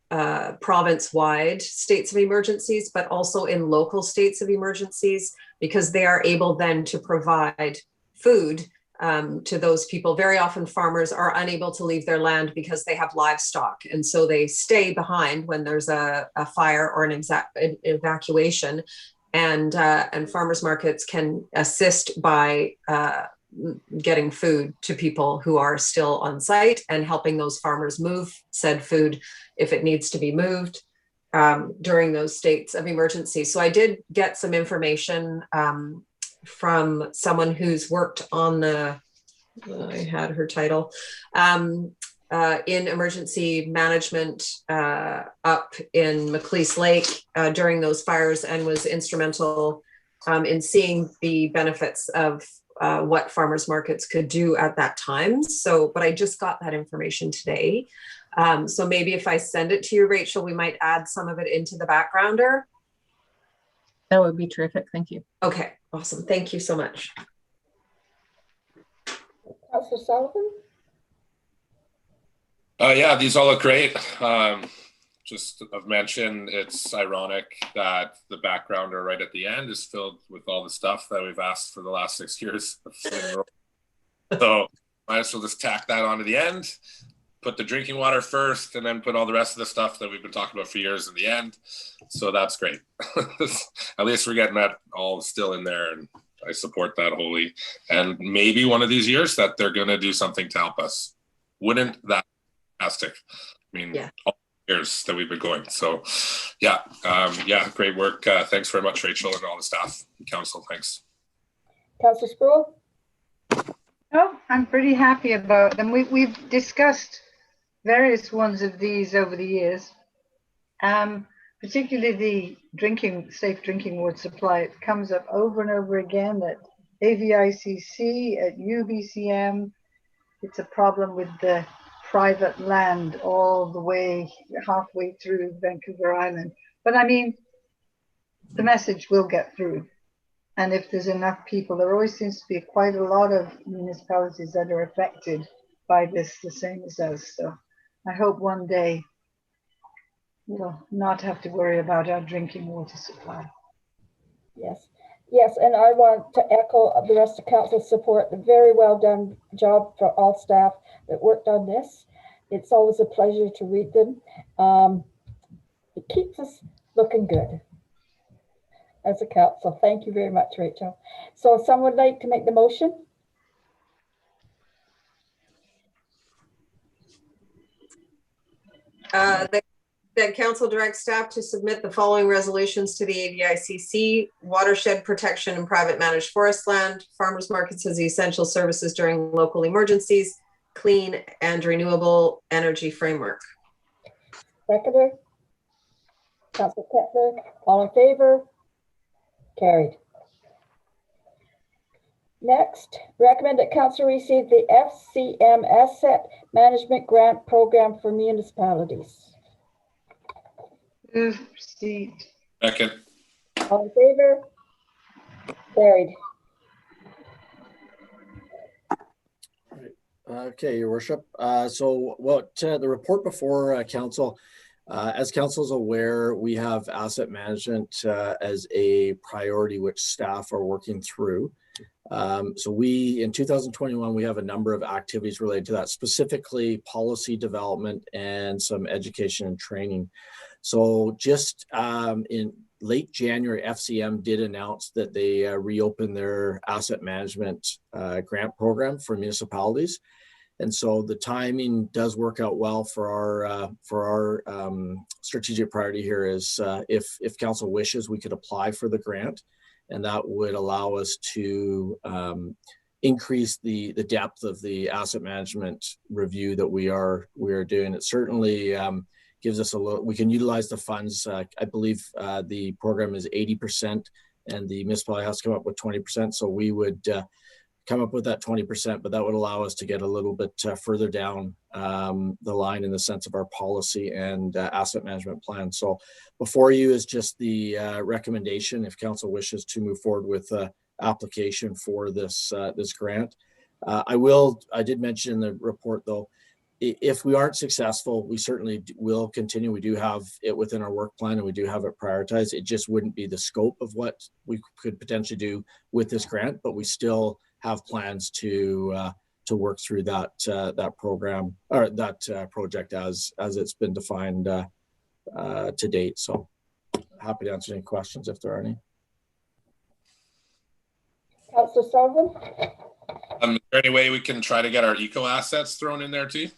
[SPEAKER 5] province-wide states of emergencies, but also in local states of emergencies, because they are able then to provide food to those people. Very often farmers are unable to leave their land because they have livestock. And so they stay behind when there's a fire or an evacuation. And farmers markets can assist by getting food to people who are still on site and helping those farmers move said food if it needs to be moved during those states of emergency. So I did get some information from someone who's worked on I had her title, in emergency management up in McLeese Lake during those fires, and was instrumental in seeing the benefits of what farmers markets could do at that time. So, but I just got that information today. So maybe if I send it to you, Rachel, we might add some of it into the backgrounder.
[SPEAKER 11] That would be terrific. Thank you.
[SPEAKER 5] Okay, awesome. Thank you so much.
[SPEAKER 2] Councillor Sullivan?
[SPEAKER 3] Yeah, these all look great. Just I've mentioned, it's ironic that the backgrounder right at the end is filled with all the stuff that we've asked for the last 6 years. So might as well just tack that onto the end, put the drinking water first, and then put all the rest of the stuff that we've been talking about for years in the end. So that's great. At least we're getting that all still in there, and I support that wholly. And maybe one of these years that they're going to do something to help us. Wouldn't that be fantastic? I mean, yeah. All years that we've been going. So yeah, great work. Thanks very much, Rachel, and all the staff and council. Thanks.
[SPEAKER 2] Councillor Sproul?
[SPEAKER 1] Oh, I'm pretty happy about them. We've discussed various ones of these over the years, particularly the safe drinking water supply. It comes up over and over again at AVICC, at UBCM. It's a problem with the private land all the way halfway through Vancouver Island. But I mean, the message will get through. And if there's enough people, there always seems to be quite a lot of municipalities that are affected by this, the same as us. So I hope one day we'll not have to worry about our drinking water supply.
[SPEAKER 2] Yes, and I want to echo the rest of council's support. A very well done job for all staff that worked on this. It's always a pleasure to read them. It keeps us looking good as a council. Thank you very much, Rachel. So if someone would like to make the motion?
[SPEAKER 5] That council directs staff to submit the following resolutions to the AVICC: watershed protection and private managed forest land, farmers markets as essential services during local emergencies, clean and renewable energy framework.
[SPEAKER 2] Seconder? Councillor Kettler, all in favor? Carried. Next, recommend that council receive the FCM Asset Management Grant Program for municipalities.
[SPEAKER 1] Move receipt.
[SPEAKER 3] Second.
[SPEAKER 2] All in favor? Carried.
[SPEAKER 10] Okay, Your Worship. So what the report before council, as council is aware, we have asset management as a priority which staff are working through. So in 2021, we have a number of activities related to that, specifically policy development and some education and training. So just in late January, FCM did announce that they reopened their asset management grant program for municipalities. And so the timing does work out well for our strategic priority here is if council wishes, we could apply for the grant, and that would allow us to increase the depth of the asset management review that we are doing. It certainly gives us a little, we can utilize the funds. I believe the program is 80% and the municipality has to come up with 20%. So we would come up with that 20%, but that would allow us to get a little bit further down the line in the sense of our policy and asset management plan. So before you is just the recommendation if council wishes to move forward with application for this grant. I did mention in the report though, if we aren't successful, we certainly will continue. We do have it within our work plan and we do have it prioritized. It just wouldn't be the scope of what we could potentially do with this grant, but we still have plans to work through that program or that project as it's been defined to date. So happy to answer any questions if there are any.
[SPEAKER 2] Councillor Sullivan?
[SPEAKER 3] Is there any way we can try to get our eco assets thrown in there too?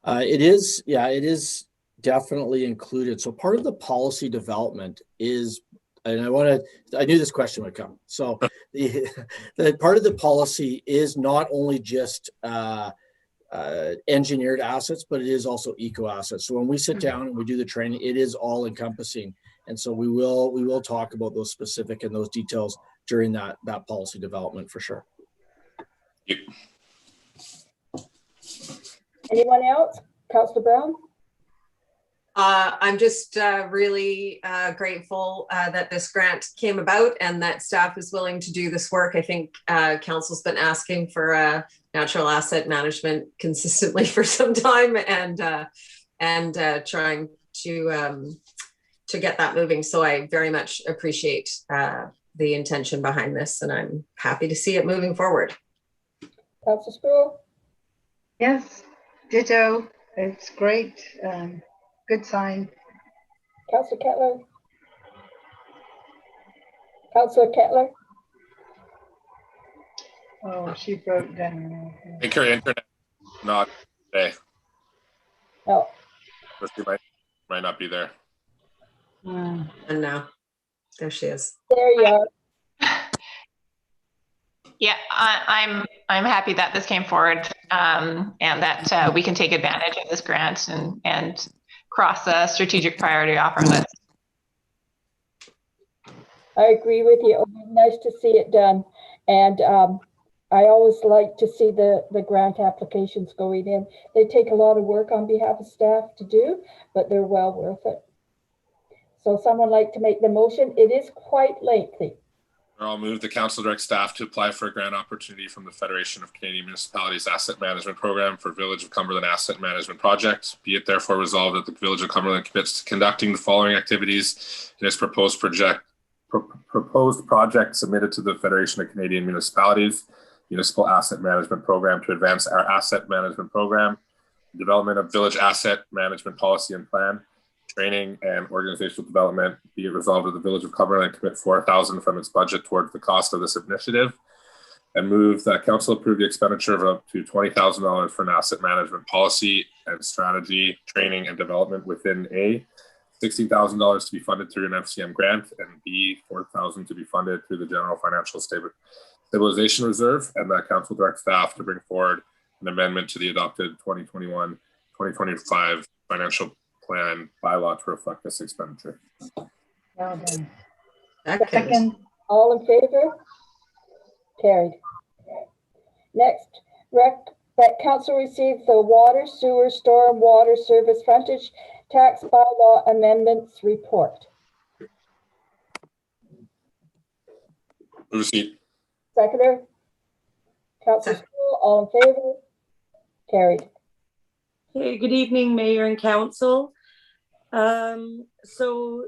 [SPEAKER 10] It is definitely included. So part of the policy development is, and I knew this question would come. So the part of the policy is not only just engineered assets, but it is also eco assets. So when we sit down and we do the training, it is all encompassing. And so we will talk about those specific and those details during that policy development for sure.
[SPEAKER 3] Yep.
[SPEAKER 2] Anyone else? Councillor Brown?
[SPEAKER 5] I'm just really grateful that this grant came about and that staff is willing to do this work. I think council's been asking for natural asset management consistently for some time and trying to get that moving. So I very much appreciate the intention behind this, and I'm happy to see it moving forward.
[SPEAKER 2] Councillor Sproul?
[SPEAKER 1] Yes, ditto. It's great. Good sign.
[SPEAKER 2] Councillor Kettler? Councillor Kettler?
[SPEAKER 1] Oh, she broke down.
[SPEAKER 3] I think her internet not today.
[SPEAKER 2] No.
[SPEAKER 3] So she might not be there.
[SPEAKER 5] And now there she is.
[SPEAKER 2] There you are.
[SPEAKER 4] Yeah, I'm happy that this came forward and that we can take advantage of this grant and cross a strategic priority off our list.
[SPEAKER 2] I agree with you. It would be nice to see it done. And I always like to see the grant applications going in. They take a lot of work on behalf of staff to do, but they're well worth it. So someone like to make the motion? It is quite lengthy.
[SPEAKER 3] I'll move the council direct staff to apply for a grant opportunity from the Federation of Canadian Municipalities Asset Management Program for Village of Cumberland Asset Management Project. Be it therefore resolved that the Village of Cumberland commits to conducting the following activities in its proposed project submitted to the Federation of Canadian Municipalities Municipal Asset Management Program to advance our asset management program, development of village asset management policy and plan, training and organizational development. Be it resolved that the Village of Cumberland commit $4,000 from its budget towards the cost of this initiative, and move that council approve the expenditure of up to $20,000 for an asset management policy and strategy, training and development within A, $16,000 to be funded through an FCM grant, and B, $4,000 to be funded through the General Financial Stabilization Reserve, and that council direct staff to bring forward an amendment to the adopted 2021-2025 financial plan bylaw to reflect this expenditure.
[SPEAKER 1] Well done.
[SPEAKER 2] Second. All in favor? Carried. Next, that council receive the water, sewer, storm water service frontage tax bylaw amendments report.
[SPEAKER 3] Move receipt.
[SPEAKER 2] Seconder, Councillor Sproul, all in favor? Carried.
[SPEAKER 13] Hey, good evening, Mayor and Council. So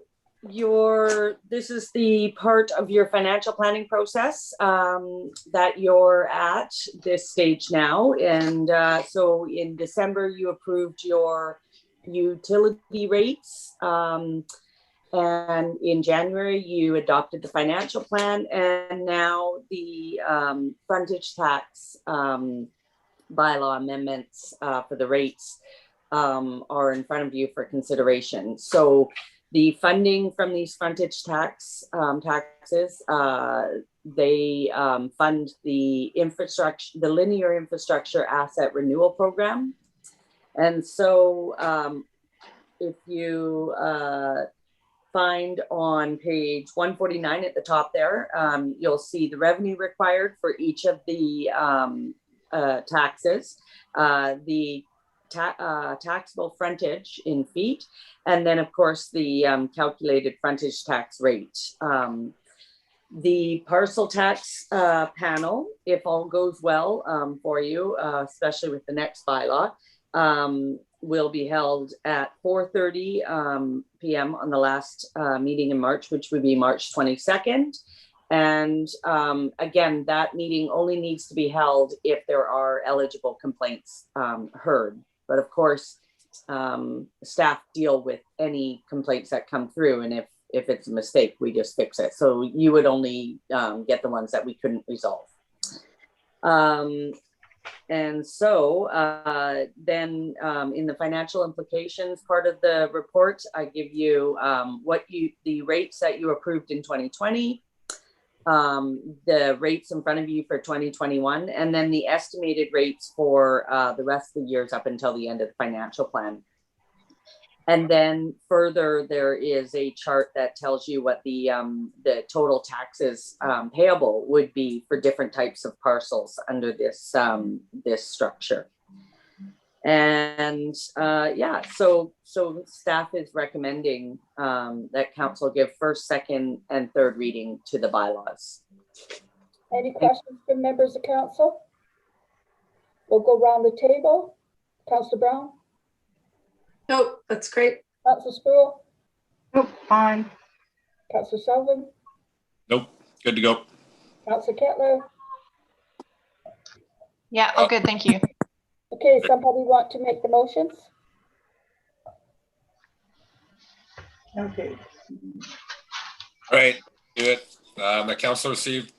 [SPEAKER 13] this is the part of your financial planning process that you're at this stage now. And so in December, you approved your utility rates. And in January, you adopted the financial plan, and now the frontage tax bylaw amendments for the rates are in front of you for consideration. So the funding from these frontage taxes, they fund the infrastructure, the linear infrastructure asset renewal program. And so if you find on page 149 at the top there, you'll see the revenue required for each of the taxes, the taxable frontage in feet, and then of course the calculated frontage tax rate. The parcel tax panel, if all goes well for you, especially with the next bylaw, will be held at 4:30 p.m. on the last meeting in March, which would be March 22nd. And again, that meeting only needs to be held if there are eligible complaints heard. But of course, staff deal with any complaints that come through. And if it's a mistake, we just fix it. So you would only get the ones that we couldn't resolve. And so then in the financial implications part of the report, I give you the rates that you approved in 2020, the rates in front of you for 2021, and then the estimated rates for the rest of the years up until the end of the financial plan. And then further, there is a chart that tells you what the total taxes payable would be for different types of parcels under this this structure. And yeah, so staff is recommending that council give first, second, and third reading to the bylaws.
[SPEAKER 2] Any questions from members of council? We'll go around the table. Councillor Brown?
[SPEAKER 5] Nope, that's great.
[SPEAKER 2] Councillor Sproul?
[SPEAKER 1] Nope, fine.
[SPEAKER 2] Councillor Sullivan?
[SPEAKER 3] Nope, good to go.
[SPEAKER 2] Councillor Kettler?
[SPEAKER 4] Yeah, all good, thank you.
[SPEAKER 2] Okay, somebody want to make the motions?
[SPEAKER 1] Okay.
[SPEAKER 3] All right, do it. The council received,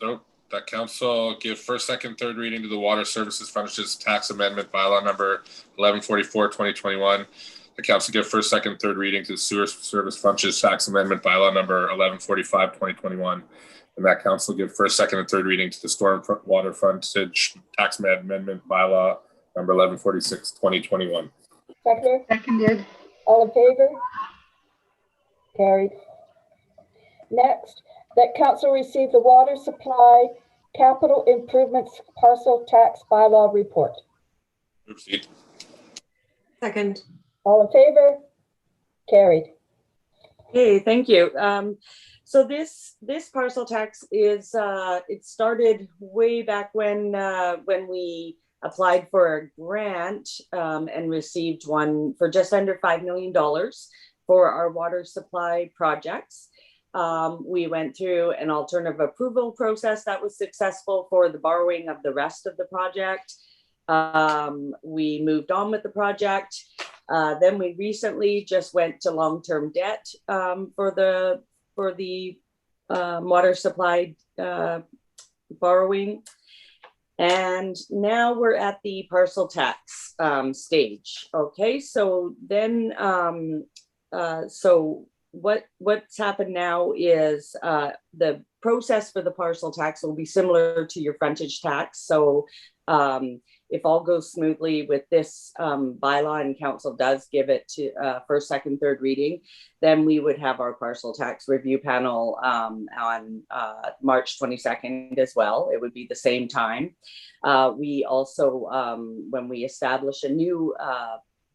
[SPEAKER 3] that council give first, second, third reading to the water services frontages tax amendment bylaw number 1144 2021. The council give first, second, third reading to the sewer service frontage tax amendment bylaw number 1145 2021. And that council give first, second, and third reading to the storm water frontage tax amendment bylaw number 1146 2021.
[SPEAKER 2] Seconder?
[SPEAKER 1] Seconded.
[SPEAKER 2] All in favor? Carried. Next, that council receive the water supply capital improvements parcel tax bylaw report.
[SPEAKER 3] Proceed.
[SPEAKER 5] Second.
[SPEAKER 2] All in favor? Carried.
[SPEAKER 13] Hey, thank you. So this parcel tax is it started way back when we applied for a grant and received one for just under $5 million for our water supply projects. We went through an alternative approval process that was successful for the borrowing of the rest of the project. We moved on with the project. Then we recently just went to long-term debt for the water supply borrowing. And now we're at the parcel tax stage. Okay, so then, so what's happened now is the process for the parcel tax will be similar to your frontage tax. So if all goes smoothly with this bylaw and council does give it to first, second, third reading, then we would have our parcel tax review panel on March 22nd as well. It would be the same time. We also, when we establish a new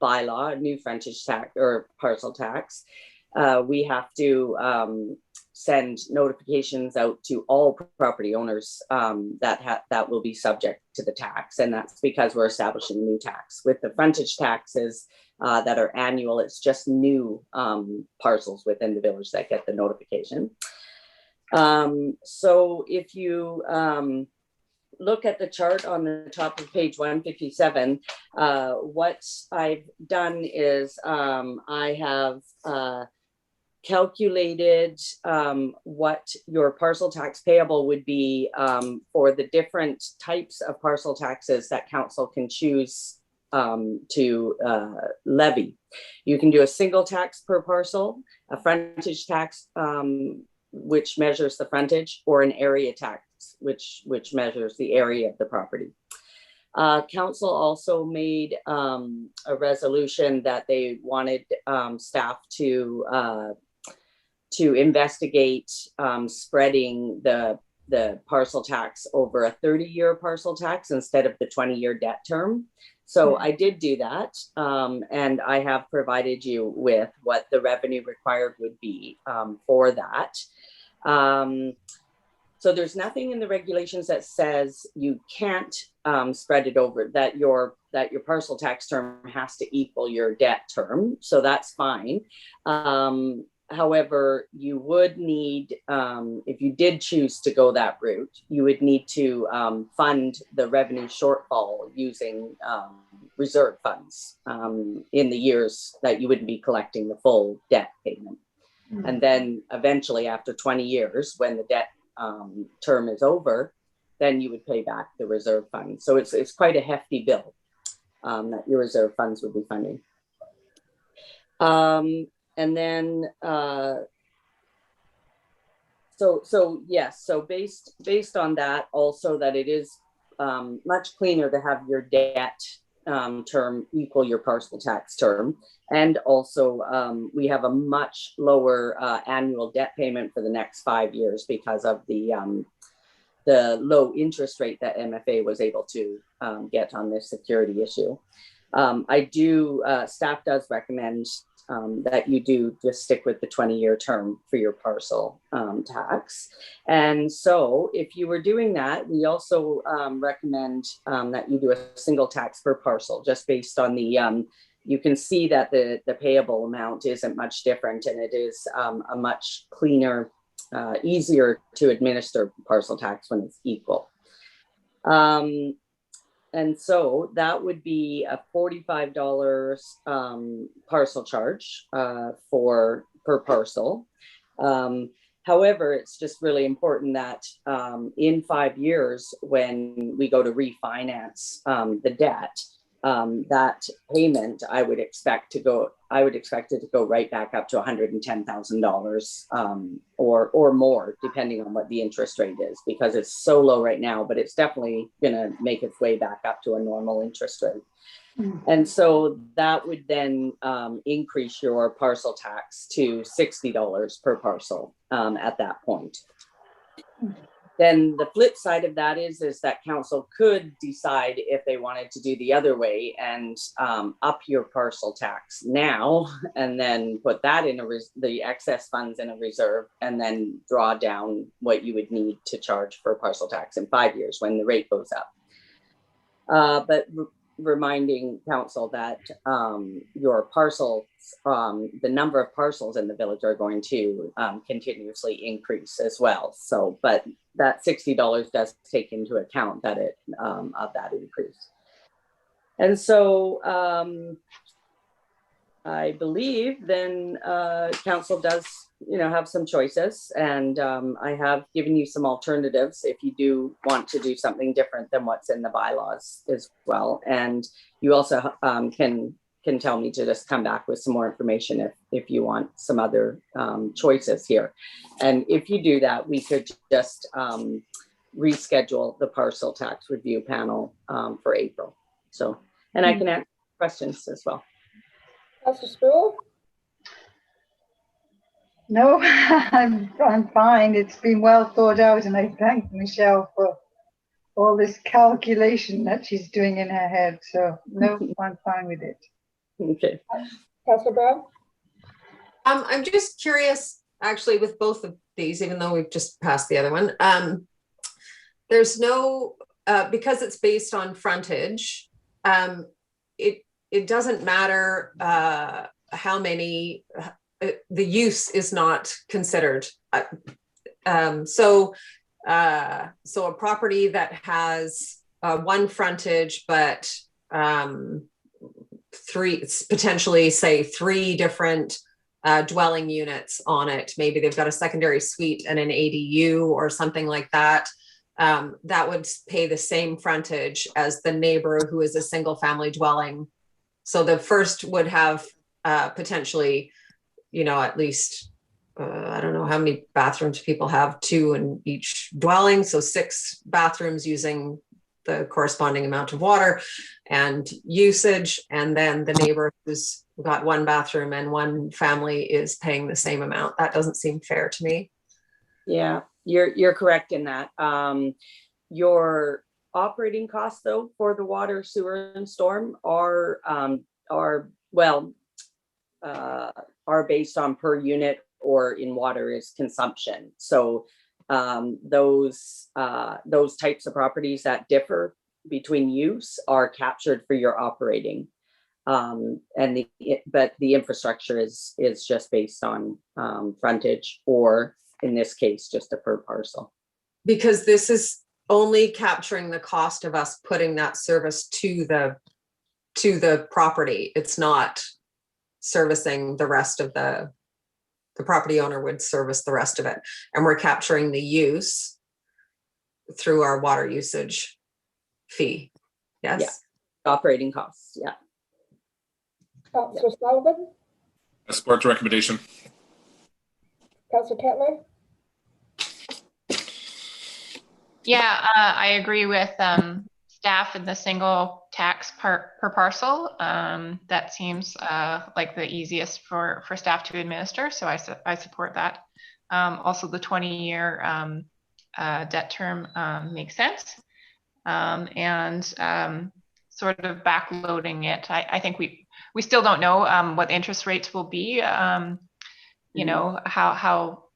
[SPEAKER 13] bylaw, a new frontage tax or parcel tax, we have to send notifications out to all property owners that will be subject to the tax. And that's because we're establishing a new tax. With the frontage taxes that are annual, it's just new parcels within the village that get the notification. So if you look at the chart on the top of page 157, what I've done is I have calculated what your parcel tax payable would be for the different types of parcel taxes that council can choose to levy. You can do a single tax per parcel, a frontage tax, which measures the frontage, or an area tax, which measures the area of the property. Council also made a resolution that they wanted staff to investigate spreading the parcel tax over a 30-year parcel tax instead of the 20-year debt term. So I did do that, and I have provided you with what the revenue required would be for that. So there's nothing in the regulations that says you can't spread it over, that your parcel tax term has to equal your debt term. So that's fine. However, you would need, if you did choose to go that route, you would need to fund the revenue shortfall using reserve funds in the years that you wouldn't be collecting the full debt payment. And then eventually after 20 years, when the debt term is over, then you would pay back the reserve funds. So it's quite a hefty bill that your reserve funds would be funding. And then, yes, so based on that, also that it is much cleaner to have your debt term equal your parcel tax term. And also we have a much lower annual debt payment for the next 5 years because of the low interest rate that MFA was able to get on this security issue. Staff does recommend that you do just stick with the 20-year term for your parcel tax. And so if you were doing that, we also recommend that you do a single tax per parcel, just based on the, you can see that the payable amount isn't much different, and it is a much cleaner, easier to administer parcel tax when it's equal. And so that would be a $45 parcel charge per parcel. However, it's just really important that in 5 years, when we go to refinance the debt, that payment I would expect it to go right back up to $110,000 or more, depending on what the interest rate is, because it's so low right now, but it's definitely going to make its way back up to a normal interest rate. And so that would then increase your parcel tax to $60 per parcel at that point. Then the flip side of that is that council could decide if they wanted to do the other way and up your parcel tax now, and then put that in the excess funds in a reserve, and then draw down what you would need to charge for parcel tax in 5 years when the rate goes up. But reminding council that your parcels, the number of parcels in the village are going to continuously increase as well. So, but that $60 does take into account that of that increase. And so I believe then council does, have some choices, and I have given you some alternatives if you do want to do something different than what's in the bylaws as well. And you also can tell me to just come back with some more information if you want some other choices here. And if you do that, we could just reschedule the parcel tax review panel for April. So, and I can answer questions as well.
[SPEAKER 2] Councillor Sproul?
[SPEAKER 1] No, I'm fine. It's been well thought out, and I thank Michelle for all this calculation that she's doing in her head. So no, I'm fine with it.
[SPEAKER 13] Okay.
[SPEAKER 2] Councillor Brown?
[SPEAKER 5] I'm just curious, actually, with both of these, even though we've just passed the other one. There's no, because it's based on frontage, it doesn't matter how many, the use is not considered. So a property that has one frontage, but potentially say three different dwelling units on it. Maybe they've got a secondary suite and an ADU or something like that. That would pay the same frontage as the neighbor who is a single family dwelling. So the first would have potentially, at least, I don't know how many bathrooms people have, 2 in each dwelling. So 6 bathrooms using the corresponding amount of water and usage. And then the neighbor who's got 1 bathroom and 1 family is paying the same amount. That doesn't seem fair to me.
[SPEAKER 13] Yeah, you're correct in that. Your operating costs, though, for the water, sewer, and storm are based on per unit, or in water is consumption. So those types of properties that differ between use are captured for your operating. But the infrastructure is just based on frontage, or in this case, just a per parcel.
[SPEAKER 5] Because this is only capturing the cost of us putting that service to the property. It's not servicing the rest of the property owner would service the rest of it. And we're capturing the use through our water usage fee. Yes.
[SPEAKER 13] Yeah. Operating costs. Yeah.
[SPEAKER 2] Councillor Sullivan?
[SPEAKER 3] I support the recommendation.
[SPEAKER 2] Councillor Kettler?
[SPEAKER 4] Yeah, I agree with staff in the single tax per parcel. That seems like the easiest for staff to administer. So I support that. Also, the 20-year debt term makes sense. And sort of backloading it. I think we still don't know what the interest rates will be. How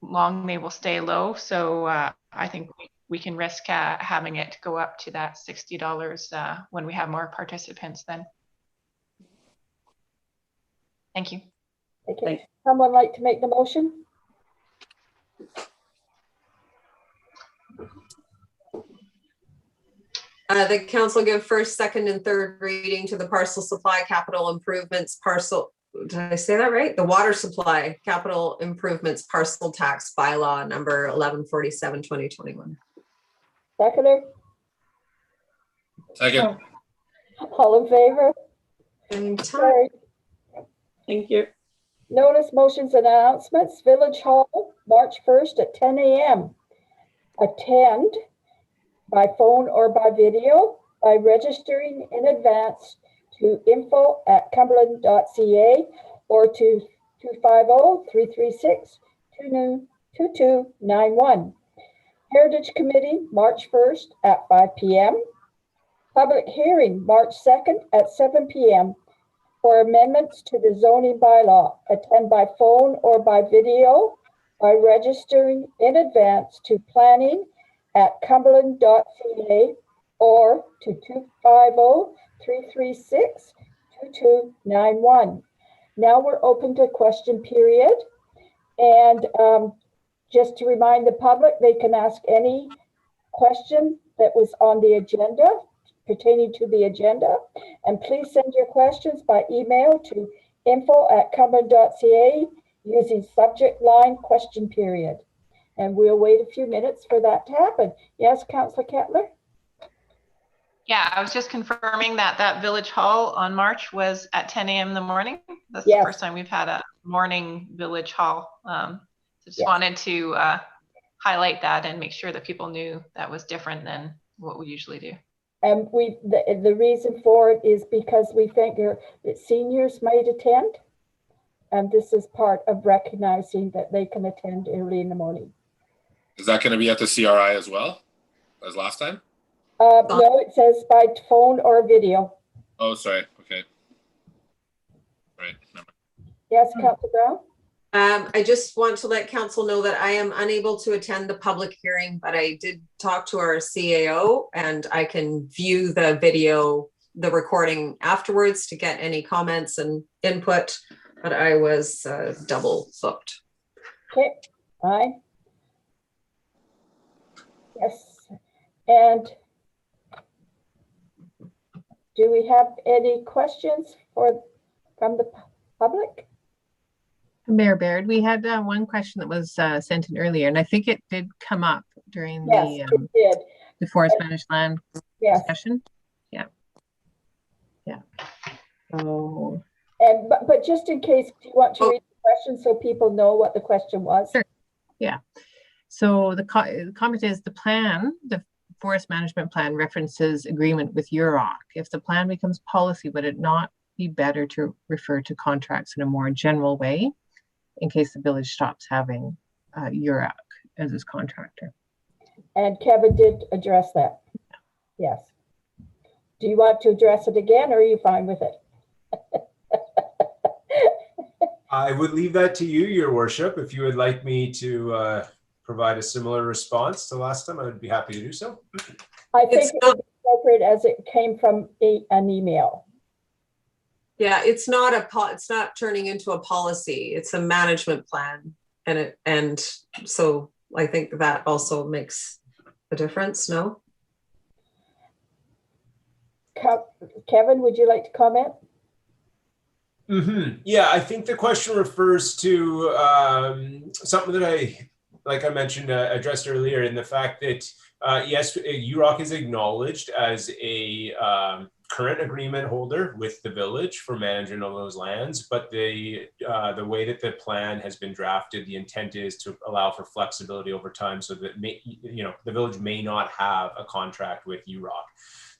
[SPEAKER 4] long they will stay low. So I think we can risk having it go up to that $60 when we have more participants then. Thank you.
[SPEAKER 2] Okay. Someone like to make the motion?
[SPEAKER 5] The council give first, second, and third reading to the parcel supply capital improvements parcel. Did I say that right? The water supply capital improvements parcel tax bylaw number 1147/2021.
[SPEAKER 2] Seconder?
[SPEAKER 3] Second.
[SPEAKER 2] All in favor?
[SPEAKER 5] Anytime.
[SPEAKER 13] Thank you.
[SPEAKER 2] Notice, motions, and announcements. Village Hall, March 1st at 10 a.m. Attend by phone or by video by registering in advance to info@cumberland.ca or to 250-336-2291. Heritage Committee, March 1st at 5 p.m. Public hearing, March 2nd at 7 p.m. for amendments to the zoning bylaw. Attend by phone or by video by registering in advance to planning@cumberland.ca or to 250-336-2291. Now we're open to question period. And just to remind the public, they can ask any question that was on the agenda, pertaining to the agenda. And please send your questions by email to info@cumberland.ca using subject line question period. And we'll wait a few minutes for that to happen. Yes, Councillor Kettler?
[SPEAKER 4] Yeah, I was just confirming that Village Hall on March was at 10 a.m. in the morning. That's
[SPEAKER 2] Yes.
[SPEAKER 4] the first time we've had a morning Village Hall. So just
[SPEAKER 2] Yes.
[SPEAKER 4] wanted to highlight that and make sure that people knew that was different than what we usually do.
[SPEAKER 2] And the reason for it is because we think that seniors might attend. And this is part of recognizing that they can attend early in the morning.
[SPEAKER 3] Is that going to be at the CRI as well as last time?
[SPEAKER 2] No, it says by phone or video.
[SPEAKER 3] Oh, sorry. Okay.
[SPEAKER 2] Yes, Councillor Brown?
[SPEAKER 5] I just want to let council know that I am unable to attend the public hearing, but I did talk to our CAO and I can view the video, the recording afterwards to get any comments and input, but I was double booked.
[SPEAKER 2] Okay, fine. Yes, and do we have any questions from the public?
[SPEAKER 11] Mayor Baird, we had one question that was sent in earlier, and I think it did come up during
[SPEAKER 2] Yes, it did.
[SPEAKER 11] the forest managed land
[SPEAKER 2] Yes.
[SPEAKER 11] discussion. Yeah. Yeah. So.
[SPEAKER 2] And but just in case, do you want to read the question so people know what the question was?
[SPEAKER 11] Sure. Yeah. So the comment is the forest management plan references agreement with UROC. If the plan becomes policy, would it not be better to refer to contracts in a more general way in case the village stops having UROC as its contractor?
[SPEAKER 2] And Kevin did address that. Yes. Do you want to address it again, or are you fine with it?
[SPEAKER 12] I would leave that to you, Your Worship. If you would like me to provide a similar response to last time, I would be happy to do so.
[SPEAKER 2] I think it would be appropriate as it came from an email.
[SPEAKER 5] Yeah, it's not turning into a policy. It's a management plan, and so I think that also makes a difference. No,
[SPEAKER 2] Kevin, would you like to comment?
[SPEAKER 12] Yeah, I think the question refers to something that like I mentioned, addressed earlier, in the fact that yes, UROC is acknowledged as a current agreement holder with the village for managing all those lands, but the way that the plan has been drafted, the intent is to allow for flexibility over time, so that the village may not have a contract with UROC.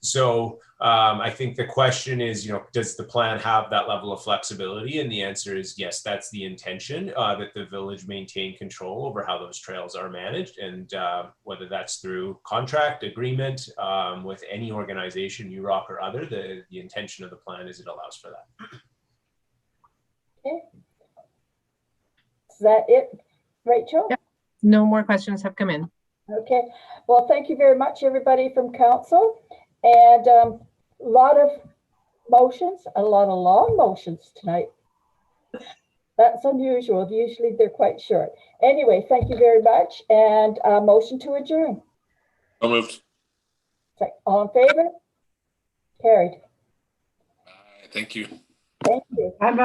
[SPEAKER 12] So I think the question is, does the plan have that level of flexibility? And the answer is yes, that's the intention, that the village maintain control over how those trails are managed, and whether that's through contract agreement with any organization, UROC or other, the intention of the plan is it allows for that.
[SPEAKER 2] Okay. Is that it, Rachel?
[SPEAKER 11] Yep. No more questions have come in.
[SPEAKER 2] Okay. Well, thank you very much, everybody from council. And a lot of motions, a lot of long motions tonight. That's unusual. Usually they're quite short. Anyway, thank you very much. And a motion to adjourn.
[SPEAKER 3] So moved.
[SPEAKER 2] All in favor? Carried.
[SPEAKER 3] Thank you.
[SPEAKER 2] Thank you.
[SPEAKER 1] Bye-bye.